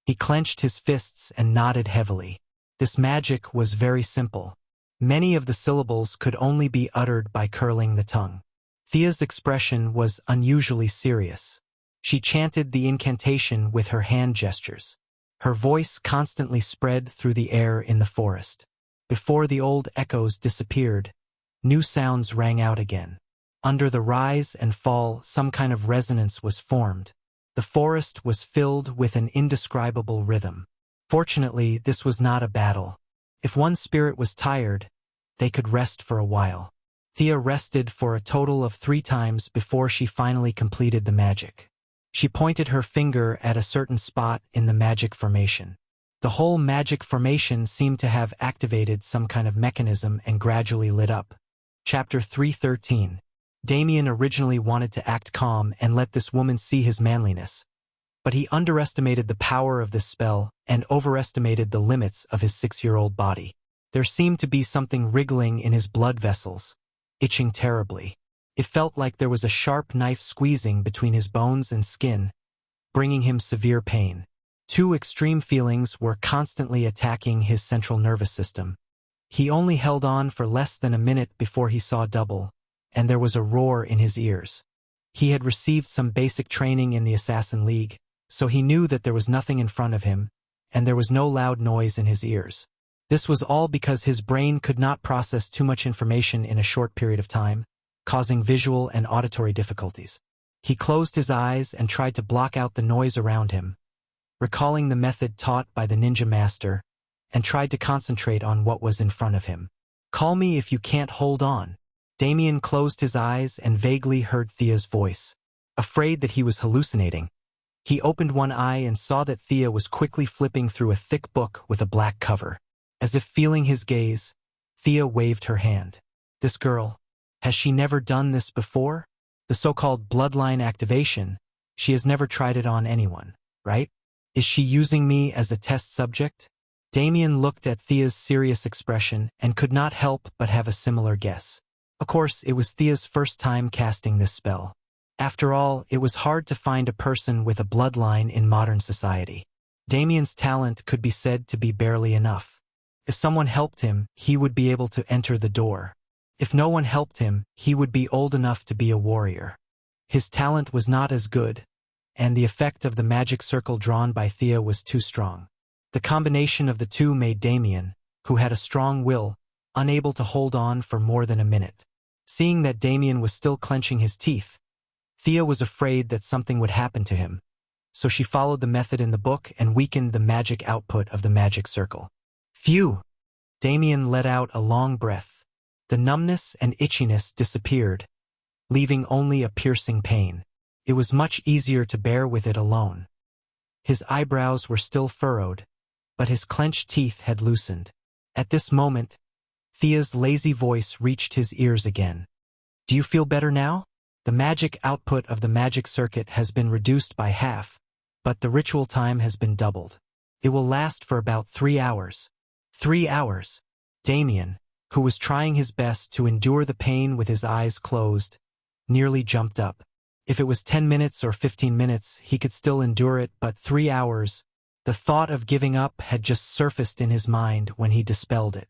A: He clenched his fists and nodded heavily. This magic was very simple. Many of the syllables could only be uttered by curling the tongue. Thea's expression was unusually serious. She chanted the incantation with her hand gestures. Her voice constantly spread through the air in the forest. Before the old echoes disappeared, new sounds rang out again. Under the rise and fall, some kind of resonance was formed. The forest was filled with an indescribable rhythm. Fortunately, this was not a battle. If one spirit was tired, they could rest for a while. Thea rested for a total of 3 times before she finally completed the magic. She pointed her finger at a certain spot in the magic formation. The whole magic formation seemed to have activated some kind of mechanism and gradually lit up. Chapter 313. Damien originally wanted to act calm and let this woman see his manliness, but he underestimated the power of this spell and overestimated the limits of his 6-year-old body. There seemed to be something wriggling in his blood vessels, itching terribly. It felt like there was a sharp knife squeezing between his bones and skin, bringing him severe pain. 2 extreme feelings were constantly attacking his central nervous system. He only held on for less than a minute before he saw double, and there was a roar in his ears. He had received some basic training in the Assassin League, so he knew that there was nothing in front of him, and there was no loud noise in his ears. This was all because his brain could not process too much information in a short period of time, causing visual and auditory difficulties. He closed his eyes and tried to block out the noise around him, recalling the method taught by the ninja master, and tried to concentrate on what was in front of him. "Call me if you can't hold on." Damien closed his eyes and vaguely heard Thea's voice. Afraid that he was hallucinating, he opened one eye and saw that Thea was quickly flipping through a thick book with a black cover. As if feeling his gaze, Thea waved her hand. "This girl, has she never done this before? The so-called bloodline activation, she has never tried it on anyone, right? Is she using me as a test subject?" Damien looked at Thea's serious expression and could not help but have a similar guess. Of course, it was Thea's first time casting this spell. After all, it was hard to find a person with a bloodline in modern society. Damien's talent could be said to be barely enough. If someone helped him, he would be able to enter the door. If no one helped him, he would be old enough to be a warrior. His talent was not as good, and the effect of the magic circle drawn by Thea was too strong. The combination of the two made Damien, who had a strong will, unable to hold on for more than a minute. Seeing that Damien was still clenching his teeth, Thea was afraid that something would happen to him, so she followed the method in the book and weakened the magic output of the magic circle. Phew! Damien let out a long breath. The numbness and itchiness disappeared, leaving only a piercing pain. It was much easier to bear with it alone. His eyebrows were still furrowed, but his clenched teeth had loosened. At this moment, Thea's lazy voice reached his ears again. "Do you feel better now? The magic output of the magic circuit has been reduced by half, but the ritual time has been doubled. It will last for about 3 hours. 3 hours. Damien, who was trying his best to endure the pain with his eyes closed, nearly jumped up. If it was 10 minutes or 15 minutes, he could still endure it, but 3 hours, the thought of giving up had just surfaced in his mind when he dispelled it.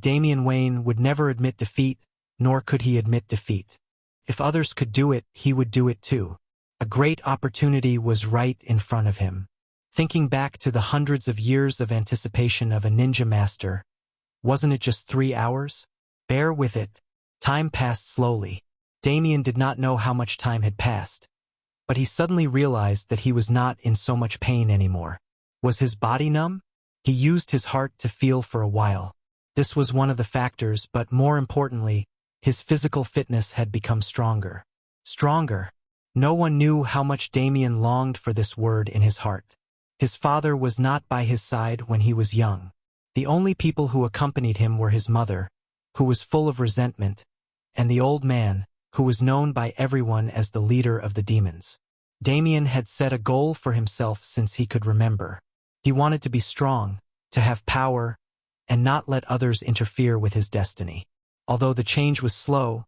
A: Damien Wayne, would never admit defeat, nor could he admit defeat. If others could do it, he would do it too. A great opportunity was right in front of him. Thinking back to the hundreds of years of anticipation of a ninja master, wasn't it just 3 hours? Bear with it. Time passed slowly. Damien did not know how much time had passed, but he suddenly realized that he was not in so much pain anymore. Was his body numb? He used his heart to feel for a while. This was one of the factors, but more importantly, his physical fitness had become stronger. Stronger. No one knew how much Damien longed for this word in his heart. His father was not by his side when he was young. The only people who accompanied him were his mother, who was full of resentment, and the old man, who was known by everyone as the leader of the demons. Damien had set a goal for himself since he could remember. He wanted to be strong, to have power, and not let others interfere with his destiny. Although the change was slow,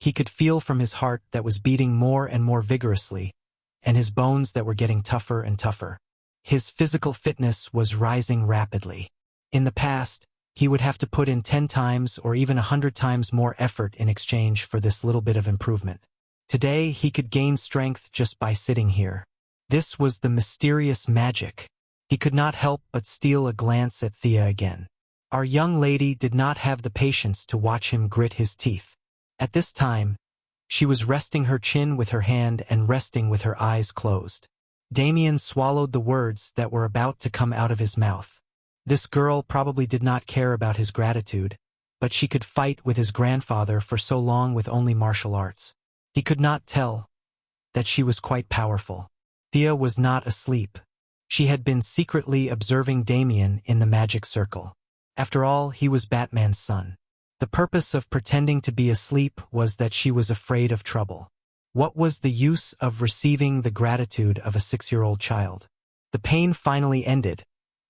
A: he could feel from his heart that was beating more and more vigorously, and his bones that were getting tougher and tougher. His physical fitness was rising rapidly. In the past, he would have to put in 10 times or even 100 times more effort in exchange for this little bit of improvement. Today, he could gain strength just by sitting here. This was the mysterious magic. He could not help but steal a glance at Thea again. Our young lady did not have the patience to watch him grit his teeth. At this time, she was resting her chin with her hand and resting with her eyes closed. Damien swallowed the words that were about to come out of his mouth. This girl probably did not care about his gratitude, but she could fight with his grandfather for so long with only martial arts. He could not tell that she was quite powerful. Thea was not asleep. She had been secretly observing Damien in the magic circle. After all, he was Batman's son. The purpose of pretending to be asleep was that she was afraid of trouble. What was the use of receiving the gratitude of a 6-year-old child? The pain finally ended,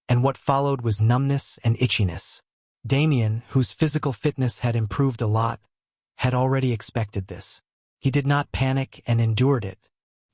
A: and what followed was numbness and itchiness. Damien, whose physical fitness had improved a lot, had already expected this. He did not panic and endured it.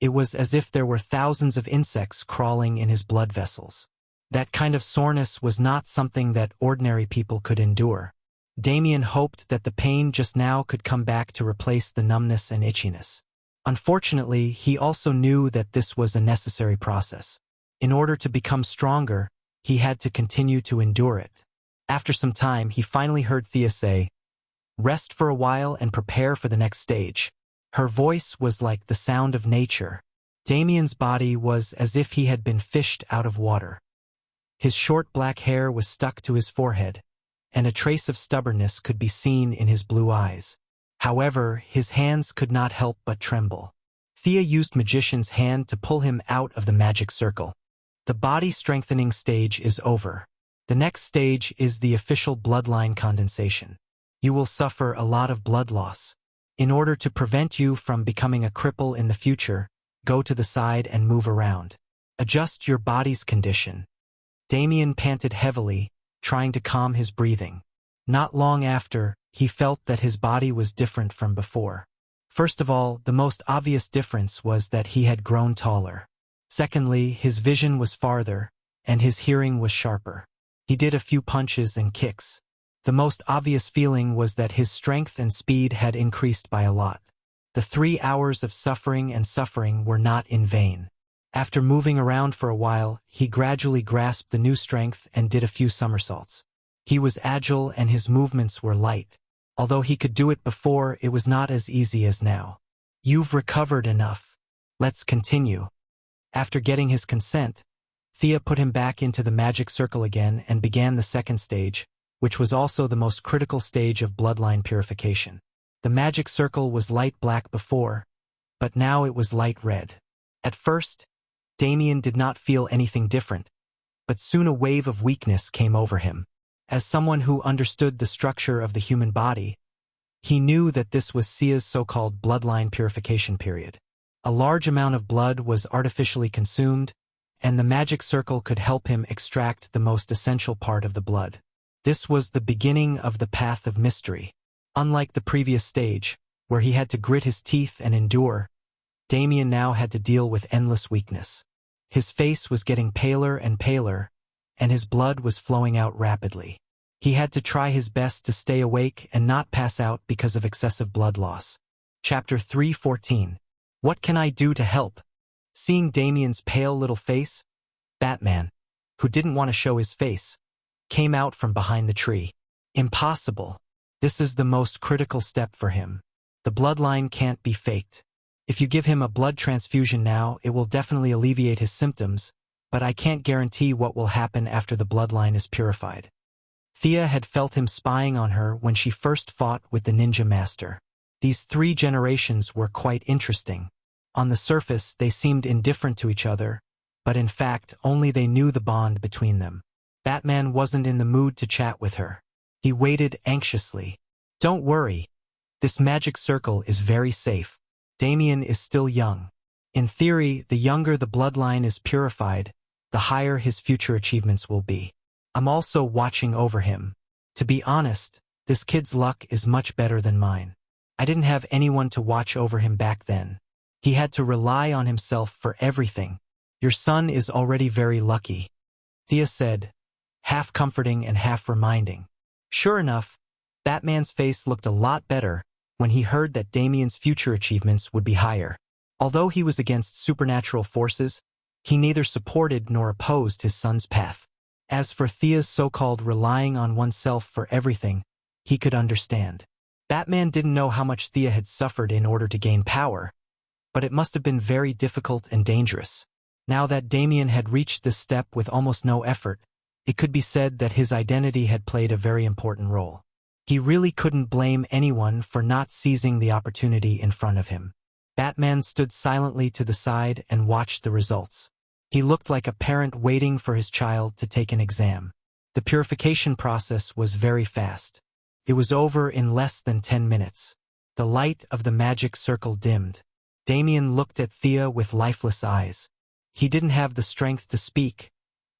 A: It was as if there were thousands of insects crawling in his blood vessels. That kind of soreness was not something that ordinary people could endure. Damien hoped that the pain just now could come back to replace the numbness and itchiness. Unfortunately, he also knew that this was a necessary process. In order to become stronger, he had to continue to endure it. After some time, he finally heard Thea say, "Rest for a while and prepare for the next stage." Her voice was like the sound of nature. Damien's body was as if he had been fished out of water. His short black hair was stuck to his forehead, and a trace of stubbornness could be seen in his blue eyes. However, his hands could not help but tremble. Thea used Magician's hand to pull him out of the magic circle. The body strengthening stage is over. The next stage is the official bloodline condensation. You will suffer a lot of blood loss. In order to prevent you from becoming a cripple in the future, go to the side and move around. Adjust your body's condition. Damien panted heavily, trying to calm his breathing. Not long after, he felt that his body was different from before. First of all, the most obvious difference was that he had grown taller. Secondly, his vision was farther, and his hearing was sharper. He did a few punches and kicks. The most obvious feeling was that his strength and speed had increased by a lot. The 3 hours of suffering were not in vain. After moving around for a while, he gradually grasped the new strength and did a few somersaults. He was agile and his movements were light. Although he could do it before, it was not as easy as now. "You've recovered enough. Let's continue." After getting his consent, Thea put him back into the magic circle again and began the second stage, which was also the most critical stage of bloodline purification. The magic circle was light black before, but now it was light red. At first, Damien did not feel anything different, but soon a wave of weakness came over him. As someone who understood the structure of the human body, he knew that this was Sia's so-called bloodline purification period. A large amount of blood was artificially consumed, and the magic circle could help him extract the most essential part of the blood. This was the beginning of the path of mystery. Unlike the previous stage, where he had to grit his teeth and endure, Damien now had to deal with endless weakness. His face was getting paler and paler, and his blood was flowing out rapidly. He had to try his best to stay awake and not pass out because of excessive blood loss. Chapter 3:14. What can I do to help? Seeing Damien's pale little face, Batman, who didn't want to show his face, came out from behind the tree. Impossible. This is the most critical step for him. The bloodline can't be faked. If you give him a blood transfusion now, it will definitely alleviate his symptoms, but I can't guarantee what will happen after the bloodline is purified. Thea had felt him spying on her when she first fought with the ninja master. These 3 generations were quite interesting. On the surface, they seemed indifferent to each other, but in fact, only they knew the bond between them. Batman wasn't in the mood to chat with her. He waited anxiously. "Don't worry. This magic circle is very safe. Damien is still young. In theory, the younger the bloodline is purified, the higher his future achievements will be. I'm also watching over him. To be honest, this kid's luck is much better than mine. I didn't have anyone to watch over him back then. He had to rely on himself for everything. Your son is already very lucky, Thea said, half comforting and half reminding. Sure enough, Batman's face looked a lot better when he heard that Damien's future achievements would be higher. Although he was against supernatural forces, he neither supported nor opposed his son's path. As for Thea's so-called relying on oneself for everything, he could understand. Batman didn't know how much Thea had suffered in order to gain power, but it must have been very difficult and dangerous. Now that Damien had reached this step with almost no effort, it could be said that his identity had played a very important role. He really couldn't blame anyone for not seizing the opportunity in front of him. Batman stood silently to the side and watched the results. He looked like a parent waiting for his child to take an exam. The purification process was very fast. It was over in less than 10 minutes. The light of the magic circle dimmed. Damien looked at Thea with lifeless eyes. He didn't have the strength to speak,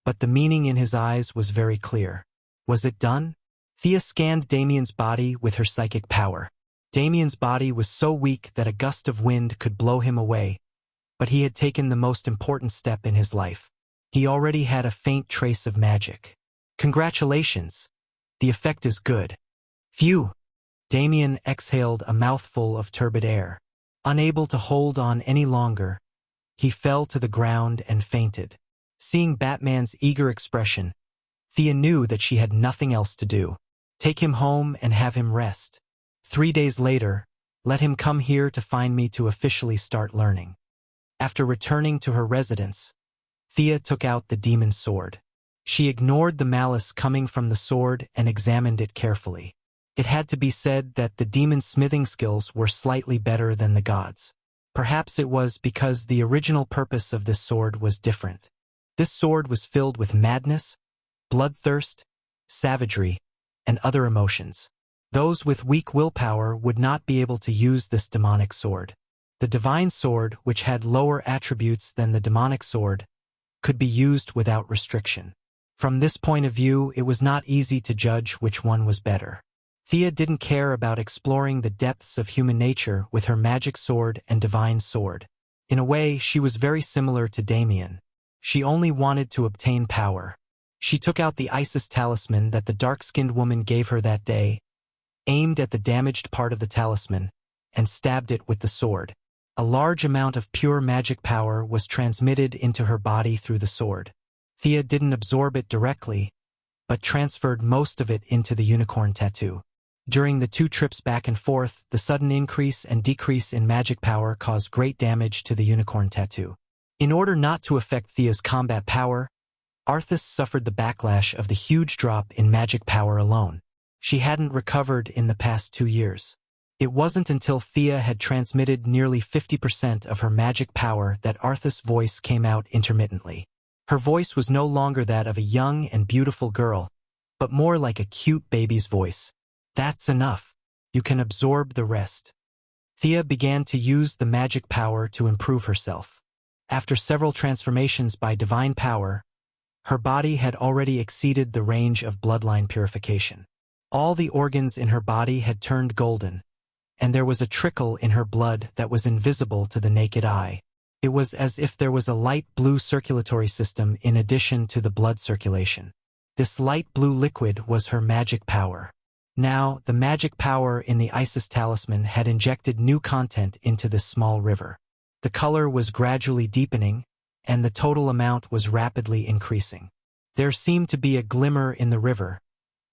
A: but the meaning in his eyes was very clear. Was it done? Thea scanned Damien's body with her psychic power. Damien's body was so weak that a gust of wind could blow him away, but he had taken the most important step in his life. He already had a faint trace of magic. Congratulations! The effect is good. Phew! Damien exhaled a mouthful of turbid air. Unable to hold on any longer, he fell to the ground and fainted. Seeing Batman's eager expression, Thea knew that she had nothing else to do. Take him home and have him rest. 3 days later, let him come here to find me to officially start learning. After returning to her residence, Thea took out the demon's sword. She ignored the malice coming from the sword and examined it carefully. It had to be said that the demon's smithing skills were slightly better than the gods. Perhaps it was because the original purpose of this sword was different. This sword was filled with madness, bloodthirst, savagery, and other emotions. Those with weak willpower would not be able to use this demonic sword. The divine sword, which had lower attributes than the demonic sword, could be used without restriction. From this point of view, it was not easy to judge which one was better. Thea didn't care about exploring the depths of human nature with her magic sword and divine sword. In a way, she was very similar to Damien. She only wanted to obtain power. She took out the Isis talisman that the dark-skinned woman gave her that day, aimed at the damaged part of the talisman, and stabbed it with the sword. A large amount of pure magic power was transmitted into her body through the sword. Thea didn't absorb it directly, but transferred most of it into the unicorn tattoo. During the 2 trips back and forth, the sudden increase and decrease in magic power caused great damage to the unicorn tattoo. In order not to affect Thea's combat power, Arthas suffered the backlash of the huge drop in magic power alone. She hadn't recovered in the past 2 years. It wasn't until Thea had transmitted nearly 50% of her magic power that Arthas' voice came out intermittently. Her voice was no longer that of a young and beautiful girl, but more like a cute baby's voice. That's enough. You can absorb the rest. Thea began to use the magic power to improve herself. After several transformations by divine power, her body had already exceeded the range of bloodline purification. All the organs in her body had turned golden, and there was a trickle in her blood that was invisible to the naked eye. It was as if there was a light blue circulatory system in addition to the blood circulation. This light blue liquid was her magic power. Now, the magic power in the Isis talisman had injected new content into this small river. The color was gradually deepening, and the total amount was rapidly increasing. There seemed to be a glimmer in the river,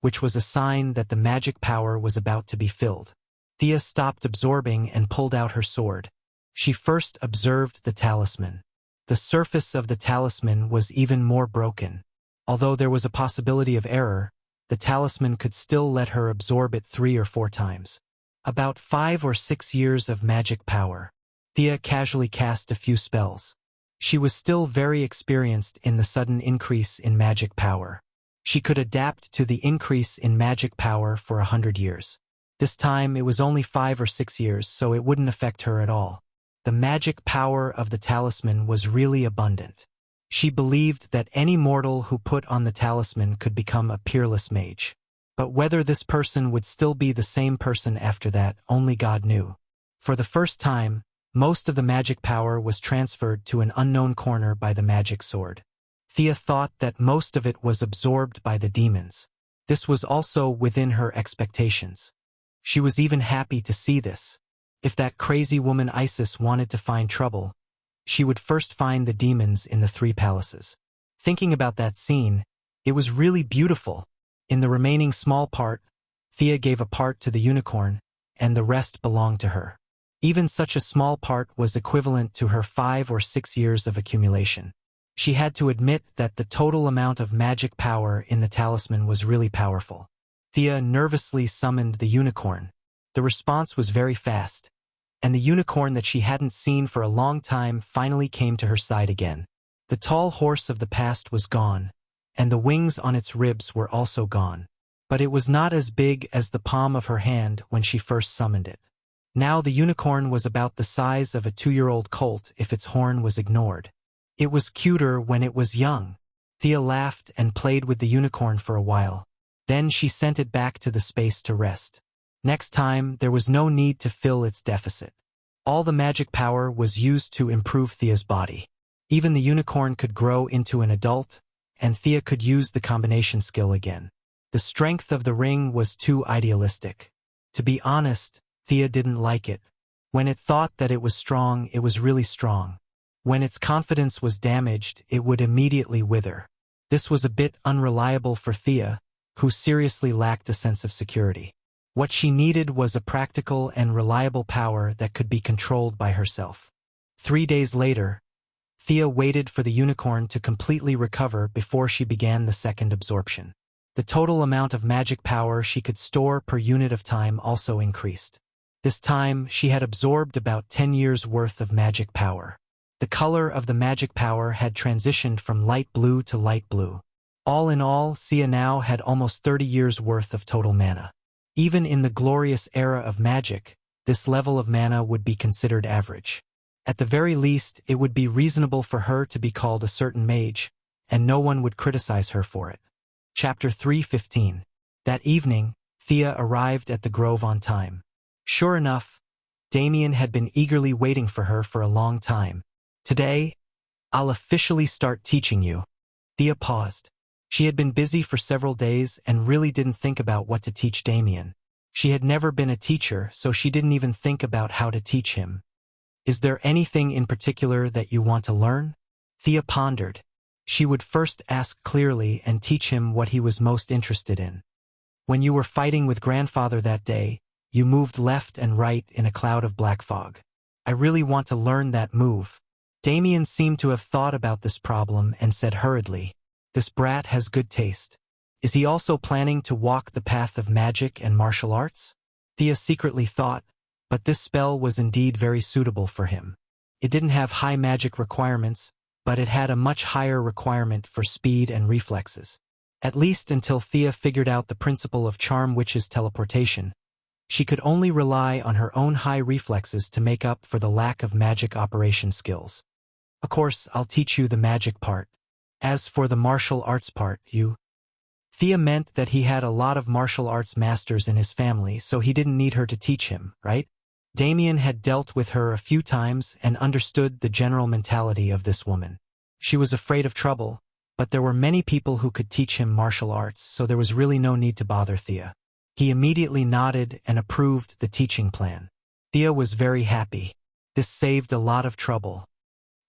A: which was a sign that the magic power was about to be filled. Thea stopped absorbing and pulled out her sword. She first observed the talisman. The surface of the talisman was even more broken. Although there was a possibility of error, the talisman could still let her absorb it 3 or 4 times. About 5 or 6 years of magic power. Thea casually cast a few spells. She was still very experienced in the sudden increase in magic power. She could adapt to the increase in magic power for 100 years. This time it was only 5 or 6 years, so it wouldn't affect her at all. The magic power of the talisman was really abundant. She believed that any mortal who put on the talisman could become a peerless mage. But whether this person would still be the same person after that, only God knew. For the first time, Most of the magic power was transferred to an unknown corner by the magic sword. Thea thought that most of it was absorbed by the demons. This was also within her expectations. She was even happy to see this. If that crazy woman Isis wanted to find trouble, she would first find the demons in the 3 palaces. Thinking about that scene, it was really beautiful. In the remaining small part, Thea gave a part to the unicorn, and the rest belonged to her. Even such a small part was equivalent to her 5 or 6 years of accumulation. She had to admit that the total amount of magic power in the talisman was really powerful. Thea nervously summoned the unicorn. The response was very fast, and the unicorn that she hadn't seen for a long time finally came to her side again. The tall horse of the past was gone, and the wings on its ribs were also gone. But it was not as big as the palm of her hand when she first summoned it. Now the unicorn was about the size of a 2-year-old colt if its horn was ignored. It was cuter when it was young. Thea laughed and played with the unicorn for a while. Then she sent it back to the space to rest. Next time, there was no need to fill its deficit. All the magic power was used to improve Thea's body. Even the unicorn could grow into an adult, and Thea could use the combination skill again. The strength of the ring was too idealistic. To be honest, Thea didn't like it. When it thought that it was strong, it was really strong. When its confidence was damaged, it would immediately wither. This was a bit unreliable for Thea, who seriously lacked a sense of security. What she needed was a practical and reliable power that could be controlled by herself. 3 days later, Thea waited for the unicorn to completely recover before she began the second absorption. The total amount of magic power she could store per unit of time also increased. This time, she had absorbed about 10 years' worth of magic power. The color of the magic power had transitioned from light blue to light blue. All in all, Thea now had almost 30 years' worth of total mana. Even in the glorious era of magic, this level of mana would be considered average. At the very least, it would be reasonable for her to be called a certain mage, and no one would criticize her for it. Chapter 3:15. That evening, Thea arrived at the grove on time. Sure enough, Damien had been eagerly waiting for her for a long time. Today, I'll officially start teaching you. Thea paused. She had been busy for several days and really didn't think about what to teach Damien. She had never been a teacher, so she didn't even think about how to teach him. Is there anything in particular that you want to learn? Thea pondered. She would first ask clearly and teach him what he was most interested in. When you were fighting with grandfather that day, you moved left and right in a cloud of black fog. I really want to learn that move. Damien seemed to have thought about this problem and said hurriedly, "This brat has good taste. Is he also planning to walk the path of magic and martial arts?" Thea secretly thought, but this spell was indeed very suitable for him. It didn't have high magic requirements, but it had a much higher requirement for speed and reflexes. At least until Thea figured out the principle of Charm Witch's teleportation, she could only rely on her own high reflexes to make up for the lack of magic operation skills. Of course, I'll teach you the magic part. As for the martial arts part, Thea meant that he had a lot of martial arts masters in his family, so he didn't need her to teach him, right? Damien had dealt with her a few times and understood the general mentality of this woman. She was afraid of trouble, but there were many people who could teach him martial arts, so there was really no need to bother Thea. He immediately nodded and approved the teaching plan. Thea was very happy. This saved a lot of trouble.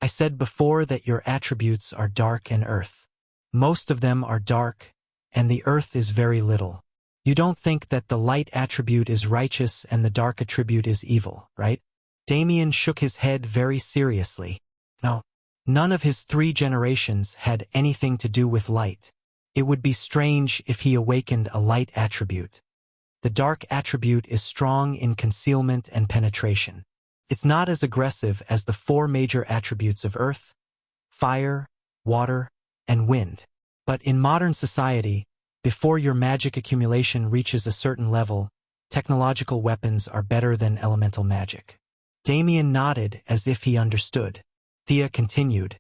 A: I said before that your attributes are dark and earth. Most of them are dark, and the earth is very little. You don't think that the light attribute is righteous and the dark attribute is evil, right? Damien shook his head very seriously. No, none of his 3 generations had anything to do with light. It would be strange if he awakened a light attribute. The dark attribute is strong in concealment and penetration. It's not as aggressive as the 4 major attributes of earth, fire, water, and wind. But in modern society, before your magic accumulation reaches a certain level, technological weapons are better than elemental magic. Damien nodded as if he understood. Thea continued,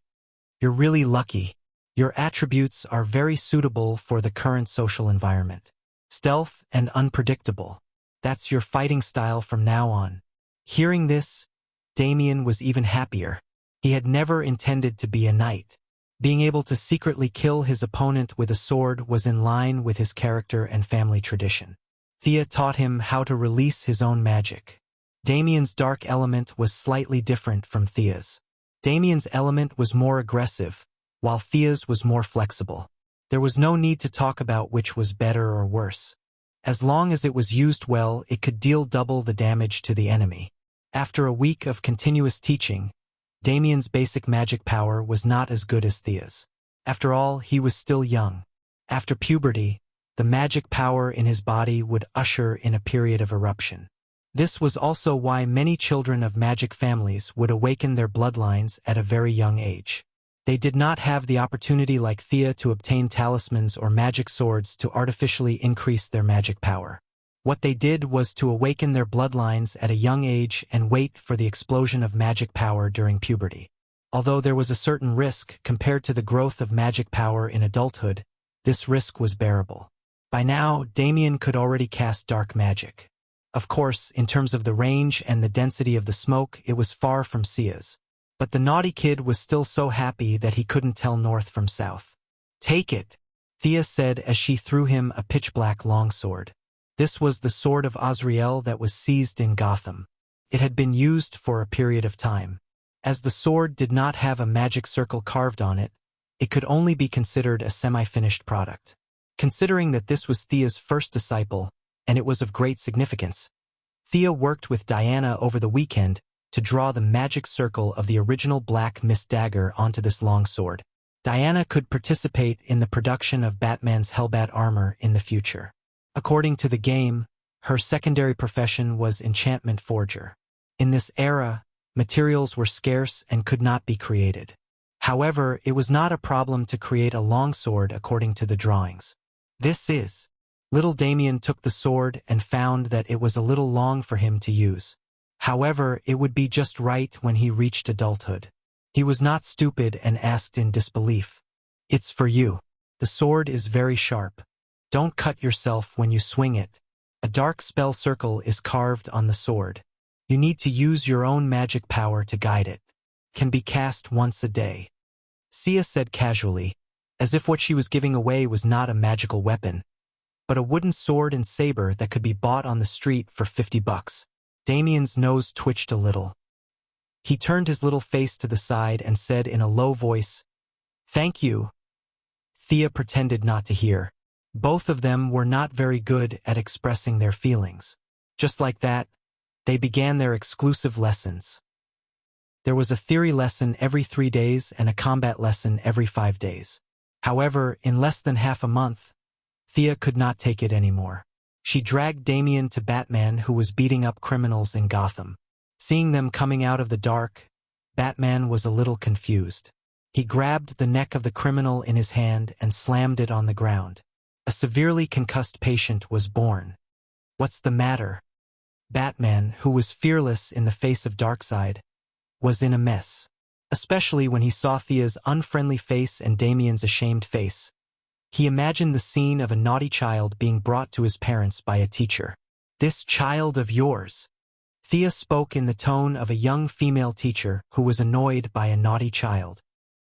A: "You're really lucky. Your attributes are very suitable for the current social environment. Stealth and unpredictable. That's your fighting style from now on." Hearing this, Damian was even happier. He had never intended to be a knight. Being able to secretly kill his opponent with a sword was in line with his character and family tradition. Thea taught him how to release his own magic. Damian's dark element was slightly different from Thea's. Damian's element was more aggressive, while Thea's was more flexible. There was no need to talk about which was better or worse. As long as it was used well, it could deal double the damage to the enemy. After a week of continuous teaching, Damian's basic magic power was not as good as Thea's. After all, he was still young. After puberty, the magic power in his body would usher in a period of eruption. This was also why many children of magic families would awaken their bloodlines at a very young age. They did not have the opportunity like Thea to obtain talismans or magic swords to artificially increase their magic power. What they did was to awaken their bloodlines at a young age and wait for the explosion of magic power during puberty. Although there was a certain risk compared to the growth of magic power in adulthood, this risk was bearable. By now, Damian could already cast dark magic. Of course, in terms of the range and the density of the smoke, it was far from Sia's. But the naughty kid was still so happy that he couldn't tell north from south. "Take it," Thea said as she threw him a pitch-black longsword. This was the sword of Azrael that was seized in Gotham. It had been used for a period of time. As the sword did not have a magic circle carved on it, it could only be considered a semi-finished product. Considering that this was Thea's first disciple, and it was of great significance, Thea worked with Diana over the weekend to draw the magic circle of the original Black Mist dagger onto this longsword. Diana could participate in the production of Batman's Hellbat armor in the future. According to the game, her secondary profession was enchantment forger. In this era, materials were scarce and could not be created. However, it was not a problem to create a longsword according to the drawings. Little Damian took the sword and found that it was a little long for him to use. However, it would be just right when he reached adulthood. He was not stupid and asked in disbelief, "It's for you. The sword is very sharp. Don't cut yourself when you swing it. A dark spell circle is carved on the sword. You need to use your own magic power to guide it. Can be cast once a day." Sia said casually, as if what she was giving away was not a magical weapon, but a wooden sword and saber that could be bought on the street for $50. Damian's nose twitched a little. He turned his little face to the side and said in a low voice, "Thank you." Thea pretended not to hear. Both of them were not very good at expressing their feelings. Just like that, they began their exclusive lessons. There was a theory lesson every 3 days and a combat lesson every 5 days. However, in less than half a month, Thea could not take it anymore. She dragged Damian to Batman, who was beating up criminals in Gotham. Seeing them coming out of the dark, Batman was a little confused. He grabbed the neck of the criminal in his hand and slammed it on the ground. A severely concussed patient was born. "What's the matter?" Batman, who was fearless in the face of Darkseid, was in a mess. Especially when he saw Thea's unfriendly face and Damian's ashamed face. He imagined the scene of a naughty child being brought to his parents by a teacher. "This child of yours." Thea spoke in the tone of a young female teacher who was annoyed by a naughty child.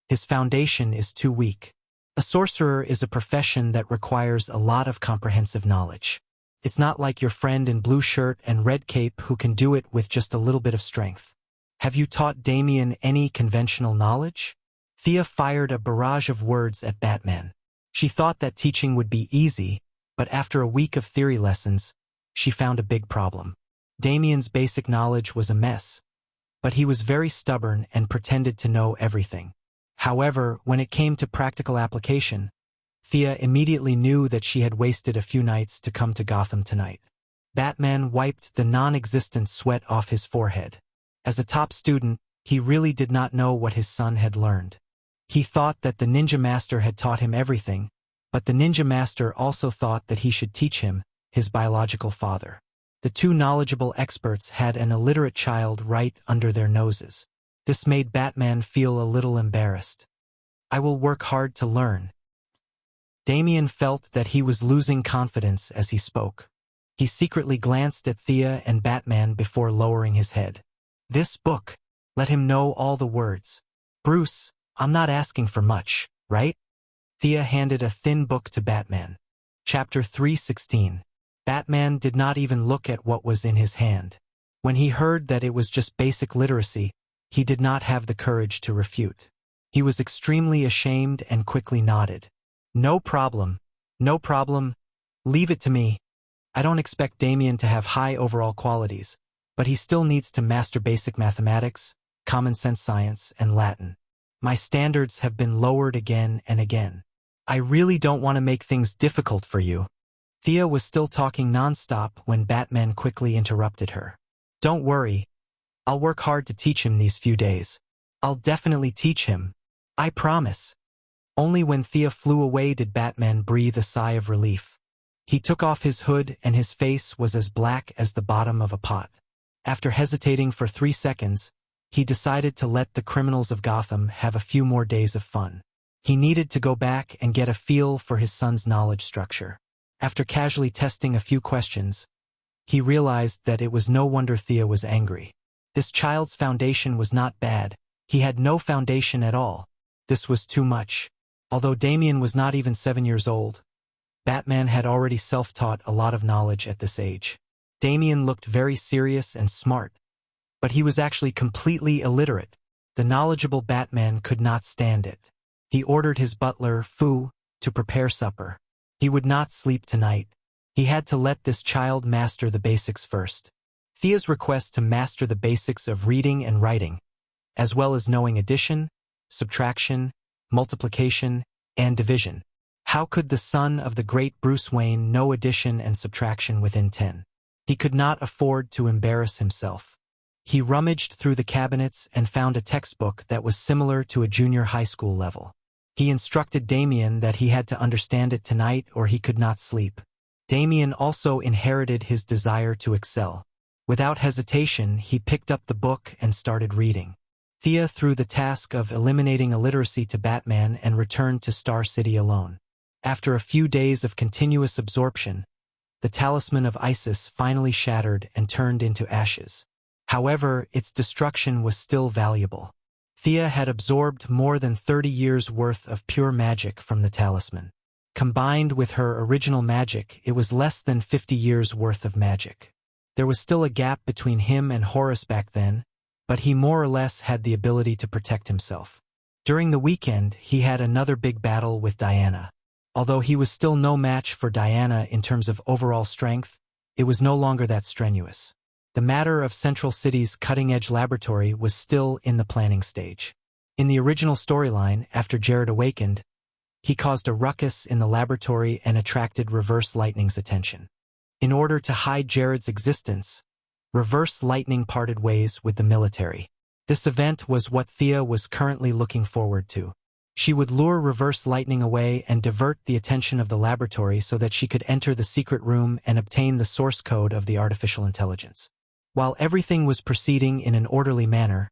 A: "His foundation is too weak. A sorcerer is a profession that requires a lot of comprehensive knowledge. It's not like your friend in blue shirt and red cape who can do it with just a little bit of strength. Have you taught Damian any conventional knowledge?" Thea fired a barrage of words at Batman. She thought that teaching would be easy, but after a week of theory lessons, she found a big problem. Damian's basic knowledge was a mess, but he was very stubborn and pretended to know everything. However, when it came to practical application, Thea immediately knew that she had wasted a few nights to come to Gotham tonight. Batman wiped the non-existent sweat off his forehead. As a top student, he really did not know what his son had learned. He thought that the Ninja Master had taught him everything, but the Ninja Master also thought that he should teach him, his biological father. The two knowledgeable experts had an illiterate child right under their noses. This made Batman feel a little embarrassed. "I will work hard to learn." Damian felt that he was losing confidence as he spoke. He secretly glanced at Thea and Batman before lowering his head. This book. Let him know all the words. Bruce, I'm not asking for much, right? Thea handed a thin book to Batman. Chapter 316. Batman did not even look at what was in his hand. When he heard that it was just basic literacy, he did not have the courage to refute. He was extremely ashamed and quickly nodded. No problem. No problem. Leave it to me. I don't expect Damien to have high overall qualities, but he still needs to master basic mathematics, common sense science, and Latin. My standards have been lowered again and again. I really don't want to make things difficult for you. Thea was still talking nonstop when Batman quickly interrupted her. Don't worry. I'll work hard to teach him these few days. I'll definitely teach him. I promise. Only when Thea flew away did Batman breathe a sigh of relief. He took off his hood and his face was as black as the bottom of a pot. After hesitating for 3 seconds, he decided to let the criminals of Gotham have a few more days of fun. He needed to go back and get a feel for his son's knowledge structure. After casually testing a few questions, he realized that it was no wonder Thea was angry. This child's foundation was not bad. He had no foundation at all. This was too much. Although Damien was not even 7 years old, Batman had already self-taught a lot of knowledge at this age. Damien looked very serious and smart, but he was actually completely illiterate. The knowledgeable Batman could not stand it. He ordered his butler, Fu, to prepare supper. He would not sleep tonight. He had to let this child master the basics first. Thea's request to master the basics of reading and writing, as well as knowing addition, subtraction, multiplication, and division. How could the son of the great Bruce Wayne know addition and subtraction within 10? He could not afford to embarrass himself. He rummaged through the cabinets and found a textbook that was similar to a junior high school level. He instructed Damien that he had to understand it tonight or he could not sleep. Damien also inherited his desire to excel. Without hesitation, he picked up the book and started reading. Thea threw the task of eliminating illiteracy to Batman and returned to Star City alone. After a few days of continuous absorption, the talisman of Isis finally shattered and turned into ashes. However, its destruction was still valuable. Thea had absorbed more than 30 years' worth of pure magic from the talisman. Combined with her original magic, it was less than 50 years' worth of magic. There was still a gap between him and Horus back then, but he more or less had the ability to protect himself. During the weekend, he had another big battle with Diana. Although he was still no match for Diana in terms of overall strength, it was no longer that strenuous. The matter of Central City's cutting-edge laboratory was still in the planning stage. In the original storyline, after Jared awakened, he caused a ruckus in the laboratory and attracted Reverse Lightning's attention. In order to hide Jared's existence, Reverse Lightning parted ways with the military. This event was what Thea was currently looking forward to. She would lure Reverse Lightning away and divert the attention of the laboratory so that she could enter the secret room and obtain the source code of the artificial intelligence. While everything was proceeding in an orderly manner,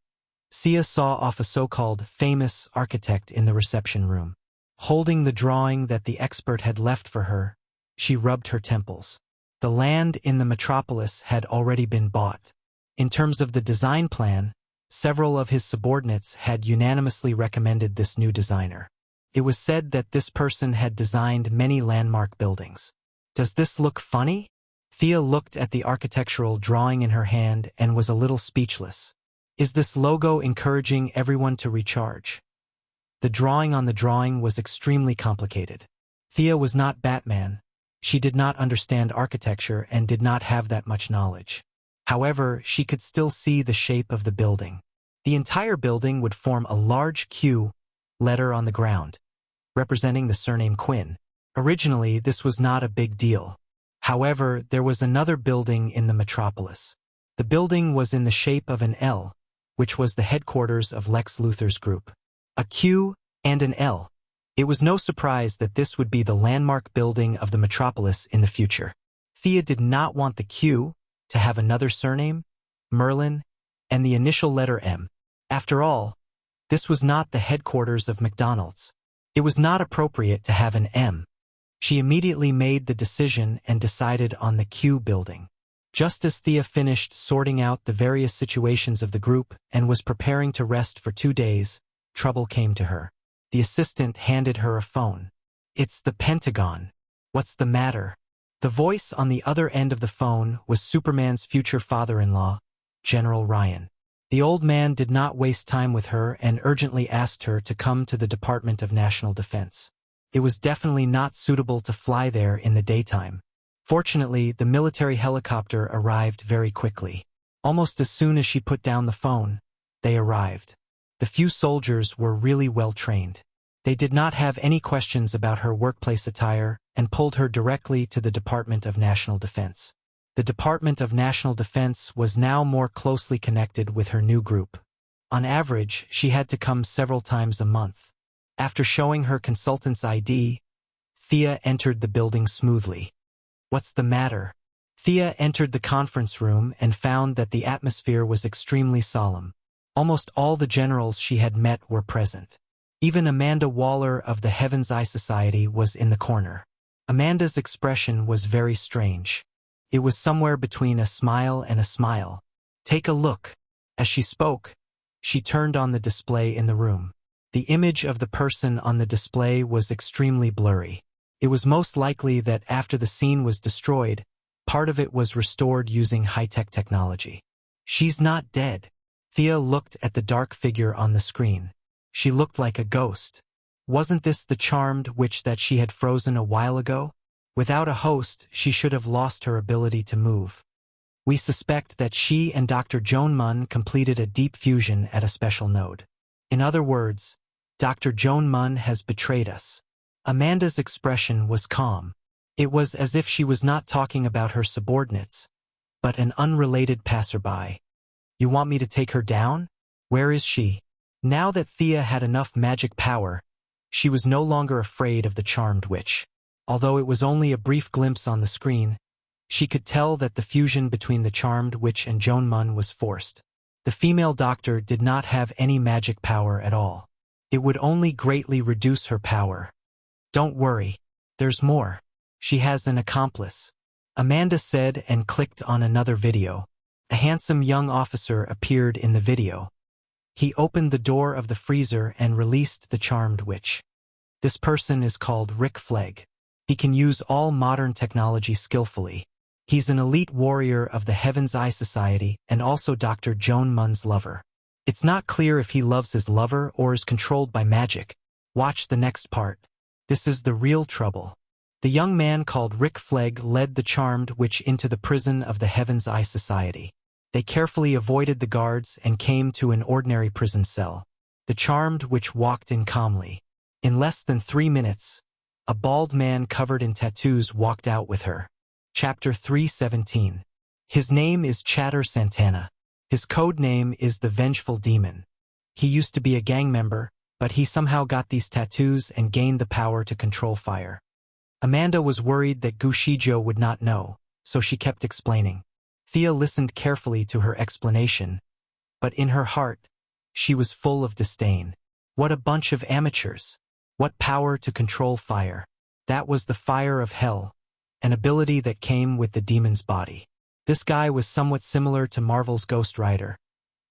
A: Sia saw off a so-called famous architect in the reception room. Holding the drawing that the expert had left for her, she rubbed her temples. The land in the metropolis had already been bought. In terms of the design plan, several of his subordinates had unanimously recommended this new designer. It was said that this person had designed many landmark buildings. Does this look funny? Thea looked at the architectural drawing in her hand and was a little speechless. Is this logo encouraging everyone to recharge? The drawing on the drawing was extremely complicated. Thea was not Batman. She did not understand architecture and did not have that much knowledge. However, she could still see the shape of the building. The entire building would form a large Q letter on the ground, representing the surname Quinn. Originally, this was not a big deal. However, there was another building in the metropolis. The building was in the shape of an L, which was the headquarters of Lex Luthor's group. A Q and an L. It was no surprise that this would be the landmark building of the metropolis in the future. Thea did not want the Q to have another surname, Merlin, and the initial letter M. After all, this was not the headquarters of McDonald's. It was not appropriate to have an M. She immediately made the decision and decided on the Q building. Just as Thea finished sorting out the various situations of the group and was preparing to rest for 2 days, trouble came to her. The assistant handed her a phone. "It's the Pentagon. What's the matter?" The voice on the other end of the phone was Superman's future father-in-law, General Ryan. The old man did not waste time with her and urgently asked her to come to the Department of National Defense. It was definitely not suitable to fly there in the daytime. Fortunately, the military helicopter arrived very quickly. Almost as soon as she put down the phone, they arrived. The few soldiers were really well trained. They did not have any questions about her workplace attire and pulled her directly to the Department of National Defense. The Department of National Defense was now more closely connected with her new group. On average, she had to come several times a month. After showing her consultant's ID, Thea entered the building smoothly. "What's the matter?" Thea entered the conference room and found that the atmosphere was extremely solemn. Almost all the generals she had met were present. Even Amanda Waller of the Heaven's Eye Society was in the corner. Amanda's expression was very strange. It was somewhere between a smile and a smile. "Take a look." As she spoke, she turned on the display in the room. The image of the person on the display was extremely blurry. It was most likely that after the scene was destroyed, part of it was restored using high-tech technology. "She's not dead." Thea looked at the dark figure on the screen. She looked like a ghost. Wasn't this the charmed witch that she had frozen a while ago? Without a host, she should have lost her ability to move. "We suspect that she and Dr. Joan Munn completed a deep fusion at a special node. In other words, Dr. Joan Munn has betrayed us." Amanda's expression was calm. It was as if she was not talking about her subordinates, but an unrelated passerby. "You want me to take her down? Where is she?" Now that Thea had enough magic power, she was no longer afraid of the charmed witch. Although it was only a brief glimpse on the screen, she could tell that the fusion between the charmed witch and Joan Munn was forced. The female doctor did not have any magic power at all. It would only greatly reduce her power. "Don't worry. There's more. She has an accomplice," Amanda said and clicked on another video. A handsome young officer appeared in the video. He opened the door of the freezer and released the charmed witch. This person is called Rick Flegg. He can use all modern technology skillfully. He's an elite warrior of the Heaven's Eye Society and also Dr. Joan Munn's lover. It's not clear if he loves his lover or is controlled by magic. Watch the next part. This is the real trouble. The young man called Rick Flegg led the charmed witch into the prison of the Heaven's Eye Society. They carefully avoided the guards and came to an ordinary prison cell. The charmed witch walked in calmly. In less than 3 minutes, a bald man covered in tattoos walked out with her. Chapter 317. His name is Chatter Santana. His code name is the Vengeful Demon. He used to be a gang member, but he somehow got these tattoos and gained the power to control fire. Amanda was worried that Gushijo would not know, so she kept explaining. Thea listened carefully to her explanation, but in her heart, she was full of disdain. What a bunch of amateurs! What power to control fire! That was the fire of hell, an ability that came with the demon's body. This guy was somewhat similar to Marvel's Ghost Rider,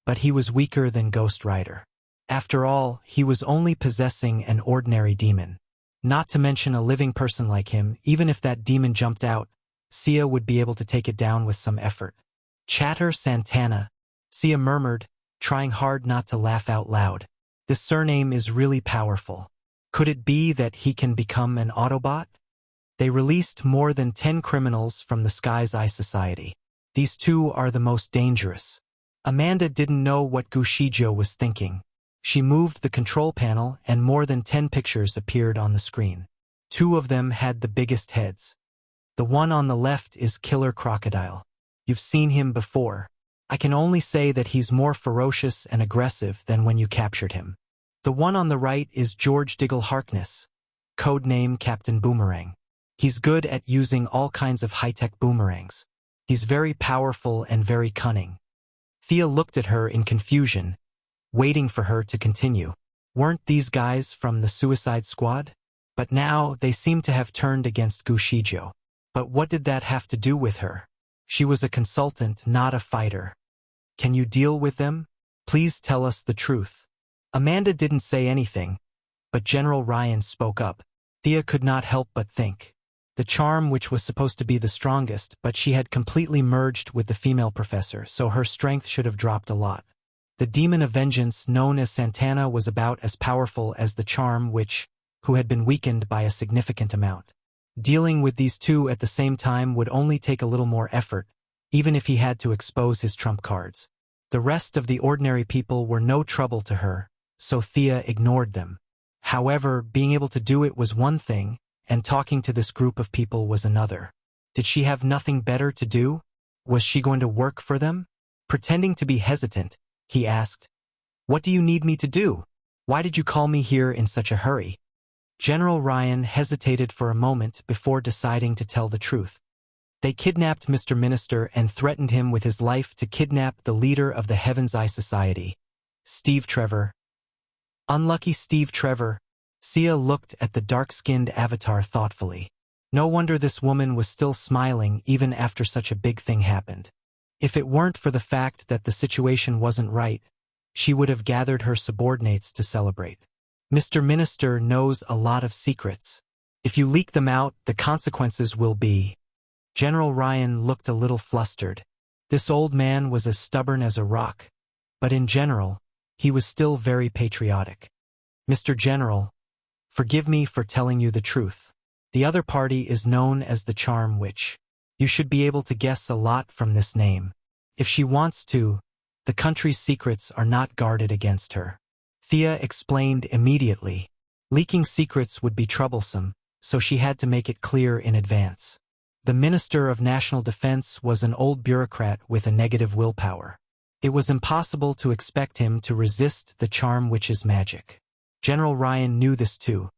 A: but he was weaker than Ghost Rider. After all, he was only possessing an ordinary demon. Not to mention a living person like him, even if that demon jumped out, Sia would be able to take it down with some effort. Chatter Santana, Sia murmured, trying hard not to laugh out loud. This surname is really powerful. Could it be that he can become an Autobot? They released more than 10 criminals from the Sky's Eye Society. These two are the most dangerous. Amanda didn't know what Gushijo was thinking. She moved the control panel and more than 10 pictures appeared on the screen. 2 of them had the biggest heads. The one on the left is Killer Crocodile. You've seen him before. I can only say that he's more ferocious and aggressive than when you captured him. The one on the right is George Diggle Harkness, codename Captain Boomerang. He's good at using all kinds of high-tech boomerangs. He's very powerful and very cunning. Thea looked at her in confusion, waiting for her to continue. Weren't these guys from the Suicide Squad? But now they seem to have turned against Gushijo. But what did that have to do with her? She was a consultant, not a fighter. Can you deal with them? Please tell us the truth. Amanda didn't say anything, but General Ryan spoke up. Thea could not help but think. The charm which was supposed to be the strongest, but she had completely merged with the female professor, so her strength should have dropped a lot. The demon of vengeance known as Santana was about as powerful as the charm who had been weakened by a significant amount. Dealing with these two at the same time would only take a little more effort, even if he had to expose his trump cards. The rest of the ordinary people were no trouble to her, so Thea ignored them. However, being able to do it was one thing, and talking to this group of people was another. Did she have nothing better to do? Was she going to work for them? Pretending to be hesitant, he asked, "What do you need me to do? Why did you call me here in such a hurry?" General Ryan hesitated for a moment before deciding to tell the truth. They kidnapped Mr. Minister and threatened him with his life to kidnap the leader of the Heaven's Eye Society, Steve Trevor. Unlucky Steve Trevor. Sia looked at the dark-skinned avatar thoughtfully. No wonder this woman was still smiling even after such a big thing happened. If it weren't for the fact that the situation wasn't right, she would have gathered her subordinates to celebrate. Mr. Minister knows a lot of secrets. If you leak them out, the consequences will be. General Ryan looked a little flustered. This old man was as stubborn as a rock, but in general, he was still very patriotic. Mr. General, forgive me for telling you the truth. The other party is known as the Charm Witch. You should be able to guess a lot from this name. If she wants to, the country's secrets are not guarded against her. Thea explained immediately. Leaking secrets would be troublesome, so she had to make it clear in advance. The Minister of National Defense was an old bureaucrat with a negative willpower. It was impossible to expect him to resist the Charm Witch's magic. General Ryan knew this too.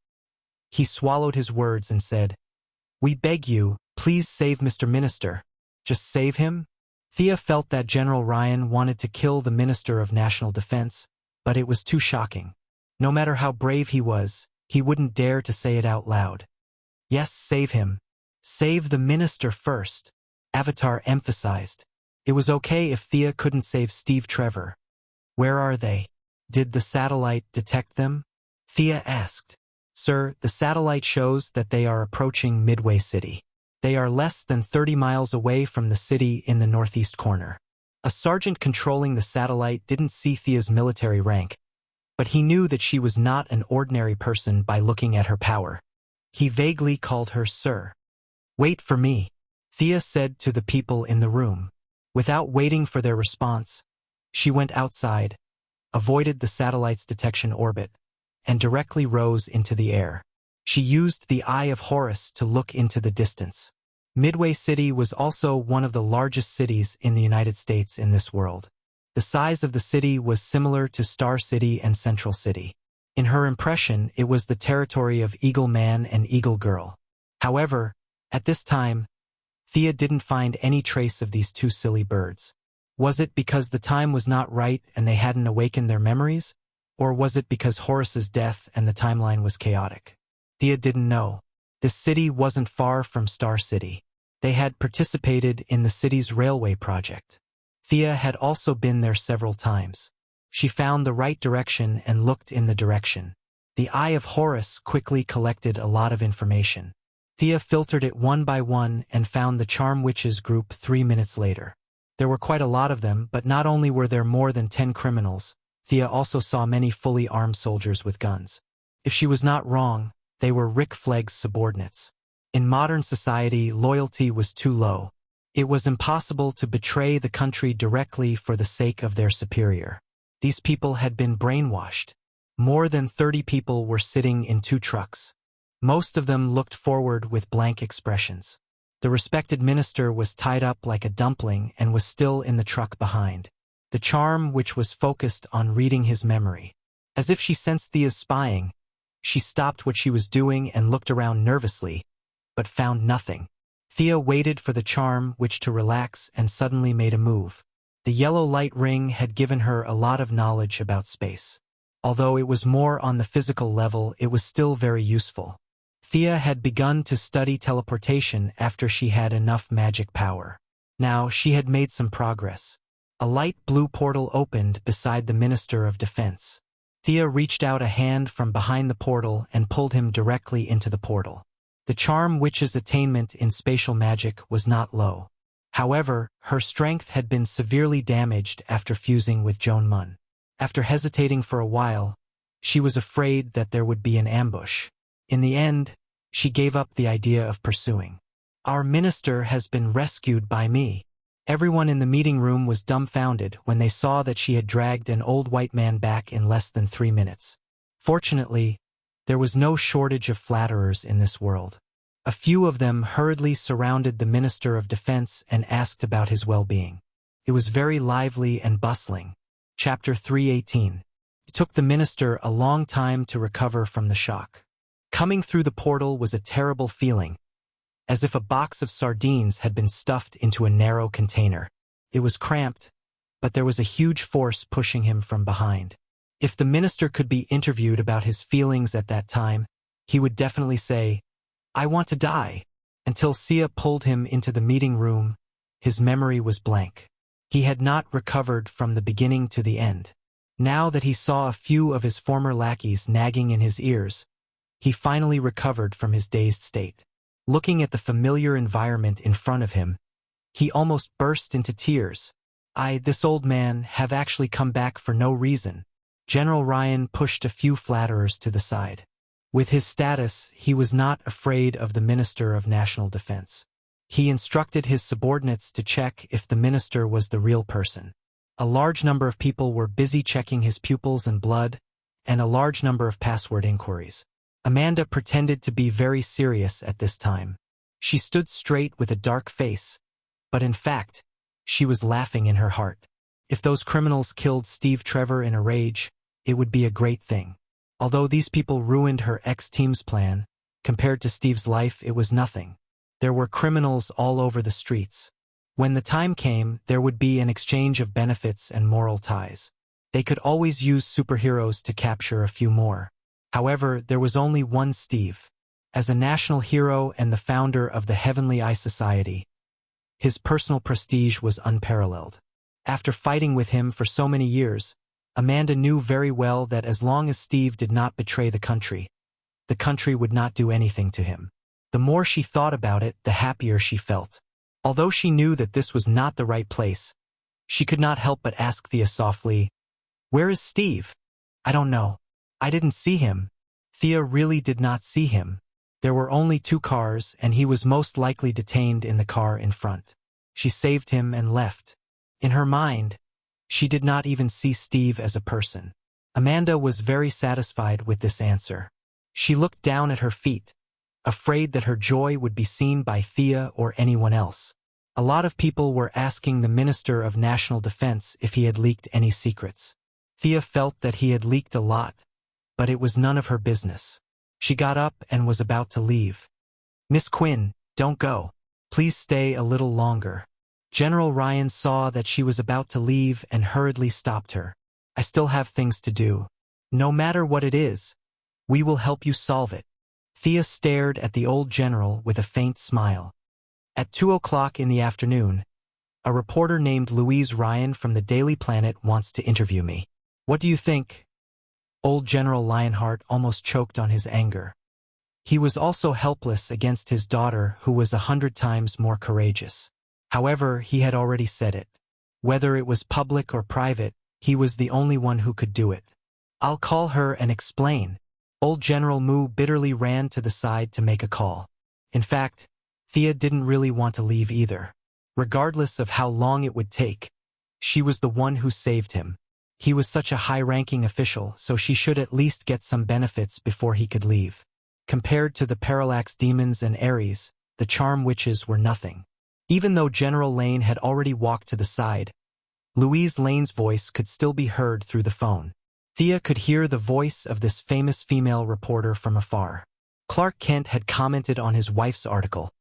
A: He swallowed his words and said, "We beg you, please save Mr. Minister. Just save him?" Thea felt that General Ryan wanted to kill the Minister of National Defense, but it was too shocking. No matter how brave he was, he wouldn't dare to say it out loud. Yes, save him. Save the minister first, Avatar emphasized. It was okay if Thea couldn't save Steve Trevor. Where are they? Did the satellite detect them? Thea asked. Sir, the satellite shows that they are approaching Midway City. They are less than 30 miles away from the city in the northeast corner. A sergeant controlling the satellite didn't see Thea's military rank, but he knew that she was not an ordinary person by looking at her power. He vaguely called her Sir. Wait for me, Thea said to the people in the room. Without waiting for their response, she went outside, avoided the satellite's detection orbit, and directly rose into the air. She used the Eye of Horus to look into the distance. Midway City was also one of the largest cities in the United States in this world. The size of the city was similar to Star City and Central City. In her impression, it was the territory of Eagle Man and Eagle Girl. However, at this time, Thea didn't find any trace of these two silly birds. Was it because the time was not right and they hadn't awakened their memories? Or was it because Horus's death and the timeline was chaotic? Thea didn't know. This city wasn't far from Star City. They had participated in the city's railway project. Thea had also been there several times. She found the right direction and looked in the direction. The Eye of Horus quickly collected a lot of information. Thea filtered it one by one and found the Charm Witches group 3 minutes later. There were quite a lot of them, but not only were there more than 10 criminals, Thea also saw many fully armed soldiers with guns. If she was not wrong, they were Rick Flagg's subordinates. In modern society, loyalty was too low. It was impossible to betray the country directly for the sake of their superior. These people had been brainwashed. More than 30 people were sitting in 2 trucks. Most of them looked forward with blank expressions. The respected minister was tied up like a dumpling and was still in the truck behind. The charm which was focused on reading his memory. As if she sensed Thea's spying, she stopped what she was doing and looked around nervously, but found nothing. Thea waited for the charm which to relax and suddenly made a move. The yellow light ring had given her a lot of knowledge about space. Although it was more on the physical level, it was still very useful. Thea had begun to study teleportation after she had enough magic power. Now she had made some progress. A light blue portal opened beside the Minister of Defense. Thea reached out a hand from behind the portal and pulled him directly into the portal. The charm witch's attainment in spatial magic was not low. However, her strength had been severely damaged after fusing with Joan Mun. After hesitating for a while, she was afraid that there would be an ambush. In the end, she gave up the idea of pursuing. "Our minister has been rescued by me." Everyone in the meeting room was dumbfounded when they saw that she had dragged an old white man back in less than 3 minutes. Fortunately, there was no shortage of flatterers in this world. A few of them hurriedly surrounded the Minister of Defense and asked about his well-being. It was very lively and bustling. Chapter 318. It took the minister a long time to recover from the shock. Coming through the portal was a terrible feeling, as if a box of sardines had been stuffed into a narrow container. It was cramped, but there was a huge force pushing him from behind. If the minister could be interviewed about his feelings at that time, he would definitely say, "I want to die." Until Sia pulled him into the meeting room, his memory was blank. He had not recovered from the beginning to the end. Now that he saw a few of his former lackeys nagging in his ears, he finally recovered from his dazed state. Looking at the familiar environment in front of him, he almost burst into tears. This old man, have actually come back for no reason." General Ryan pushed a few flatterers to the side. With his status, he was not afraid of the Minister of National Defense. He instructed his subordinates to check if the minister was the real person. A large number of people were busy checking his pupils and blood, and a large number of password inquiries. Amanda pretended to be very serious at this time. She stood straight with a dark face, but in fact, she was laughing in her heart. If those criminals killed Steve Trevor in a rage, it would be a great thing. Although these people ruined her ex-team's plan, compared to Steve's life it was nothing. There were criminals all over the streets. When the time came, there would be an exchange of benefits and moral ties. They could always use superheroes to capture a few more. However, there was only one Steve. As a national hero and the founder of the Heavenly Eye Society, his personal prestige was unparalleled. After fighting with him for so many years, Amanda knew very well that as long as Steve did not betray the country would not do anything to him. The more she thought about it, the happier she felt. Although she knew that this was not the right place, she could not help but ask Thea softly, "Where is Steve?" "I don't know. I didn't see him." Thea really did not see him. There were only 2 cars, and he was most likely detained in the car in front. She saved him and left. In her mind, she did not even see Steve as a person. Amanda was very satisfied with this answer. She looked down at her feet, afraid that her joy would be seen by Thea or anyone else. A lot of people were asking the Minister of National Defense if he had leaked any secrets. Thea felt that he had leaked a lot, but it was none of her business. She got up and was about to leave. "Miss Quinn, don't go. Please stay a little longer." General Ryan saw that she was about to leave and hurriedly stopped her. "I still have things to do. No matter what it is, we will help you solve it." Thea stared at the old general with a faint smile. At 2 o'clock in the afternoon, "A reporter named Louise Ryan from the Daily Planet wants to interview me. What do you think?" Old General Lionheart almost choked on his anger. He was also helpless against his daughter, who was 100 times more courageous. However, he had already said it. Whether it was public or private, he was the only one who could do it. "I'll call her and explain." Old General Mu bitterly ran to the side to make a call. In fact, Thea didn't really want to leave either. Regardless of how long it would take, she was the one who saved him. He was such a high-ranking official, so she should at least get some benefits before he could leave. Compared to the Parallax Demons and Ares, the Charm Witches were nothing. Even though General Lane had already walked to the side, Louise Lane's voice could still be heard through the phone. Thea could hear the voice of this famous female reporter from afar. Clark Kent had commented on his wife's article,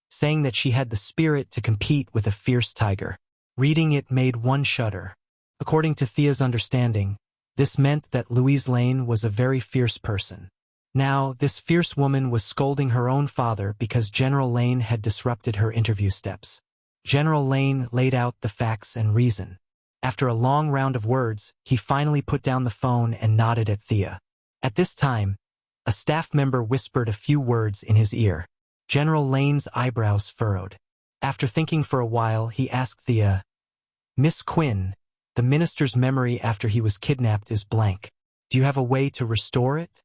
A: saying that she had the spirit to compete with a fierce tiger. Reading it made one shudder. According to Thea's understanding, this meant that Louise Lane was a very fierce person. Now, this fierce woman was scolding her own father because General Lane had disrupted her interview steps. General Lane laid out the facts and reason. After a long round of words, he finally put down the phone and nodded at Thea. At this time, a staff member whispered a few words in his ear. General Lane's eyebrows furrowed. After thinking for a while, he asked Thea, "Miss Quinn, the minister's memory after he was kidnapped is blank. Do you have a way to restore it?"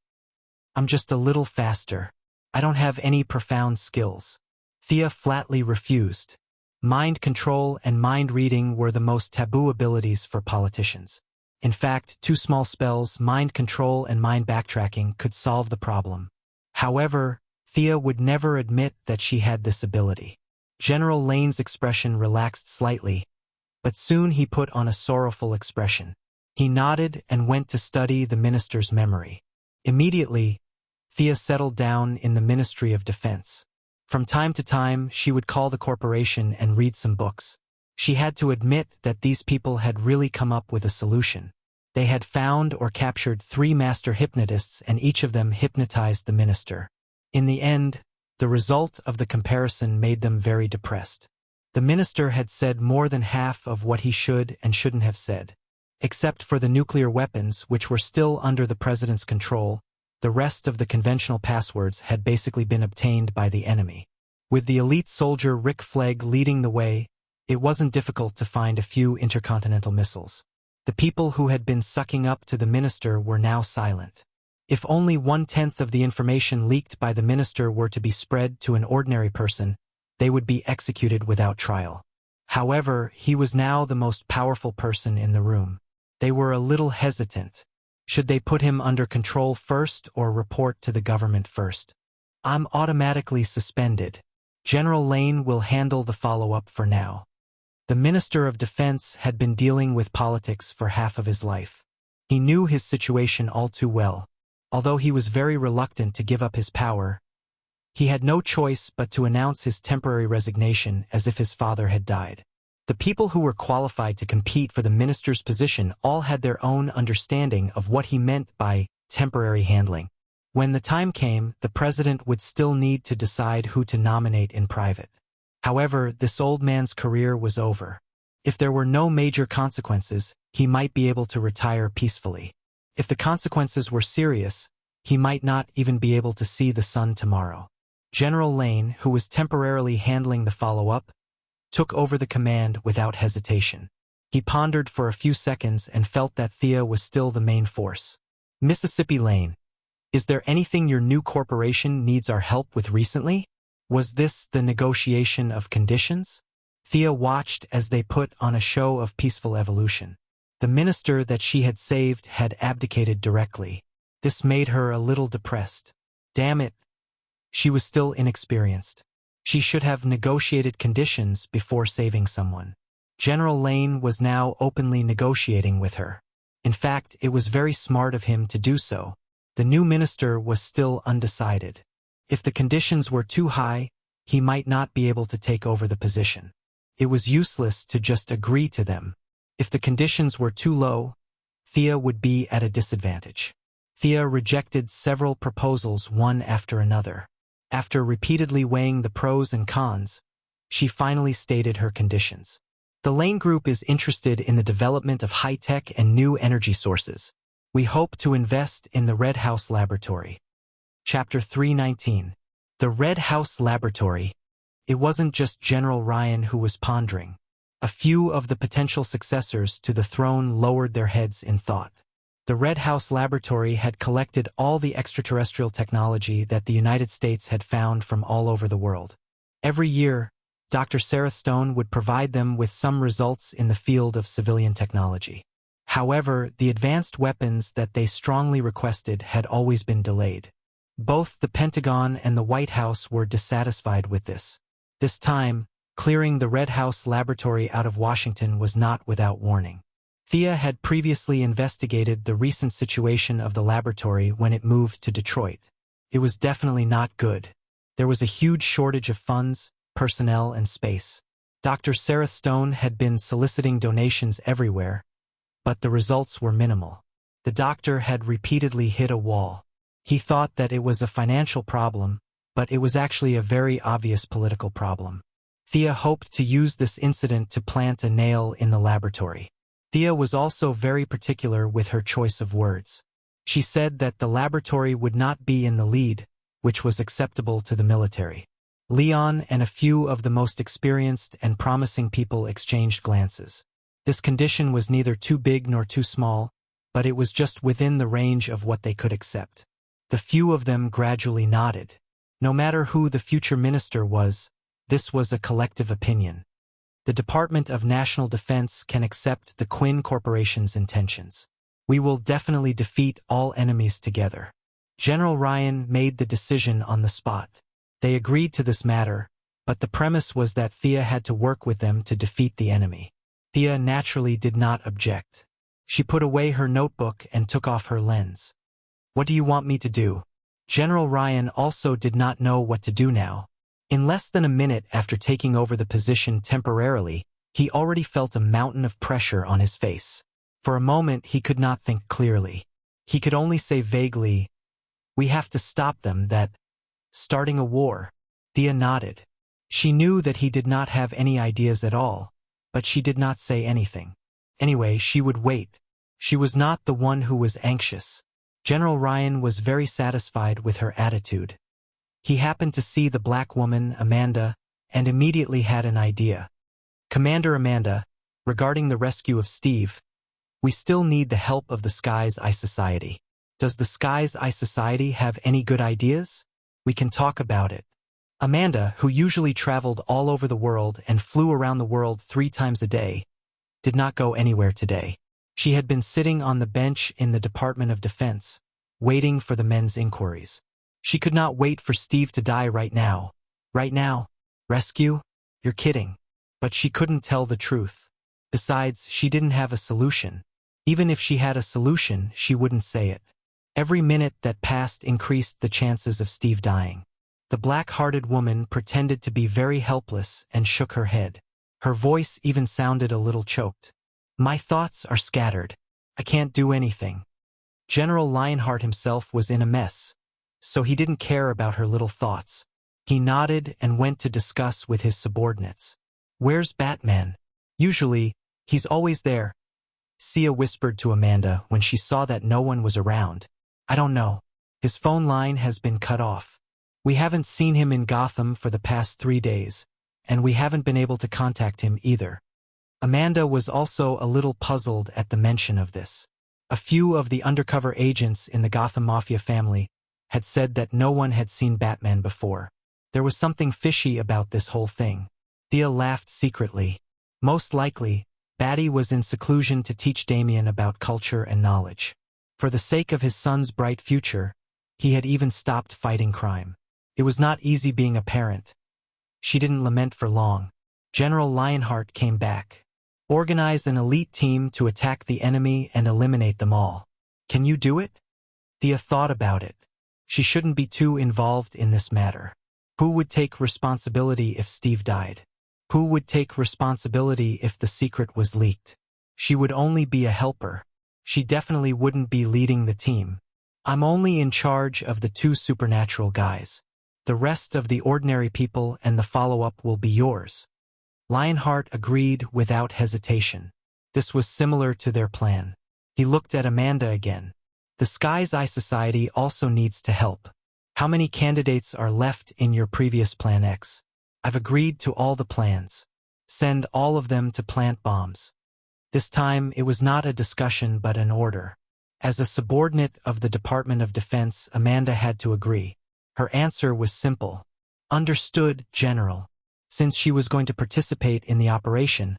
A: "I'm just a little faster. I don't have any profound skills." Thea flatly refused. Mind control and mind reading were the most taboo abilities for politicians. In fact, two small spells, mind control and mind backtracking, could solve the problem. However, Thea would never admit that she had this ability. General Lane's expression relaxed slightly, but soon he put on a sorrowful expression. He nodded and went to study the minister's memory. Immediately, Thea settled down in the Ministry of Defense. From time to time, she would call the corporation and read some books. She had to admit that these people had really come up with a solution. They had found or captured 3 master hypnotists, and each of them hypnotized the minister. In the end, the result of the comparison made them very depressed. The minister had said more than half of what he should and shouldn't have said. Except for the nuclear weapons, which were still under the president's control, the rest of the conventional passwords had basically been obtained by the enemy. With the elite soldier Rick Flegg leading the way, it wasn't difficult to find a few intercontinental missiles. The people who had been sucking up to the minister were now silent. If only 1/10 of the information leaked by the minister were to be spread to an ordinary person, they would be executed without trial. However, he was now the most powerful person in the room. They were a little hesitant. Should they put him under control first or report to the government first? "I'm automatically suspended. General Lane will handle the follow-up for now." The Minister of Defense had been dealing with politics for half of his life. He knew his situation all too well. Although he was very reluctant to give up his power, he had no choice but to announce his temporary resignation as if his father had died. The people who were qualified to compete for the minister's position all had their own understanding of what he meant by temporary handling. When the time came, the president would still need to decide who to nominate in private. However, this old man's career was over. If there were no major consequences, he might be able to retire peacefully. If the consequences were serious, he might not even be able to see the sun tomorrow. General Lane, who was temporarily handling the follow-up, took over the command without hesitation. He pondered for a few seconds and felt that Thea was still the main force. "Mississippi Lane, is there anything your new corporation needs our help with recently? Was this the negotiation of conditions?" Thea watched as they put on a show of peaceful evolution. The minister that she had saved had abdicated directly. This made her a little depressed. Damn it. She was still inexperienced. She should have negotiated conditions before saving someone. General Lane was now openly negotiating with her. In fact, it was very smart of him to do so. The new minister was still undecided. If the conditions were too high, he might not be able to take over the position. It was useless to just agree to them. If the conditions were too low, Thea would be at a disadvantage. Thea rejected several proposals one after another. After repeatedly weighing the pros and cons, she finally stated her conditions. The Lane Group is interested in the development of high-tech and new energy sources. We hope to invest in the Red House Laboratory. Chapter 319. The Red House Laboratory. It wasn't just General Ryan who was pondering. A few of the potential successors to the throne lowered their heads in thought. The Red House Laboratory had collected all the extraterrestrial technology that the United States had found from all over the world. Every year, Dr. Sarah Stone would provide them with some results in the field of civilian technology. However, the advanced weapons that they strongly requested had always been delayed. Both the Pentagon and the White House were dissatisfied with this. This time, clearing the Red House Laboratory out of Washington was not without warning. Thea had previously investigated the recent situation of the laboratory when it moved to Detroit. It was definitely not good. There was a huge shortage of funds, personnel, and space. Dr. Sarah Stone had been soliciting donations everywhere, but the results were minimal. The doctor had repeatedly hit a wall. He thought that it was a financial problem, but it was actually a very obvious political problem. Thea hoped to use this incident to plant a nail in the laboratory. Thea was also very particular with her choice of words. She said that the laboratory would not be in the lead, which was acceptable to the military. Leon and a few of the most experienced and promising people exchanged glances. This condition was neither too big nor too small, but it was just within the range of what they could accept. The few of them gradually nodded. No matter who the future minister was, this was a collective opinion. The Department of National Defense can accept the Quinn Corporation's intentions. We will definitely defeat all enemies together. General Ryan made the decision on the spot. They agreed to this matter, but the premise was that Thea had to work with them to defeat the enemy. Thea naturally did not object. She put away her notebook and took off her lens. What do you want me to do? General Ryan also did not know what to do now. In less than a minute after taking over the position temporarily, he already felt a mountain of pressure on his face. For a moment he could not think clearly. He could only say vaguely, "We have to stop them, that starting a war." Thea nodded. She knew that he did not have any ideas at all, but she did not say anything. Anyway, she would wait. She was not the one who was anxious. General Ryan was very satisfied with her attitude. He happened to see the black woman, Amanda, and immediately had an idea. "Commander Amanda, regarding the rescue of Steve, we still need the help of the Sky's Eye Society. Does the Sky's Eye Society have any good ideas? We can talk about it." Amanda, who usually traveled all over the world and flew around the world 3 times a day, did not go anywhere today. She had been sitting on the bench in the Department of Defense, waiting for the men's inquiries. She could not wait for Steve to die right now. Right now? Rescue? You're kidding. But she couldn't tell the truth. Besides, she didn't have a solution. Even if she had a solution, she wouldn't say it. Every minute that passed increased the chances of Steve dying. The black-hearted woman pretended to be very helpless and shook her head. Her voice even sounded a little choked. "My thoughts are scattered. I can't do anything." General Lionheart himself was in a mess, so he didn't care about her little thoughts. He nodded and went to discuss with his subordinates. "Where's Batman? Usually, he's always there." Sia whispered to Amanda when she saw that no one was around. "I don't know. His phone line has been cut off. We haven't seen him in Gotham for the past 3 days, and we haven't been able to contact him either." Amanda was also a little puzzled at the mention of this. A few of the undercover agents in the Gotham Mafia family had said that no one had seen Batman before. There was something fishy about this whole thing. Thea laughed secretly. Most likely, Batty was in seclusion to teach Damien about culture and knowledge. For the sake of his son's bright future, he had even stopped fighting crime. It was not easy being a parent. She didn't lament for long. General Lionheart came back. "Organize an elite team to attack the enemy and eliminate them all. Can you do it?" Thea thought about it. She shouldn't be too involved in this matter. Who would take responsibility if Steve died? Who would take responsibility if the secret was leaked? She would only be a helper. She definitely wouldn't be leading the team. "I'm only in charge of the 2 supernatural guys. The rest of the ordinary people and the follow-up will be yours." Lionheart agreed without hesitation. This was similar to their plan. He looked at Amanda again. "The Sky's Eye Society also needs to help. How many candidates are left in your previous Plan X? I've agreed to all the plans. Send all of them to plant bombs." This time it was not a discussion but an order. As a subordinate of the Department of Defense, Amanda had to agree. Her answer was simple. "Understood, General." Since she was going to participate in the operation,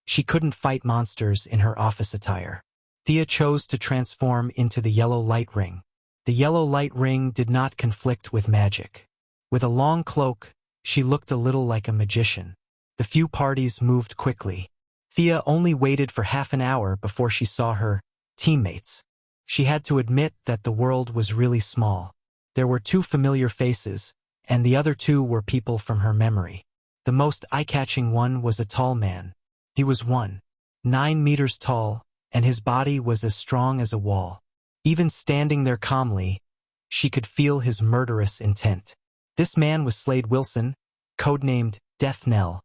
A: she couldn't fight monsters in her office attire. Thea chose to transform into the yellow light ring. The yellow light ring did not conflict with magic. With a long cloak, she looked a little like a magician. The few parties moved quickly. Thea only waited for half an hour before she saw her teammates. She had to admit that the world was really small. There were 2 familiar faces, and the other 2 were people from her memory. The most eye-catching one was a tall man. He was 1.9 meters tall, and his body was as strong as a wall. Even standing there calmly, she could feel his murderous intent. This man was Slade Wilson, codenamed Death Knell.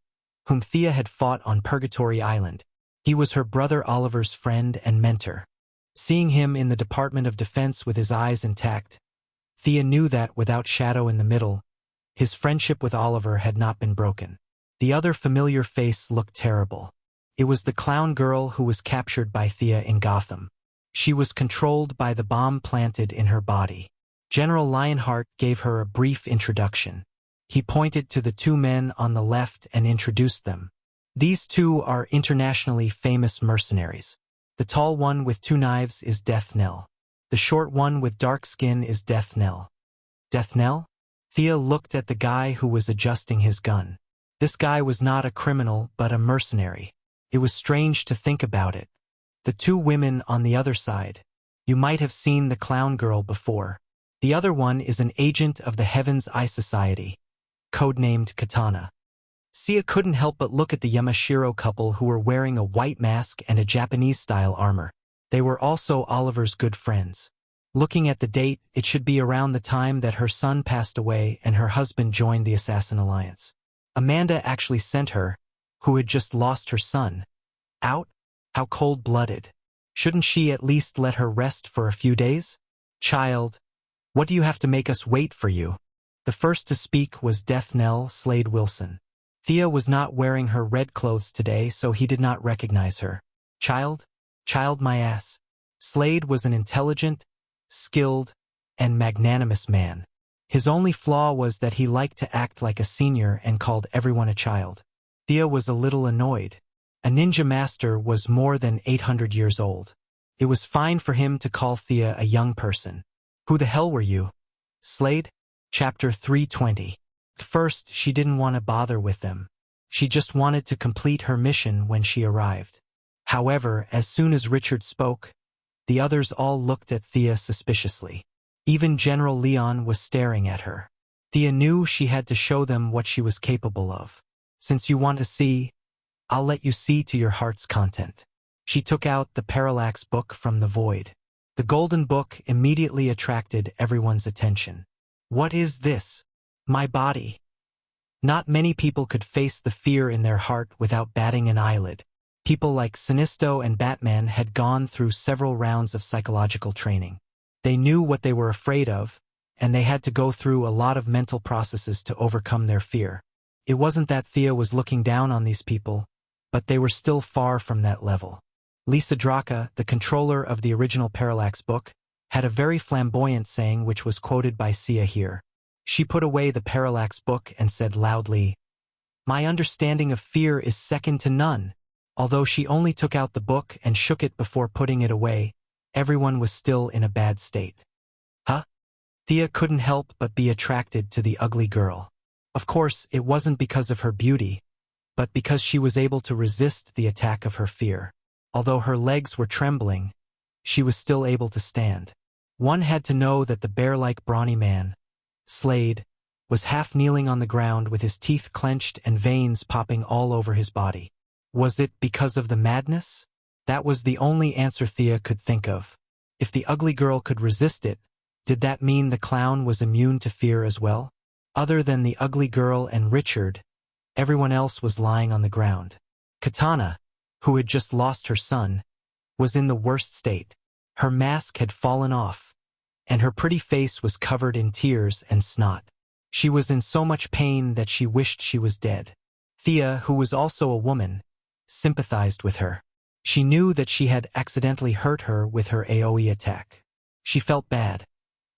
A: whom Thea had fought on Purgatory Island. He was her brother Oliver's friend and mentor. Seeing him in the Department of Defense with his eyes intact, Thea knew that, without Shadow in the middle, his friendship with Oliver had not been broken. The other familiar face looked terrible. It was the clown girl who was captured by Thea in Gotham. She was controlled by the bomb planted in her body. General Lionheart gave her a brief introduction. He pointed to the two men on the left and introduced them. These two are internationally famous mercenaries. The tall one with two knives is Death Knell. The short one with dark skin is Death Knell. Death Knell? Thea looked at the guy who was adjusting his gun. This guy was not a criminal but a mercenary. It was strange to think about it. The two women on the other side. You might have seen the clown girl before. The other one is an agent of the Heaven's Eye Society, codenamed Katana. Sia couldn't help but look at the Yamashiro couple who were wearing a white mask and a Japanese-style armor. They were also Oliver's good friends. Looking at the date, it should be around the time that her son passed away and her husband joined the Assassin Alliance. Amanda actually sent her, who had just lost her son, out? How cold-blooded. Shouldn't she at least let her rest for a few days? Child, what do you have to make us wait for you? The first to speak was Death Knell Slade Wilson. Thea was not wearing her red clothes today, so he did not recognize her. Child? Child my ass. Slade was an intelligent, skilled, and magnanimous man. His only flaw was that he liked to act like a senior and called everyone a child. Thea was a little annoyed. A ninja master was more than 800 years old. It was fine for him to call Thea a young person. Who the hell were you? Slade? Chapter 320. At first, she didn't want to bother with them. She just wanted to complete her mission when she arrived. However, as soon as Richard spoke, the others all looked at Thea suspiciously. Even General Leon was staring at her. Thea knew she had to show them what she was capable of. Since you want to see, I'll let you see to your heart's content. She took out the Parallax book from the void. The golden book immediately attracted everyone's attention. What is this? My body. Not many people could face the fear in their heart without batting an eyelid. People like Sinisto and Batman had gone through several rounds of psychological training. They knew what they were afraid of, and they had to go through a lot of mental processes to overcome their fear. It wasn't that Thea was looking down on these people, but they were still far from that level. Lisa Draka, the controller of the original Parallax book, had a very flamboyant saying which was quoted by Sia here. She put away the Parallax book and said loudly, "My understanding of fear is second to none." Although she only took out the book and shook it before putting it away, everyone was still in a bad state. Huh? Thea couldn't help but be attracted to the ugly girl. Of course, it wasn't because of her beauty, but because she was able to resist the attack of her fear. Although her legs were trembling, she was still able to stand. One had to know that the bear-like brawny man, Slade, was half kneeling on the ground with his teeth clenched and veins popping all over his body. Was it because of the madness? That was the only answer Thea could think of. If the ugly girl could resist it, did that mean the clown was immune to fear as well? Other than the ugly girl and Richard, everyone else was lying on the ground. Katana, who had just lost her son, was in the worst state. Her mask had fallen off, and her pretty face was covered in tears and snot. She was in so much pain that she wished she was dead. Thea, who was also a woman, sympathized with her. She knew that she had accidentally hurt her with her AoE attack. She felt bad,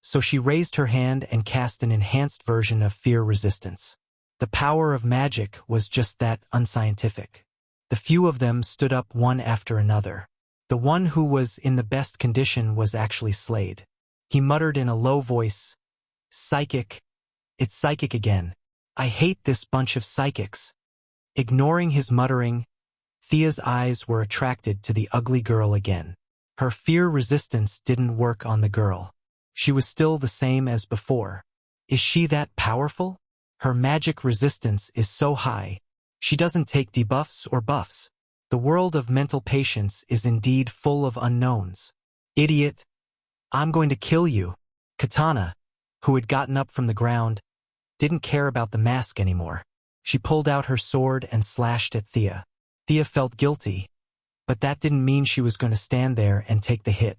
A: so she raised her hand and cast an enhanced version of fear resistance. The power of magic was just that unscientific. The few of them stood up one after another. The one who was in the best condition was actually Slade. He muttered in a low voice, "Psychic. It's psychic again. I hate this bunch of psychics." Ignoring his muttering, Thea's eyes were attracted to the ugly girl again. Her fear resistance didn't work on the girl. She was still the same as before. Is she that powerful? Her magic resistance is so high. She doesn't take debuffs or buffs. The world of mental patience is indeed full of unknowns. Idiot. I'm going to kill you. Katana, who had gotten up from the ground, didn't care about the mask anymore. She pulled out her sword and slashed at Thea. Thea felt guilty, but that didn't mean she was going to stand there and take the hit.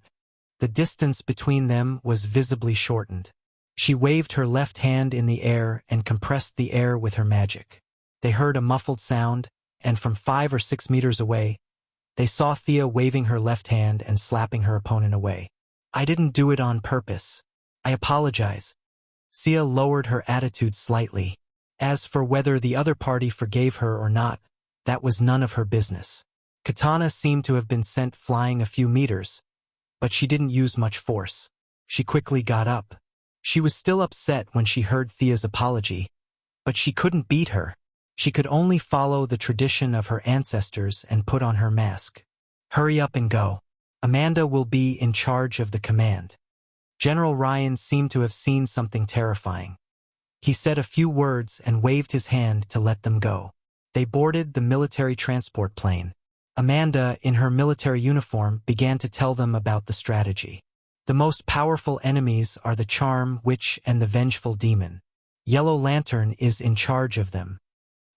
A: The distance between them was visibly shortened. She waved her left hand in the air and compressed the air with her magic. They heard a muffled sound, and from 5 or 6 meters away, they saw Thea waving her left hand and slapping her opponent away. "I didn't do it on purpose. I apologize." Thea lowered her attitude slightly. As for whether the other party forgave her or not, that was none of her business. Katana seemed to have been sent flying a few meters, but she didn't use much force. She quickly got up. She was still upset when she heard Thea's apology, but she couldn't beat her. She could only follow the tradition of her ancestors and put on her mask. "Hurry up and go. Amanda will be in charge of the command." General Ryan seemed to have seen something terrifying. He said a few words and waved his hand to let them go. They boarded the military transport plane. Amanda, in her military uniform, began to tell them about the strategy. "The most powerful enemies are the Charm Witch and the Vengeful Demon. Yellow Lantern is in charge of them."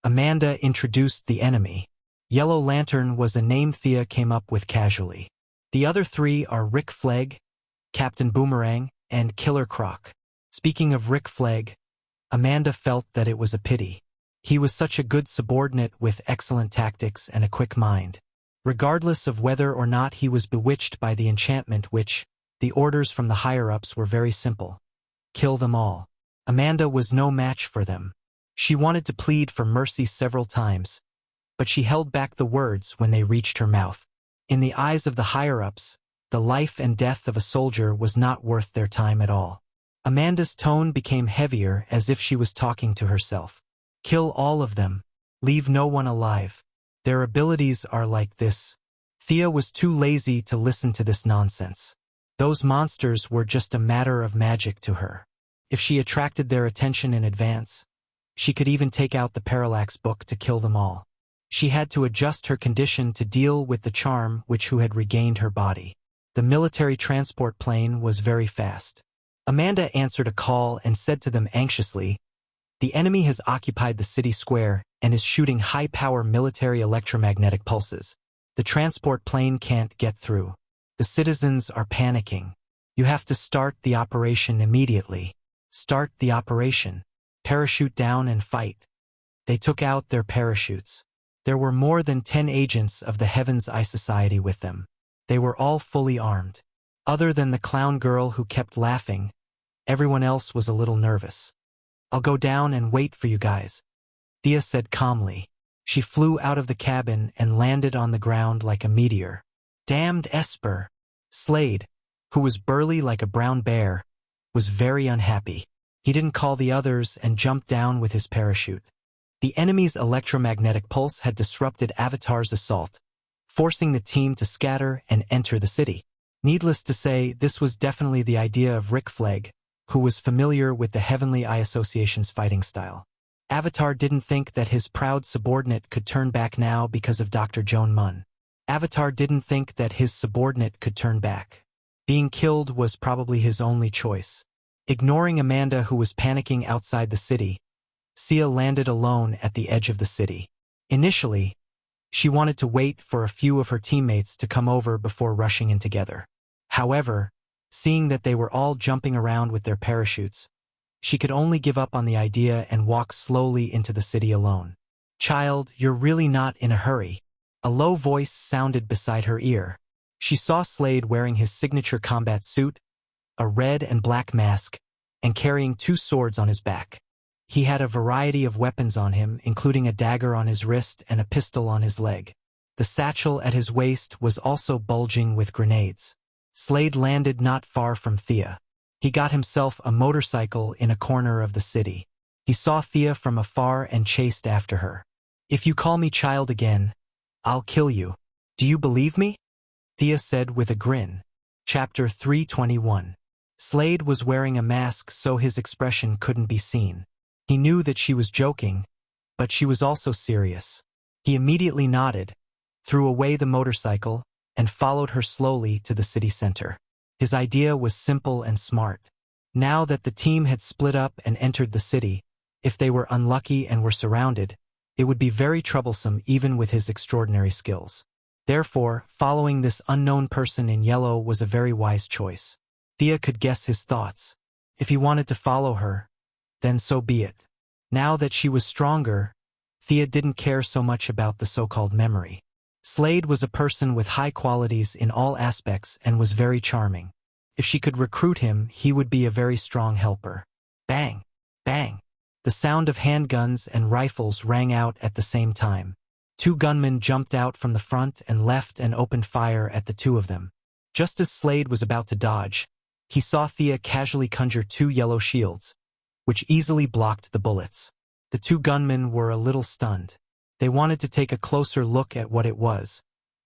A: Amanda introduced the enemy. Yellow Lantern was a name Thea came up with casually. The other 3 are Rick Flegg, Captain Boomerang, and Killer Croc. Speaking of Rick Flegg, Amanda felt that it was a pity. He was such a good subordinate with excellent tactics and a quick mind. Regardless of whether or not he was bewitched by the enchantment witch, the orders from the higher-ups were very simple. Kill them all. Amanda was no match for them. She wanted to plead for mercy several times, but she held back the words when they reached her mouth. In the eyes of the higher-ups, the life and death of a soldier was not worth their time at all. Amanda's tone became heavier as if she was talking to herself. "Kill all of them. Leave no one alive. Their abilities are like this." Thea was too lazy to listen to this nonsense. Those monsters were just a matter of magic to her. If she attracted their attention in advance, she could even take out the parallax book to kill them all. She had to adjust her condition to deal with the Charm Witch who had regained her body. The military transport plane was very fast. Amanda answered a call and said to them anxiously, "The enemy has occupied the city square and is shooting high-power military electromagnetic pulses. The transport plane can't get through. The citizens are panicking. You have to start the operation immediately. Start the operation. Parachute down and fight." They took out their parachutes. There were more than 10 agents of the Heaven's Eye Society with them. They were all fully armed. Other than the clown girl who kept laughing, everyone else was a little nervous. "I'll go down and wait for you guys," Thea said calmly. She flew out of the cabin and landed on the ground like a meteor. "Damned Esper." Slade, who was burly like a brown bear, was very unhappy. He didn't call the others and jumped down with his parachute. The enemy's electromagnetic pulse had disrupted Avatar's assault, forcing the team to scatter and enter the city. Needless to say, this was definitely the idea of Rick Flegg, who was familiar with the Heavenly Eye Association's fighting style. Avatar didn't think that his proud subordinate could turn back now because of Dr. Joan Munn. Avatar didn't think that his subordinate could turn back. Being killed was probably his only choice. Ignoring Amanda, who was panicking outside the city, Sia landed alone at the edge of the city. Initially, she wanted to wait for a few of her teammates to come over before rushing in together. However, seeing that they were all jumping around with their parachutes, she could only give up on the idea and walk slowly into the city alone. "Child, you're really not in a hurry." A low voice sounded beside her ear. She saw Slade wearing his signature combat suit, a red and black mask, and carrying 2 swords on his back. He had a variety of weapons on him, including a dagger on his wrist and a pistol on his leg. The satchel at his waist was also bulging with grenades. Slade landed not far from Thea. He got himself a motorcycle in a corner of the city. He saw Thea from afar and chased after her. "If you call me child again, I'll kill you. Do you believe me?" Thea said with a grin. Chapter 321. Slade was wearing a mask so his expression couldn't be seen. He knew that she was joking, but she was also serious. He immediately nodded, threw away the motorcycle, and followed her slowly to the city center. His idea was simple and smart. Now that the team had split up and entered the city, if they were unlucky and were surrounded, It would be very troublesome even with his extraordinary skills. Therefore, following this unknown person in yellow was a very wise choice. Thea could guess his thoughts. If he wanted to follow her, then so be it. Now that she was stronger, Thea didn't care so much about the so-called memory. Slade was a person with high qualities in all aspects and was very charming. If she could recruit him, he would be a very strong helper. Bang! Bang! The sound of handguns and rifles rang out at the same time. 2 gunmen jumped out from the front and left and opened fire at the 2 of them. Just as Slade was about to dodge, he saw Thea casually conjure 2 yellow shields, which easily blocked the bullets. The 2 gunmen were a little stunned. They wanted to take a closer look at what it was,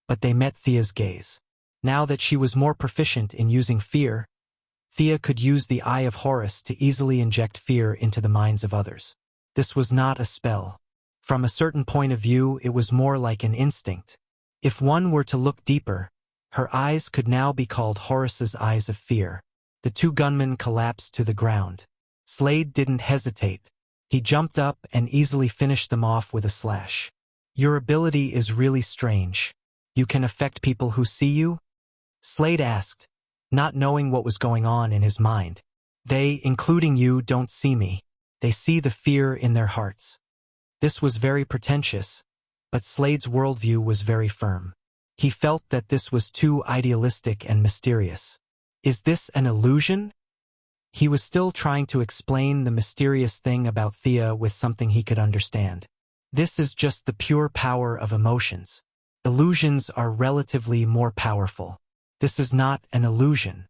A: but they met Thea's gaze. Now that she was more proficient in using fear, Thea could use the Eye of Horus to easily inject fear into the minds of others. This was not a spell. From a certain point of view, it was more like an instinct. If one were to look deeper, her eyes could now be called Horus's eyes of fear. The 2 gunmen collapsed to the ground. Slade didn't hesitate. He jumped up and easily finished them off with a slash. Your ability is really strange. You can affect people who see you? Slade asked, not knowing what was going on in his mind. They, including you, don't see me. They see the fear in their hearts. This was very pretentious, but Slade's worldview was very firm. He felt that this was too idealistic and mysterious. Is this an illusion? He was still trying to explain the mysterious thing about Thea with something he could understand. This is just the pure power of emotions. Illusions are relatively more powerful. This is not an illusion.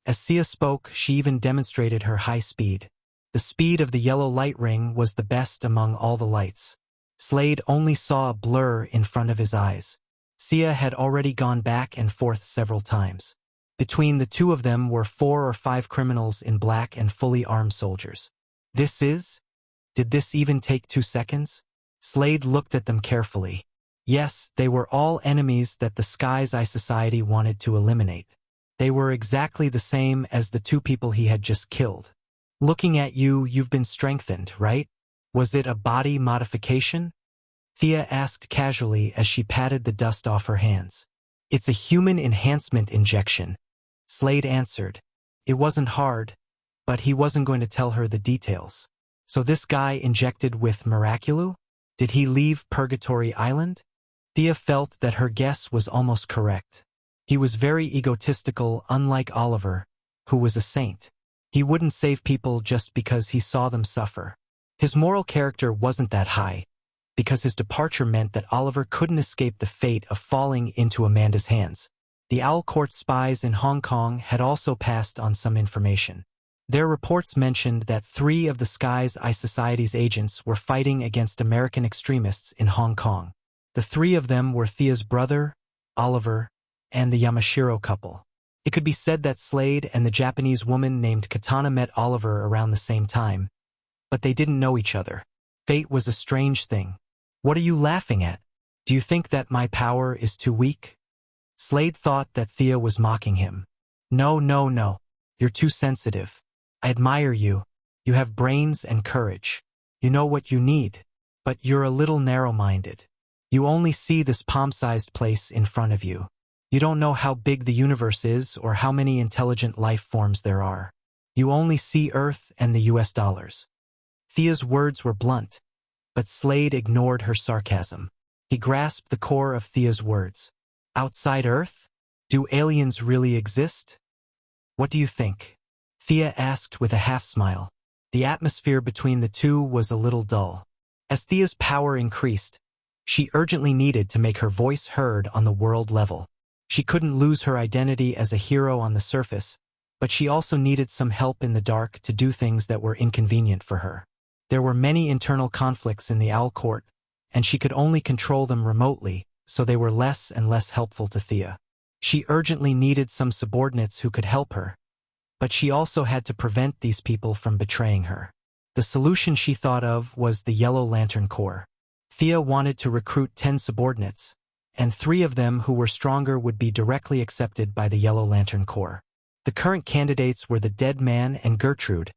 A: As Thea spoke, she even demonstrated her high speed. The speed of the yellow light ring was the best among all the lights. Slade only saw a blur in front of his eyes. Thea had already gone back and forth several times. Between the 2 of them were 4 or 5 criminals in black and fully armed soldiers. Did this even take 2 seconds? Slade looked at them carefully. Yes, they were all enemies that the Sky's Eye Society wanted to eliminate. They were exactly the same as the 2 people he had just killed. Looking at you, you've been strengthened, right? Was it a body modification? Thea asked casually as she patted the dust off her hands. It's a human enhancement injection. Slade answered. It wasn't hard, but he wasn't going to tell her the details. So this guy injected with Miraculu? Did he leave Purgatory Island? Thea felt that her guess was almost correct. He was very egotistical, unlike Oliver, who was a saint. He wouldn't save people just because he saw them suffer. His moral character wasn't that high, because his departure meant that Oliver couldn't escape the fate of falling into Amanda's hands. The Owl Court spies in Hong Kong had also passed on some information. Their reports mentioned that 3 of the Sky's Eye Society's agents were fighting against American extremists in Hong Kong. The 3 of them were Thea's brother, Oliver, and the Yamashiro couple. It could be said that Slade and the Japanese woman named Katana met Oliver around the same time, but they didn't know each other. Fate was a strange thing. What are you laughing at? Do you think that my power is too weak? Slade thought that Thea was mocking him. No. You're too sensitive. I admire you. You have brains and courage. You know what you need. But you're a little narrow-minded. You only see this palm-sized place in front of you. You don't know how big the universe is or how many intelligent life forms there are. You only see Earth and the US dollars. Thea's words were blunt, but Slade ignored her sarcasm. He grasped the core of Thea's words. Outside Earth? Do aliens really exist? What do you think? Thea asked with a half-smile. The atmosphere between the 2 was a little dull. As Thea's power increased, she urgently needed to make her voice heard on the world level. She couldn't lose her identity as a hero on the surface, but she also needed some help in the dark to do things that were inconvenient for her. There were many internal conflicts in the Owl Court, and she could only control them remotely, so they were less and less helpful to Thea. She urgently needed some subordinates who could help her, but she also had to prevent these people from betraying her. The solution she thought of was the Yellow Lantern Corps. Thea wanted to recruit 10 subordinates, and 3 of them who were stronger would be directly accepted by the Yellow Lantern Corps. The current candidates were the Dead Man and Gertrude,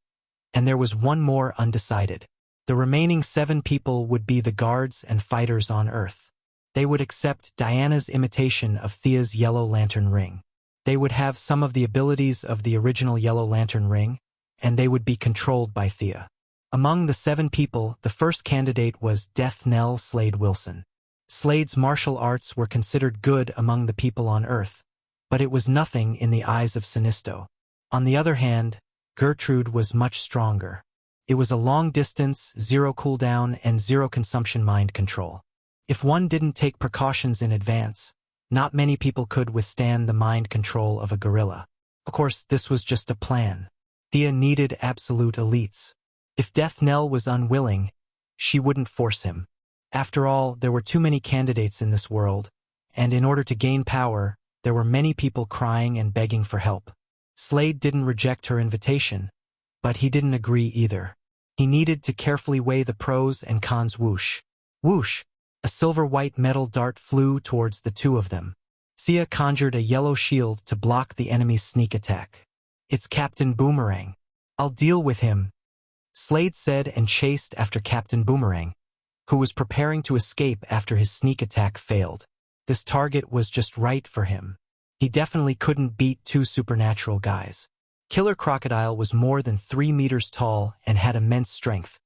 A: and there was one more undecided. The remaining 7 people would be the guards and fighters on Earth. They would accept Diana's imitation of Thea's Yellow Lantern ring. They would have some of the abilities of the original Yellow Lantern ring, and they would be controlled by Thea. Among the 7 people, the first candidate was Death Knell Slade Wilson. Slade's martial arts were considered good among the people on Earth, but it was nothing in the eyes of Sinisto. On the other hand, Gertrude was much stronger. It was a long distance, 0 cooldown, and 0 consumption mind control. If one didn't take precautions in advance, not many people could withstand the mind control of a gorilla. Of course, this was just a plan. Thea needed absolute elites. If Death Knell was unwilling, she wouldn't force him. After all, there were too many candidates in this world, and in order to gain power, there were many people crying and begging for help. Slade didn't reject her invitation, but he didn't agree either. He needed to carefully weigh the pros and cons. Whoosh! Whoosh! A silver-white metal dart flew towards the 2 of them. Thea conjured a yellow shield to block the enemy's sneak attack. "It's Captain Boomerang. I'll deal with him," Slade said, and chased after Captain Boomerang, who was preparing to escape after his sneak attack failed. This target was just right for him. He definitely couldn't beat 2 supernatural guys. Killer Crocodile was more than 3 meters tall and had immense strength,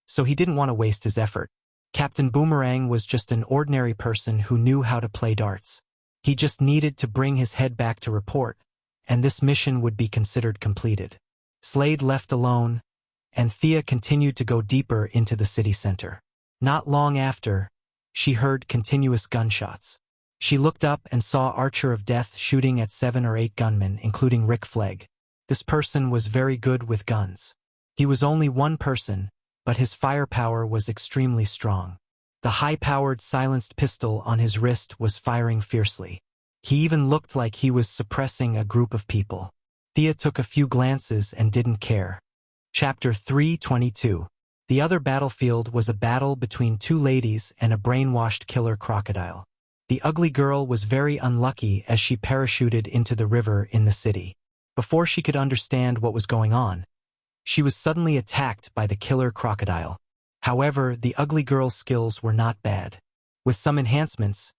A: so he didn't want to waste his effort. Captain Boomerang was just an ordinary person who knew how to play darts. He just needed to bring his head back to report, and this mission would be considered completed. Slade left alone, and Thea continued to go deeper into the city center. Not long after, she heard continuous gunshots. She looked up and saw Archer of Death shooting at 7 or 8 gunmen, including Rick Flegg. This person was very good with guns. He was only one person, but his firepower was extremely strong. The high-powered silenced pistol on his wrist was firing fiercely. He even looked like he was suppressing a group of people. Thea took a few glances and didn't care. Chapter 322. The other battlefield was a battle between 2 ladies and a brainwashed killer crocodile. The ugly girl was very unlucky as she parachuted into the river in the city. Before she could understand what was going on, she was suddenly attacked by the killer crocodile. However, the ugly girl's skills were not bad. With some enhancements,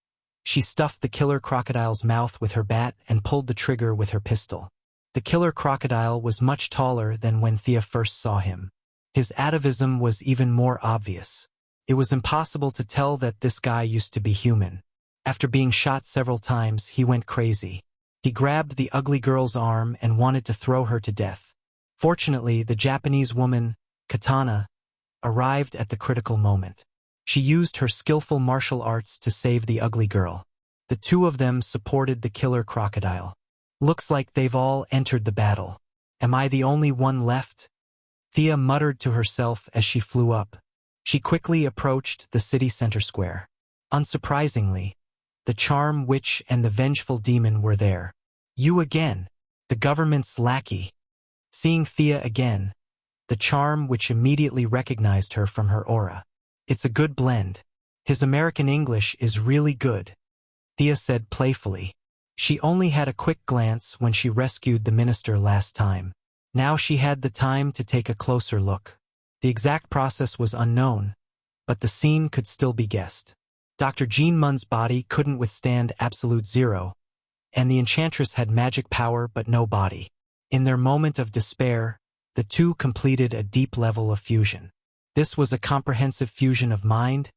A: she stuffed the killer crocodile's mouth with her bat and pulled the trigger with her pistol. The killer crocodile was much taller than when Thea first saw him. His atavism was even more obvious. It was impossible to tell that this guy used to be human. After being shot several times, he went crazy. He grabbed the ugly girl's arm and wanted to throw her to death. Fortunately, the Japanese woman, Katana, arrived at the critical moment. She used her skillful martial arts to save the ugly girl. The 2 of them supported the killer crocodile. "Looks like they've all entered the battle. Am I the only one left?" Thea muttered to herself as she flew up. She quickly approached the city center square. Unsurprisingly, the Charm Witch and the Vengeful Demon were there. "You again, the government's lackey." Seeing Thea again, the Charm Witch immediately recognized her from her aura. "It's a good blend. His American English is really good," Thea said playfully. She only had a quick glance when she rescued the minister last time. Now she had the time to take a closer look. The exact process was unknown, but the scene could still be guessed. Dr. Jean Munn's body couldn't withstand absolute 0, and the enchantress had magic power but no body. In their moment of despair, the 2 completed a deep level of fusion. This was a comprehensive fusion of mind,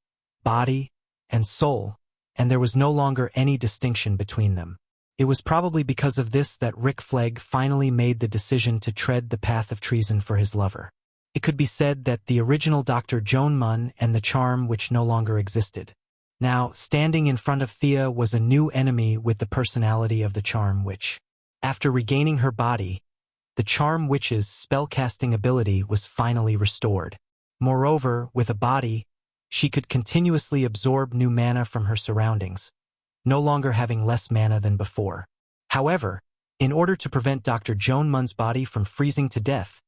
A: body, and soul, and there was no longer any distinction between them. It was probably because of this that Rick Flegg finally made the decision to tread the path of treason for his lover. It could be said that the original Dr. Joan Munn and the Charm Witch no longer existed. Now, standing in front of Thea was a new enemy with the personality of the Charm Witch. After regaining her body, the Charm Witch's spellcasting ability was finally restored. Moreover, with a body, she could continuously absorb new mana from her surroundings, no longer having less mana than before. However, in order to prevent Dr. Joan Munn's body from freezing to death,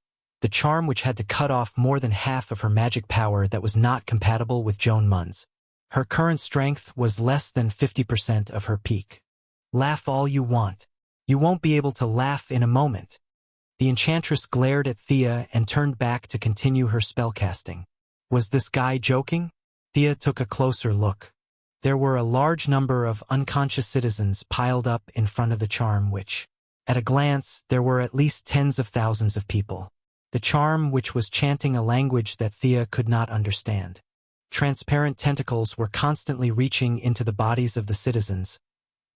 A: the Charm Witch had to cut off more than half of her magic power that was not compatible with Joan Munn's. Her current strength was less than 50% of her peak. "Laugh all you want. You won't be able to laugh in a moment." The enchantress glared at Thea and turned back to continue her spellcasting. Was this guy joking? Thea took a closer look. There were a large number of unconscious citizens piled up in front of the charm witch. At a glance, there were at least tens of thousands of people. The charm witch was chanting a language that Thea could not understand. Transparent tentacles were constantly reaching into the bodies of the citizens,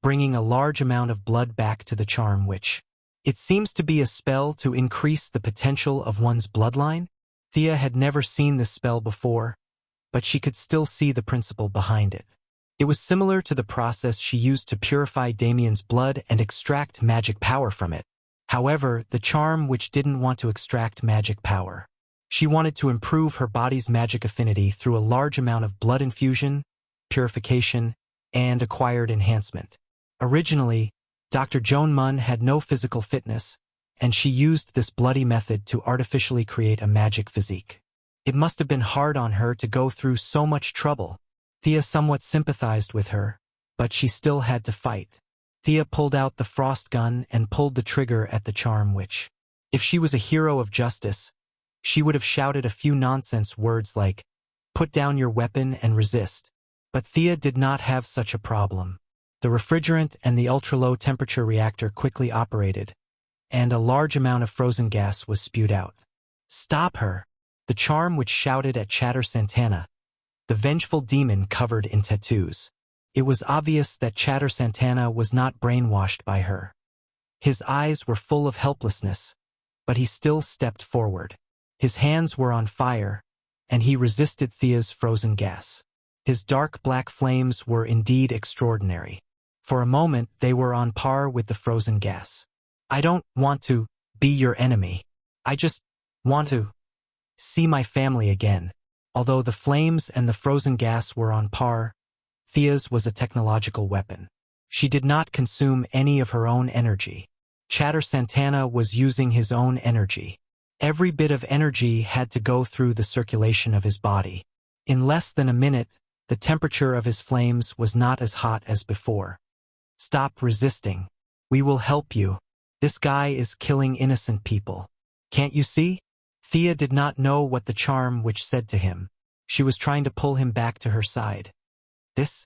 A: bringing a large amount of blood back to the charm witch. It seems to be a spell to increase the potential of one's bloodline. Thea had never seen this spell before, but she could still see the principle behind it. It was similar to the process she used to purify Damien's blood and extract magic power from it. However, the charm witch didn't want to extract magic power. She wanted to improve her body's magic affinity through a large amount of blood infusion, purification, and acquired enhancement. Originally, Dr. Joan Munn had no physical fitness, and she used this bloody method to artificially create a magic physique. It must have been hard on her to go through so much trouble. Thea somewhat sympathized with her, but she still had to fight. Thea pulled out the frost gun and pulled the trigger at the charm witch. If she was a hero of justice, she would have shouted a few nonsense words like, "Put down your weapon and resist." But Thea did not have such a problem. The refrigerant and the ultra-low temperature reactor quickly operated, and a large amount of frozen gas was spewed out. "Stop her!" The charm witch shouted at Chatter Santana, the vengeful demon covered in tattoos. It was obvious that Chatter Santana was not brainwashed by her. His eyes were full of helplessness, but he still stepped forward. His hands were on fire, and he resisted Thea's frozen gas. His dark black flames were indeed extraordinary. For a moment, they were on par with the frozen gas. "I don't want to be your enemy. I just want to see my family again." Although the flames and the frozen gas were on par, Thea's was a technological weapon. She did not consume any of her own energy. Chatter Santana was using his own energy. Every bit of energy had to go through the circulation of his body. In less than a minute, the temperature of his flames was not as hot as before. "Stop resisting. We will help you. This guy is killing innocent people. Can't you see?" Thea did not know what the charm witch said to him. She was trying to pull him back to her side. This?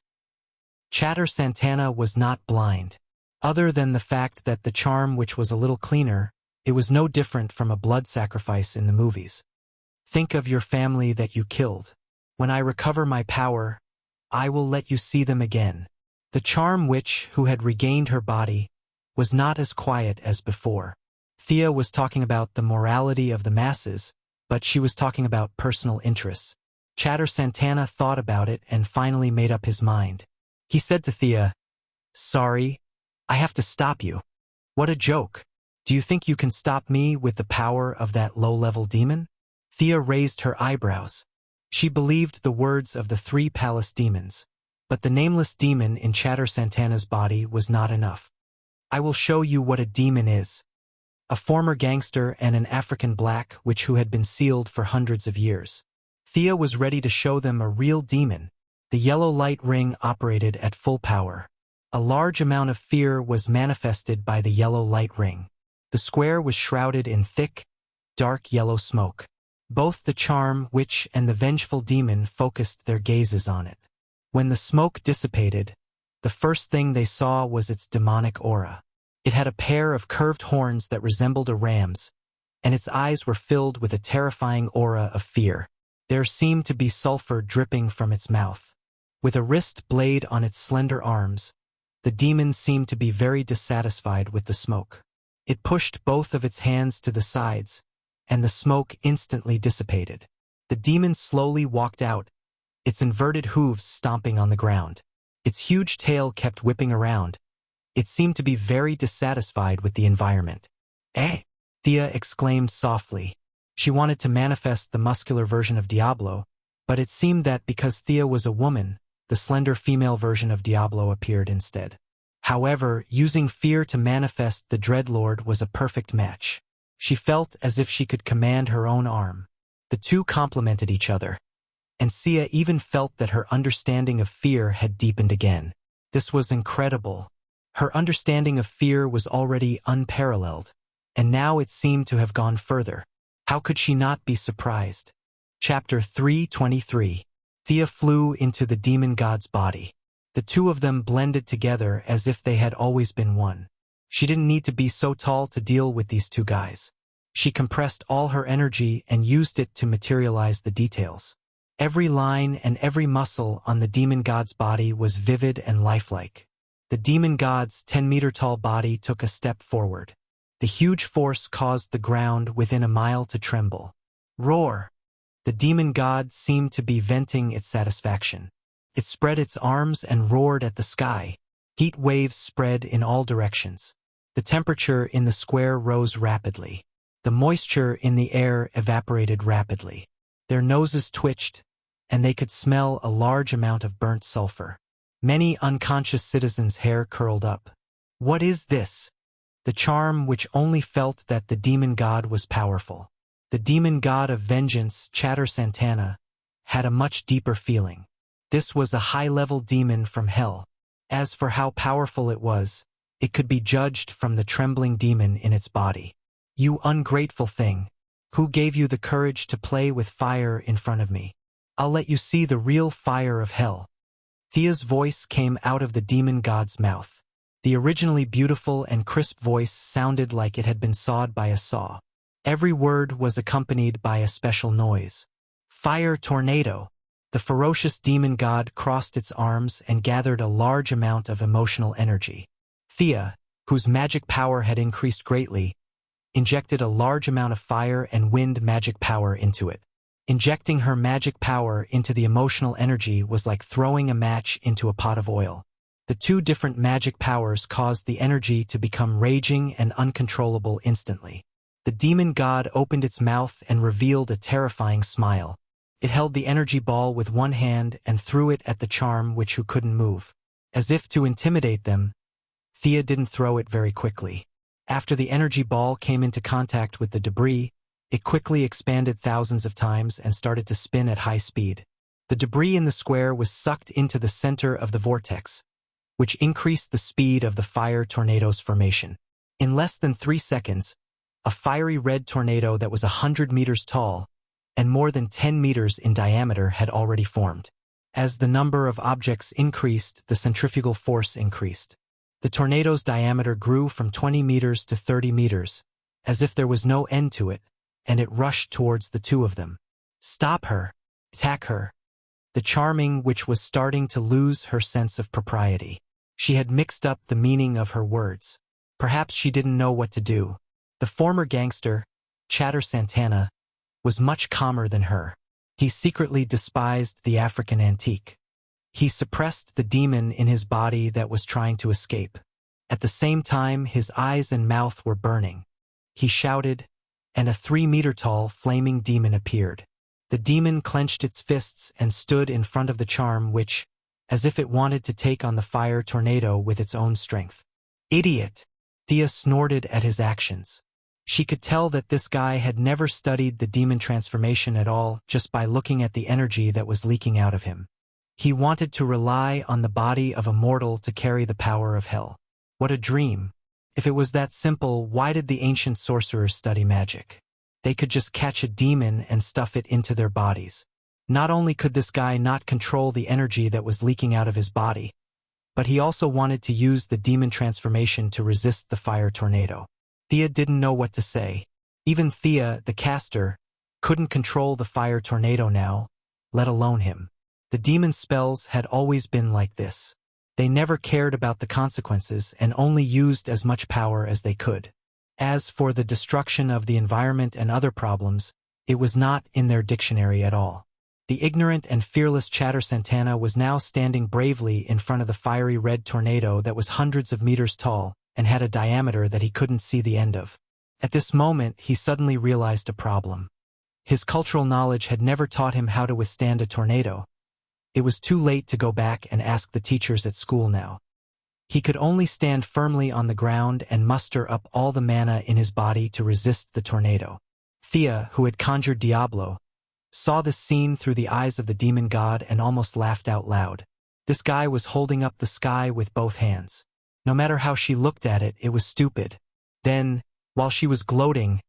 A: Chatter Santana was not blind. Other than the fact that the charm witch was a little cleaner, it was no different from a blood sacrifice in the movies. "Think of your family that you killed. When I recover my power, I will let you see them again." The charm witch, who had regained her body, was not as quiet as before. Thea was talking about the morality of the masses, but she was talking about personal interests. Chatter Santana thought about it and finally made up his mind. He said to Thea, "Sorry, I have to stop you." "What a joke. Do you think you can stop me with the power of that low-level demon?" Thea raised her eyebrows. She believed the words of the 3 palace demons, but the nameless demon in Chatter Santana's body was not enough. "I will show you what a demon is." A former gangster and an African black witch who had been sealed for hundreds of years. Thea was ready to show them a real demon. The yellow light ring operated at full power. A large amount of fear was manifested by the yellow light ring. The square was shrouded in thick, dark yellow smoke. Both the charm witch and the vengeful demon focused their gazes on it. When the smoke dissipated, the first thing they saw was its demonic aura. It had a pair of curved horns that resembled a ram's, and its eyes were filled with a terrifying aura of fear. There seemed to be sulfur dripping from its mouth. With a wrist blade on its slender arms, the demon seemed to be very dissatisfied with the smoke. It pushed both of its hands to the sides, and the smoke instantly dissipated. The demon slowly walked out, its inverted hooves stomping on the ground. Its huge tail kept whipping around. It seemed to be very dissatisfied with the environment. "Eh?" Thea exclaimed softly. She wanted to manifest the muscular version of Diablo, but it seemed that because Thea was a woman, the slender female version of Diablo appeared instead. However, using fear to manifest the Dreadlord was a perfect match. She felt as if she could command her own arm. The two complemented each other, and Thea even felt that her understanding of fear had deepened again. This was incredible. Her understanding of fear was already unparalleled, and now it seemed to have gone further. How could she not be surprised? Chapter 323. Thea flew into the demon god's body. The two of them blended together as if they had always been one. She didn't need to be so tall to deal with these two guys. She compressed all her energy and used it to materialize the details. Every line and every muscle on the demon god's body was vivid and lifelike. The demon god's 10-meter-tall body took a step forward. The huge force caused the ground within a mile to tremble. Roar! The demon god seemed to be venting its satisfaction. It spread its arms and roared at the sky. Heat waves spread in all directions. The temperature in the square rose rapidly. The moisture in the air evaporated rapidly. Their noses twitched, and they could smell a large amount of burnt sulfur. Many unconscious citizens' hair curled up. What is this? The charm which only felt that the demon god was powerful. The demon god of vengeance, Chatter Santana, had a much deeper feeling. This was a high-level demon from hell. As for how powerful it was, it could be judged from the trembling demon in its body. You ungrateful thing! Who gave you the courage to play with fire in front of me? I'll let you see the real fire of hell. Thea's voice came out of the demon god's mouth. The originally beautiful and crisp voice sounded like it had been sawed by a saw. Every word was accompanied by a special noise. Fire tornado! The ferocious demon god crossed its arms and gathered a large amount of emotional energy. Thea, whose magic power had increased greatly, injected a large amount of fire and wind magic power into it. Injecting her magic power into the emotional energy was like throwing a match into a pot of oil. The two different magic powers caused the energy to become raging and uncontrollable instantly. The demon god opened its mouth and revealed a terrifying smile. It held the energy ball with one hand and threw it at the charm who couldn't move. As if to intimidate them, Thea didn't throw it very quickly. After the energy ball came into contact with the debris, it quickly expanded thousands of times and started to spin at high speed. The debris in the square was sucked into the center of the vortex, which increased the speed of the fire tornado's formation. In less than 3 seconds, a fiery red tornado that was 100 meters tall and more than 10 meters in diameter had already formed. As the number of objects increased, the centrifugal force increased. The tornado's diameter grew from 20 meters to 30 meters, as if there was no end to it, and it rushed towards the two of them. Stop her! Attack her! The charming which was starting to lose her sense of propriety. She had mixed up the meaning of her words. Perhaps she didn't know what to do. The former gangster, Chatter Santana, was much calmer than her. He secretly despised the African antique. He suppressed the demon in his body that was trying to escape. At the same time, his eyes and mouth were burning. He shouted, and a 3-meter-tall flaming demon appeared. The demon clenched its fists and stood in front of the charm which, as if it wanted to take on the fire tornado with its own strength. Idiot! Thea snorted at his actions. She could tell that this guy had never studied the demon transformation at all just by looking at the energy that was leaking out of him. He wanted to rely on the body of a mortal to carry the power of hell. What a dream! If it was that simple, why did the ancient sorcerers study magic? They could just catch a demon and stuff it into their bodies. Not only could this guy not control the energy that was leaking out of his body, but he also wanted to use the demon transformation to resist the fire tornado. Thea didn't know what to say. Even Thea, the caster, couldn't control the fire tornado now, let alone him. The demon spells had always been like this. They never cared about the consequences and only used as much power as they could. As for the destruction of the environment and other problems, it was not in their dictionary at all. The ignorant and fearless Chatter Santana was now standing bravely in front of the fiery red tornado that was hundreds of meters tall and had a diameter that he couldn't see the end of. At this moment, he suddenly realized a problem. His cultural knowledge had never taught him how to withstand a tornado. It was too late to go back and ask the teachers at school now. He could only stand firmly on the ground and muster up all the mana in his body to resist the tornado. Thea, who had conjured Diablo, saw this scene through the eyes of the demon god and almost laughed out loud. This guy was holding up the sky with both hands. No matter how she looked at it, it was stupid. Then, while she was gloating,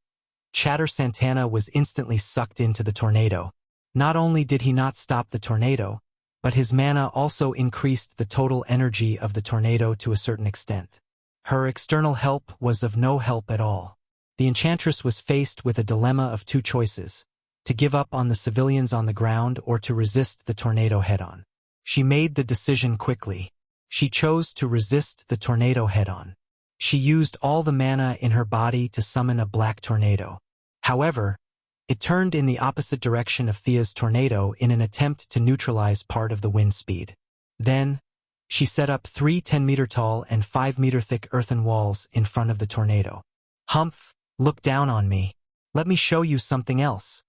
A: Chatter Santana was instantly sucked into the tornado. Not only did he not stop the tornado, but his mana also increased the total energy of the tornado to a certain extent. Her external help was of no help at all. The enchantress was faced with a dilemma of two choices: to give up on the civilians on the ground or to resist the tornado head-on. She made the decision quickly. She chose to resist the tornado head-on. She used all the mana in her body to summon a black tornado. However, it turned in the opposite direction of Thea's tornado in an attempt to neutralize part of the wind speed. Then, she set up 3 10-meter-tall and 5-meter-thick earthen walls in front of the tornado. "Humph, look down on me. Let me show you something else."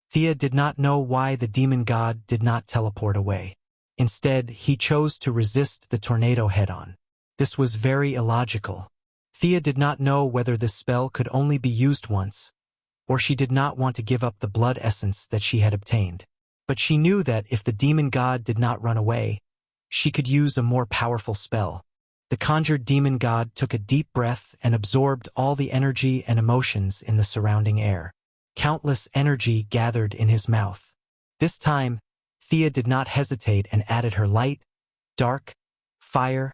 A: Thea did not know why the demon god did not teleport away. Instead, he chose to resist the tornado head-on. This was very illogical. Thea did not know whether this spell could only be used once, or she did not want to give up the blood essence that she had obtained. But she knew that if the demon god did not run away, she could use a more powerful spell. The conjured demon god took a deep breath and absorbed all the energy and emotions in the surrounding air. Countless energy gathered in his mouth. This time, Thea did not hesitate and added her light, dark, fire,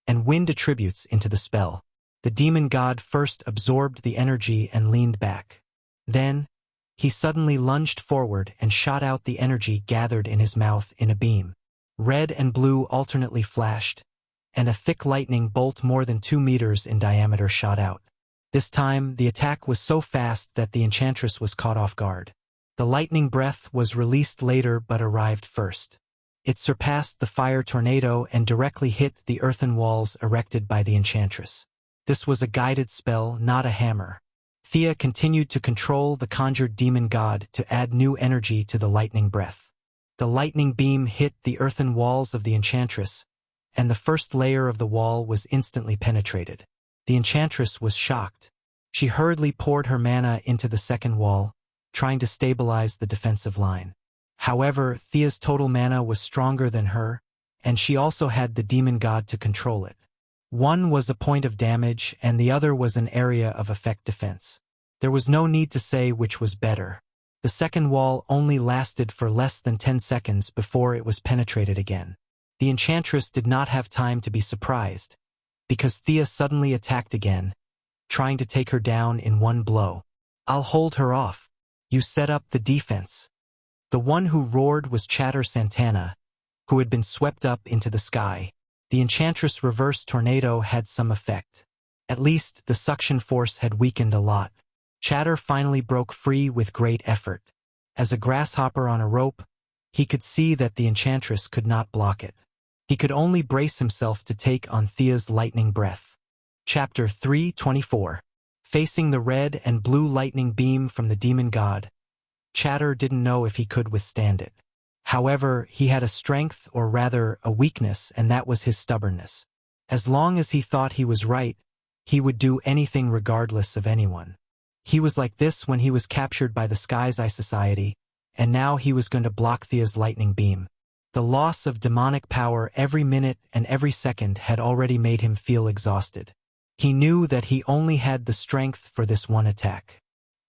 A: and wind attributes into the spell. The demon god first absorbed the energy and leaned back. Then, he suddenly lunged forward and shot out the energy gathered in his mouth in a beam. Red and blue alternately flashed, and a thick lightning bolt more than 2 meters in diameter shot out. This time, the attack was so fast that the enchantress was caught off guard. The lightning breath was released later but arrived first. It surpassed the fire tornado and directly hit the earthen walls erected by the enchantress. This was a guided spell, not a hammer. Thea continued to control the conjured demon god to add new energy to the lightning breath. The lightning beam hit the earthen walls of the enchantress, and the first layer of the wall was instantly penetrated. The enchantress was shocked. She hurriedly poured her mana into the second wall, trying to stabilize the defensive line. However, Thea's total mana was stronger than her, and she also had the demon god to control it. One was a point of damage, and the other was an area of effect defense. There was no need to say which was better. The second wall only lasted for less than 10 seconds before it was penetrated again. The enchantress did not have time to be surprised, because Thea suddenly attacked again, trying to take her down in one blow. "I'll hold her off. You set up the defense." The one who roared was Chatter Santana, who had been swept up into the sky. The enchantress' reverse tornado had some effect. At least the suction force had weakened a lot. Chatter finally broke free with great effort. As a grasshopper on a rope, he could see that the enchantress could not block it. He could only brace himself to take on Thea's lightning breath. Chapter 3:24. Facing the red and blue lightning beam from the demon god, Chatter didn't know if he could withstand it. However, he had a strength, or rather a weakness, and that was his stubbornness. As long as he thought he was right, he would do anything regardless of anyone. He was like this when he was captured by the Sky's Eye Society, and now he was going to block Thea's lightning beam. The loss of demonic power every minute and every second had already made him feel exhausted. He knew that he only had the strength for this one attack.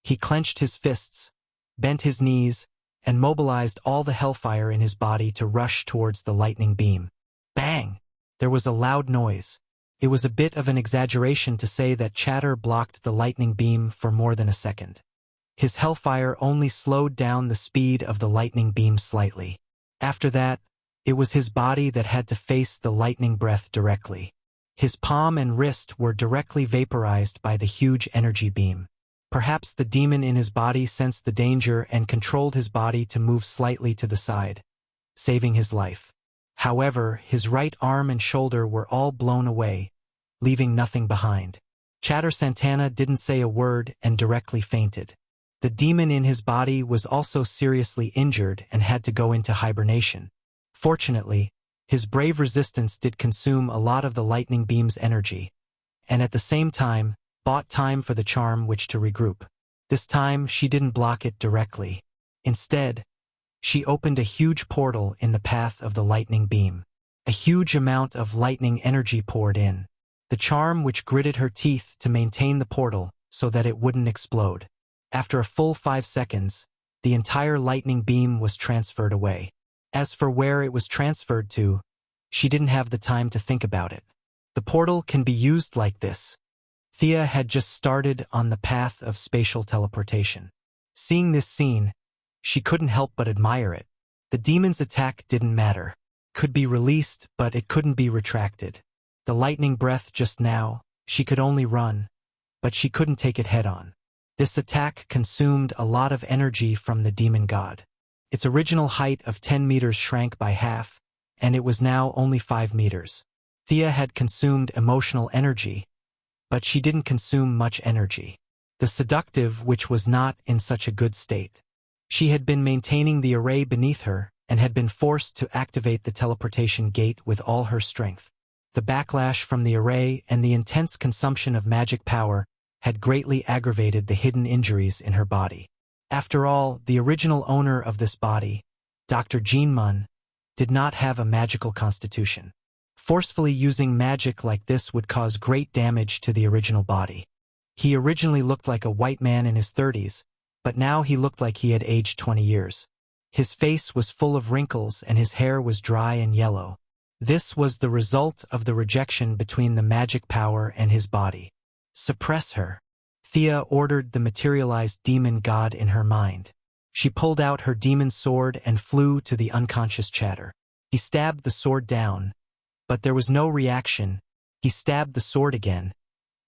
A: He clenched his fists, bent his knees, and mobilized all the hellfire in his body to rush towards the lightning beam. Bang! There was a loud noise. It was a bit of an exaggeration to say that Chatter blocked the lightning beam for more than a second. His hellfire only slowed down the speed of the lightning beam slightly. After that, it was his body that had to face the lightning breath directly. His palm and wrist were directly vaporized by the huge energy beam. Perhaps the demon in his body sensed the danger and controlled his body to move slightly to the side, saving his life. However, his right arm and shoulder were all blown away, leaving nothing behind. Chatter Santana didn't say a word and directly fainted. The demon in his body was also seriously injured and had to go into hibernation. Fortunately, his brave resistance did consume a lot of the lightning beam's energy, and at the same time, bought time for the charm witch to regroup. This time, she didn't block it directly. Instead, she opened a huge portal in the path of the lightning beam. A huge amount of lightning energy poured in. The charm witch gritted her teeth to maintain the portal so that it wouldn't explode. After a full 5 seconds, the entire lightning beam was transferred away. As for where it was transferred to, she didn't have the time to think about it. The portal can be used like this. Thea had just started on the path of spatial teleportation. Seeing this scene, she couldn't help but admire it. The demon's attack didn't matter. Could be released, but it couldn't be retracted. The lightning breath just now, she could only run, but she couldn't take it head-on. This attack consumed a lot of energy from the demon god. Its original height of 10 meters shrank by half, and it was now only 5 meters. Thea had consumed emotional energy, but she didn't consume much energy. The seductive, which was not in such a good state. She had been maintaining the array beneath her and had been forced to activate the teleportation gate with all her strength. The backlash from the array and the intense consumption of magic power had greatly aggravated the hidden injuries in her body. After all, the original owner of this body, Dr. Jean Mun, did not have a magical constitution. Forcefully using magic like this would cause great damage to the original body. He originally looked like a white man in his 30s, but now he looked like he had aged 20 years. His face was full of wrinkles and his hair was dry and yellow. This was the result of the rejection between the magic power and his body. Suppress her. Thea ordered the materialized demon god in her mind. She pulled out her demon sword and flew to the unconscious chatter. He stabbed the sword down, but there was no reaction. He stabbed the sword again,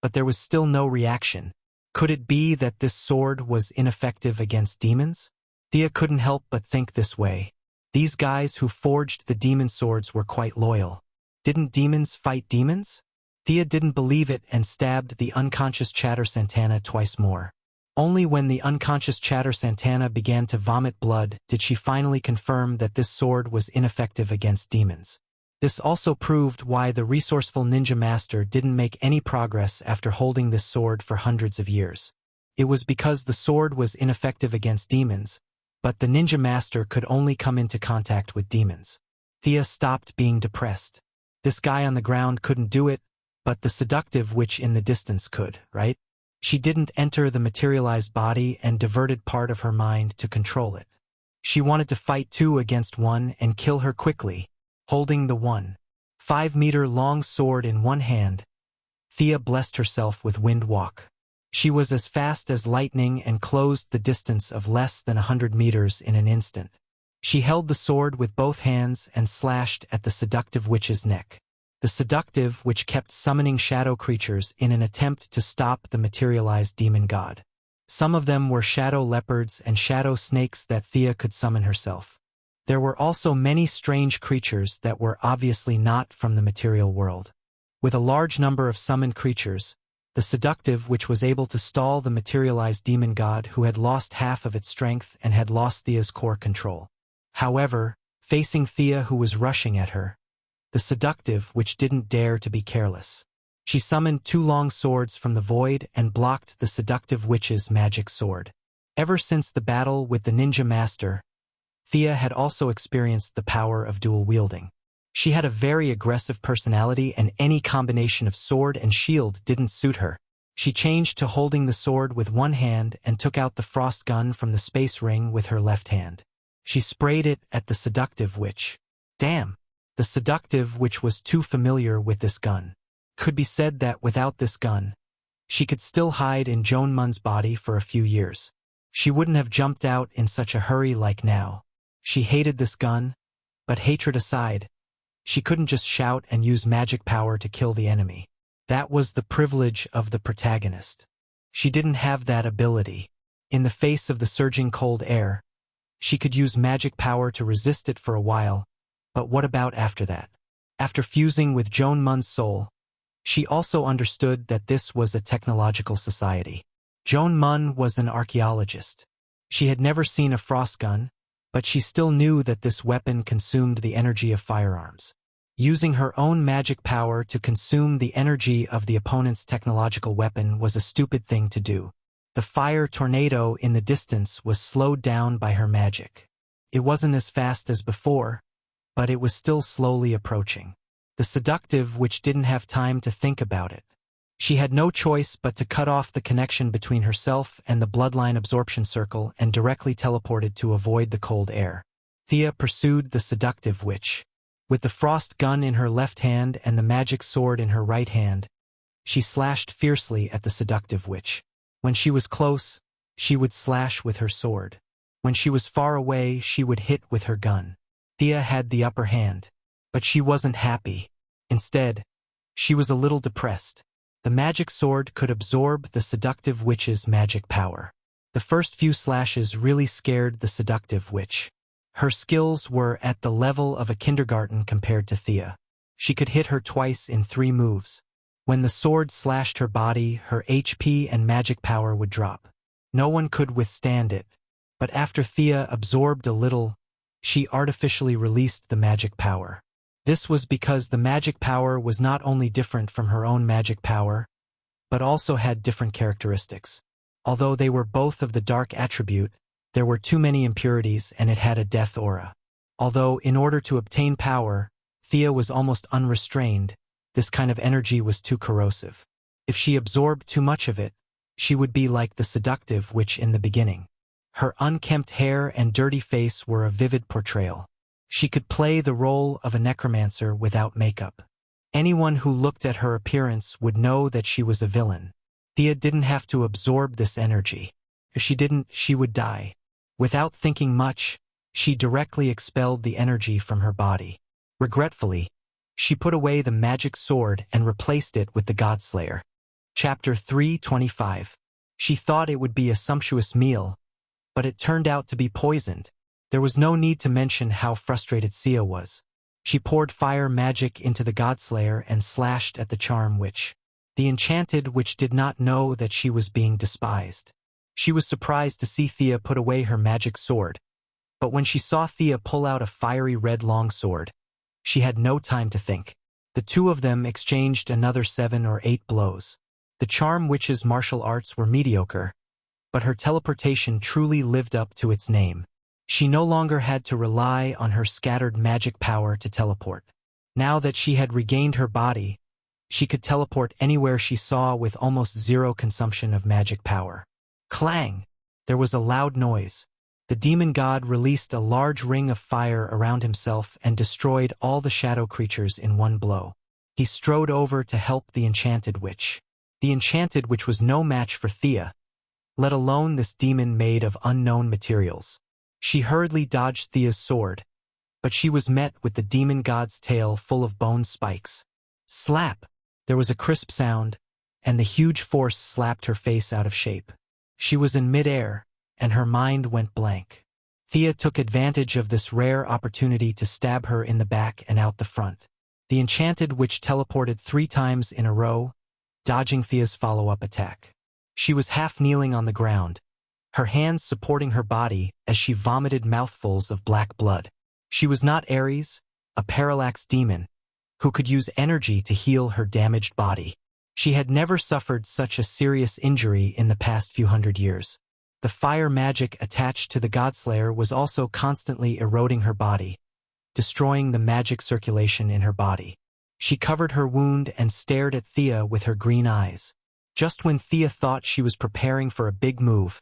A: but there was still no reaction. Could it be that this sword was ineffective against demons? Thea couldn't help but think this way. These guys who forged the demon swords were quite loyal. Didn't demons fight demons? Thea didn't believe it and stabbed the unconscious Chatter Santana twice more. Only when the unconscious Chatter Santana began to vomit blood did she finally confirm that this sword was ineffective against demons. This also proved why the resourceful ninja master didn't make any progress after holding this sword for hundreds of years. It was because the sword was ineffective against demons, but the ninja master could only come into contact with demons. Thea stopped being depressed. This guy on the ground couldn't do it, but the seductive witch in the distance could, right? She didn't enter the materialized body and diverted part of her mind to control it. She wanted to fight 2 against 1 and kill her quickly, holding the 1.5-meter-long sword in one hand. Thea blessed herself with wind walk. She was as fast as lightning and closed the distance of less than 100 meters in an instant. She held the sword with both hands and slashed at the seductive witch's neck. The seductive witch kept summoning shadow creatures in an attempt to stop the materialized demon god. Some of them were shadow leopards and shadow snakes that Thea could summon herself. There were also many strange creatures that were obviously not from the material world. With a large number of summoned creatures, the seductive witch was able to stall the materialized demon god who had lost half of its strength and had lost Thea's core control. However, facing Thea who was rushing at her, the seductive witch didn't dare to be careless. She summoned 2 long swords from the void and blocked the seductive witch's magic sword. Ever since the battle with the ninja master, Thea had also experienced the power of dual wielding. She had a very aggressive personality and any combination of sword and shield didn't suit her. She changed to holding the sword with one hand and took out the frost gun from the space ring with her left hand. She sprayed it at the seductive witch. Damn! The seductive witch was too familiar with this gun. Could be said that without this gun, she could still hide in Joan Mun's body for a few years. She wouldn't have jumped out in such a hurry like now. She hated this gun, but hatred aside, she couldn't just shout and use magic power to kill the enemy. That was the privilege of the protagonist. She didn't have that ability. In the face of the surging cold air, she could use magic power to resist it for a while, but what about after that? After fusing with Joan Mun's soul, she also understood that this was a technological society. Joan Mun was an archaeologist. She had never seen a frost gun, but she still knew that this weapon consumed the energy of firearms. Using her own magic power to consume the energy of the opponent's technological weapon was a stupid thing to do. The fire tornado in the distance was slowed down by her magic. It wasn't as fast as before, but it was still slowly approaching. The seductive witch didn't have time to think about it. She had no choice but to cut off the connection between herself and the bloodline absorption circle and directly teleported to avoid the cold air. Thea pursued the seductive witch. With the frost gun in her left hand and the magic sword in her right hand, she slashed fiercely at the seductive witch. When she was close, she would slash with her sword. When she was far away, she would hit with her gun. Thea had the upper hand, but she wasn't happy. Instead, she was a little depressed. The magic sword could absorb the seductive witch's magic power. The first few slashes really scared the seductive witch. Her skills were at the level of a kindergarten compared to Thea. She could hit her twice in 3 moves. When the sword slashed her body, her HP and magic power would drop. No one could withstand it, but after Thea absorbed a little, she artificially released the magic power. This was because the magic power was not only different from her own magic power, but also had different characteristics. Although they were both of the dark attribute, there were too many impurities and it had a death aura. Although, in order to obtain power, Thea was almost unrestrained, this kind of energy was too corrosive. If she absorbed too much of it, she would be like the seductive witch in the beginning. Her unkempt hair and dirty face were a vivid portrayal. She could play the role of a necromancer without makeup. Anyone who looked at her appearance would know that she was a villain. Thea didn't have to absorb this energy. If she didn't, she would die. Without thinking much, she directly expelled the energy from her body. Regretfully, she put away the magic sword and replaced it with the Godslayer. Chapter 325. She thought it would be a sumptuous meal, but it turned out to be poisoned. There was no need to mention how frustrated Sia was. She poured fire magic into the Godslayer and slashed at the charm witch. The enchanted witch did not know that she was being despised. She was surprised to see Thea put away her magic sword, but when she saw Thea pull out a fiery red longsword, she had no time to think. The two of them exchanged another 7 or 8 blows. The charm witch's martial arts were mediocre, but her teleportation truly lived up to its name. She no longer had to rely on her scattered magic power to teleport. Now that she had regained her body, she could teleport anywhere she saw with almost zero consumption of magic power. Clang! There was a loud noise. The demon god released a large ring of fire around himself and destroyed all the shadow creatures in one blow. He strode over to help the enchanted witch. The enchanted witch was no match for Thea, let alone this demon made of unknown materials. She hurriedly dodged Thea's sword, but she was met with the demon god's tail full of bone spikes. Slap! There was a crisp sound, and the huge force slapped her face out of shape. She was in midair, and her mind went blank. Thea took advantage of this rare opportunity to stab her in the back and out the front. The enchanted witch teleported 3 times in a row, dodging Thea's follow-up attack. She was half-kneeling on the ground, her hands supporting her body as she vomited mouthfuls of black blood. She was not Ares, a parallax demon, who could use energy to heal her damaged body. She had never suffered such a serious injury in the past few hundred years. The fire magic attached to the Godslayer was also constantly eroding her body, destroying the magic circulation in her body. She covered her wound and stared at Thea with her green eyes. Just when Thea thought she was preparing for a big move,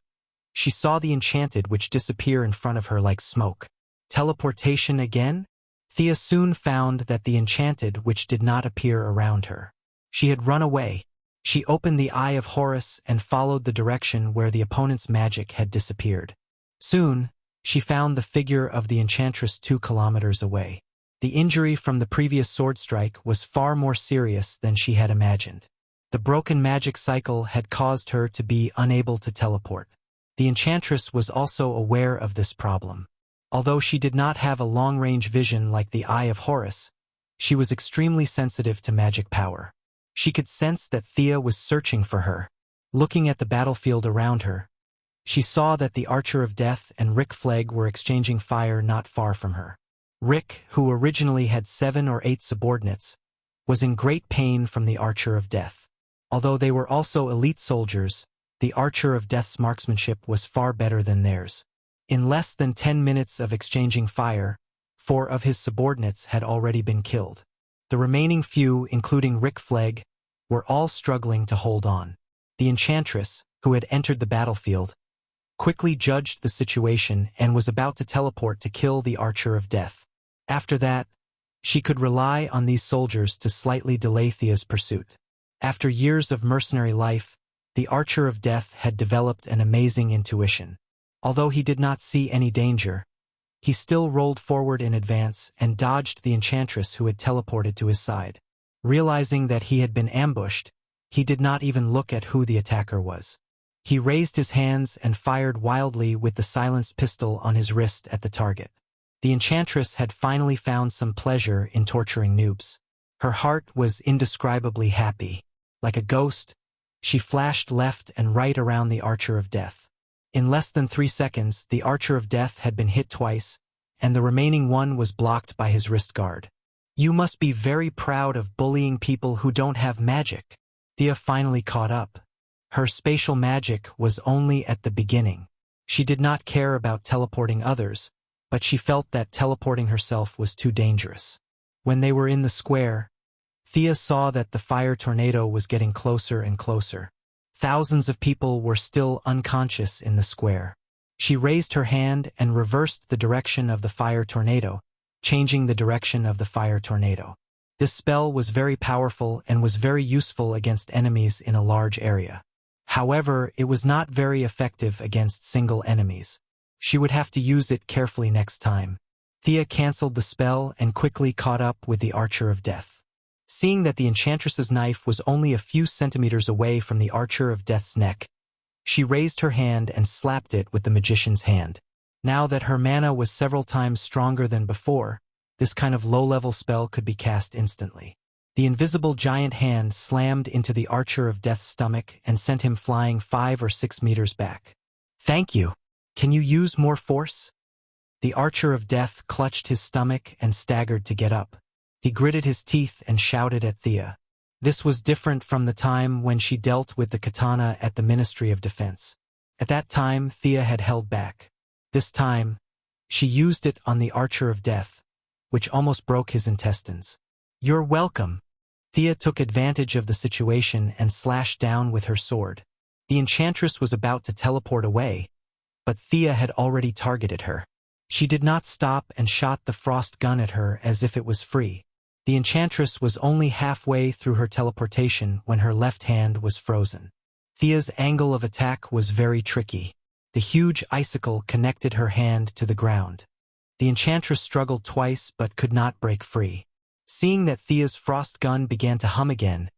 A: she saw the enchanted witch disappear in front of her like smoke. Teleportation again? Thea soon found that the enchanted witch did not appear around her. She had run away. She opened the Eye of Horus and followed the direction where the opponent's magic had disappeared. Soon, she found the figure of the enchantress 2 kilometers away. The injury from the previous sword strike was far more serious than she had imagined. The broken magic cycle had caused her to be unable to teleport. The enchantress was also aware of this problem. Although she did not have a long-range vision like the Eye of Horus, she was extremely sensitive to magic power. She could sense that Thea was searching for her. Looking at the battlefield around her, she saw that the Archer of Death and Rick Flegg were exchanging fire not far from her. Rick, who originally had 7 or 8 subordinates, was in great pain from the Archer of Death. Although they were also elite soldiers, the Archer of Death's marksmanship was far better than theirs. In less than 10 minutes of exchanging fire, 4 of his subordinates had already been killed. The remaining few, including Rick Flegg, were all struggling to hold on. The enchantress, who had entered the battlefield, quickly judged the situation and was about to teleport to kill the Archer of Death. After that, she could rely on these soldiers to slightly delay Thea's pursuit. After years of mercenary life, the Archer of Death had developed an amazing intuition. Although he did not see any danger, he still rolled forward in advance and dodged the enchantress who had teleported to his side. Realizing that he had been ambushed, he did not even look at who the attacker was. He raised his hands and fired wildly with the silenced pistol on his wrist at the target. The enchantress had finally found some pleasure in torturing noobs. Her heart was indescribably happy. Like a ghost, she flashed left and right around the Archer of Death. In less than 3 seconds, the Archer of Death had been hit twice, and the remaining one was blocked by his wrist guard. You must be very proud of bullying people who don't have magic. Thea finally caught up. Her spatial magic was only at the beginning. She did not care about teleporting others, but she felt that teleporting herself was too dangerous. When they were in the square, Thea saw that the fire tornado was getting closer and closer. Thousands of people were still unconscious in the square. She raised her hand and reversed the direction of the fire tornado, changing the direction of the fire tornado. This spell was very powerful and was very useful against enemies in a large area. However, it was not very effective against single enemies. She would have to use it carefully next time. Thea canceled the spell and quickly caught up with the Archer of Death. Seeing that the enchantress's knife was only a few centimeters away from the Archer of Death's neck, she raised her hand and slapped it with the magician's hand. Now that her mana was several times stronger than before, this kind of low-level spell could be cast instantly. The invisible giant hand slammed into the Archer of Death's stomach and sent him flying 5 or 6 meters back. "Thank you. Can you use more force?" The Archer of Death clutched his stomach and staggered to get up. He gritted his teeth and shouted at Thea. This was different from the time when she dealt with the katana at the Ministry of Defense. At that time, Thea had held back. This time, she used it on the Archer of Death, which almost broke his intestines. "You're welcome." Thea took advantage of the situation and slashed down with her sword. The enchantress was about to teleport away, but Thea had already targeted her. She did not stop and shot the frost gun at her as if it was free. The enchantress was only halfway through her teleportation when her left hand was frozen. Thea's angle of attack was very tricky. The huge icicle connected her hand to the ground. The enchantress struggled twice but could not break free. Seeing that Thea's frost gun began to hum again,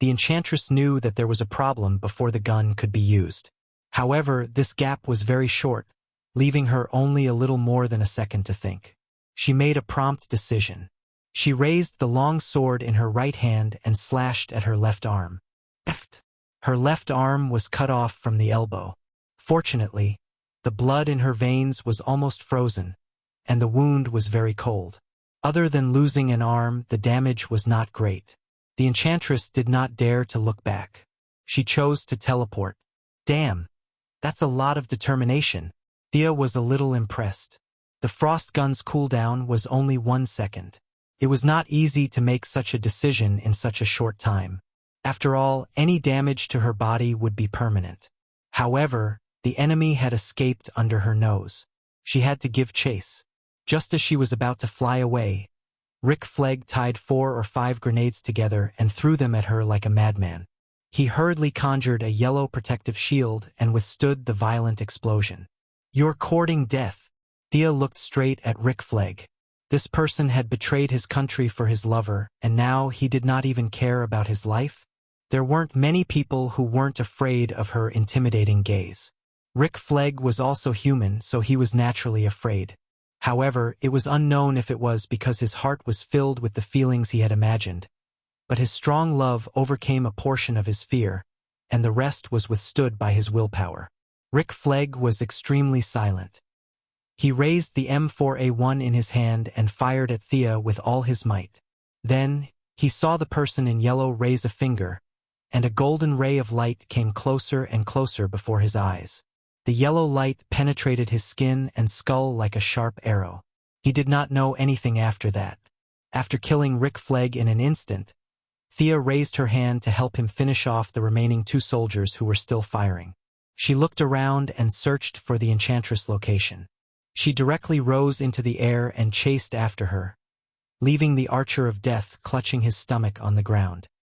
A: the enchantress knew that there was a problem before the gun could be used. However, this gap was very short, leaving her only a little more than a second to think. She made a prompt decision. She raised the long sword in her right hand and slashed at her left arm. Her left arm was cut off from the elbow. Fortunately, the blood in her veins was almost frozen, and the wound was very cold. Other than losing an arm, the damage was not great. The enchantress did not dare to look back. She chose to teleport. Damn, that's a lot of determination. Thea was a little impressed. The frost gun's cooldown was only 1 second. It was not easy to make such a decision in such a short time. After all, any damage to her body would be permanent. However, the enemy had escaped under her nose. She had to give chase. Just as she was about to fly away, Rick Flegg tied 4 or 5 grenades together and threw them at her like a madman. He hurriedly conjured a yellow protective shield and withstood the violent explosion. "You're courting death." Thea looked straight at Rick Flegg. This person had betrayed his country for his lover, and now he did not even care about his life. There weren't many people who weren't afraid of her intimidating gaze. Rick Flegg was also human, so he was naturally afraid. However, it was unknown if it was because his heart was filled with the feelings he had imagined. But his strong love overcame a portion of his fear, and the rest was withstood by his willpower. Rick Flegg was extremely silent. He raised the M4A1 in his hand and fired at Thea with all his might. Then, he saw the person in yellow raise a finger, and a golden ray of light came closer and closer before his eyes. The yellow light penetrated his skin and skull like a sharp arrow. He did not know anything after that. After killing Rick Flegg in an instant, Thea raised her hand to help him finish off the remaining 2 soldiers who were still firing. She looked around and searched for the enchantress location. She directly rose into the air and chased after her, leaving the Archer of Death clutching his stomach on the ground.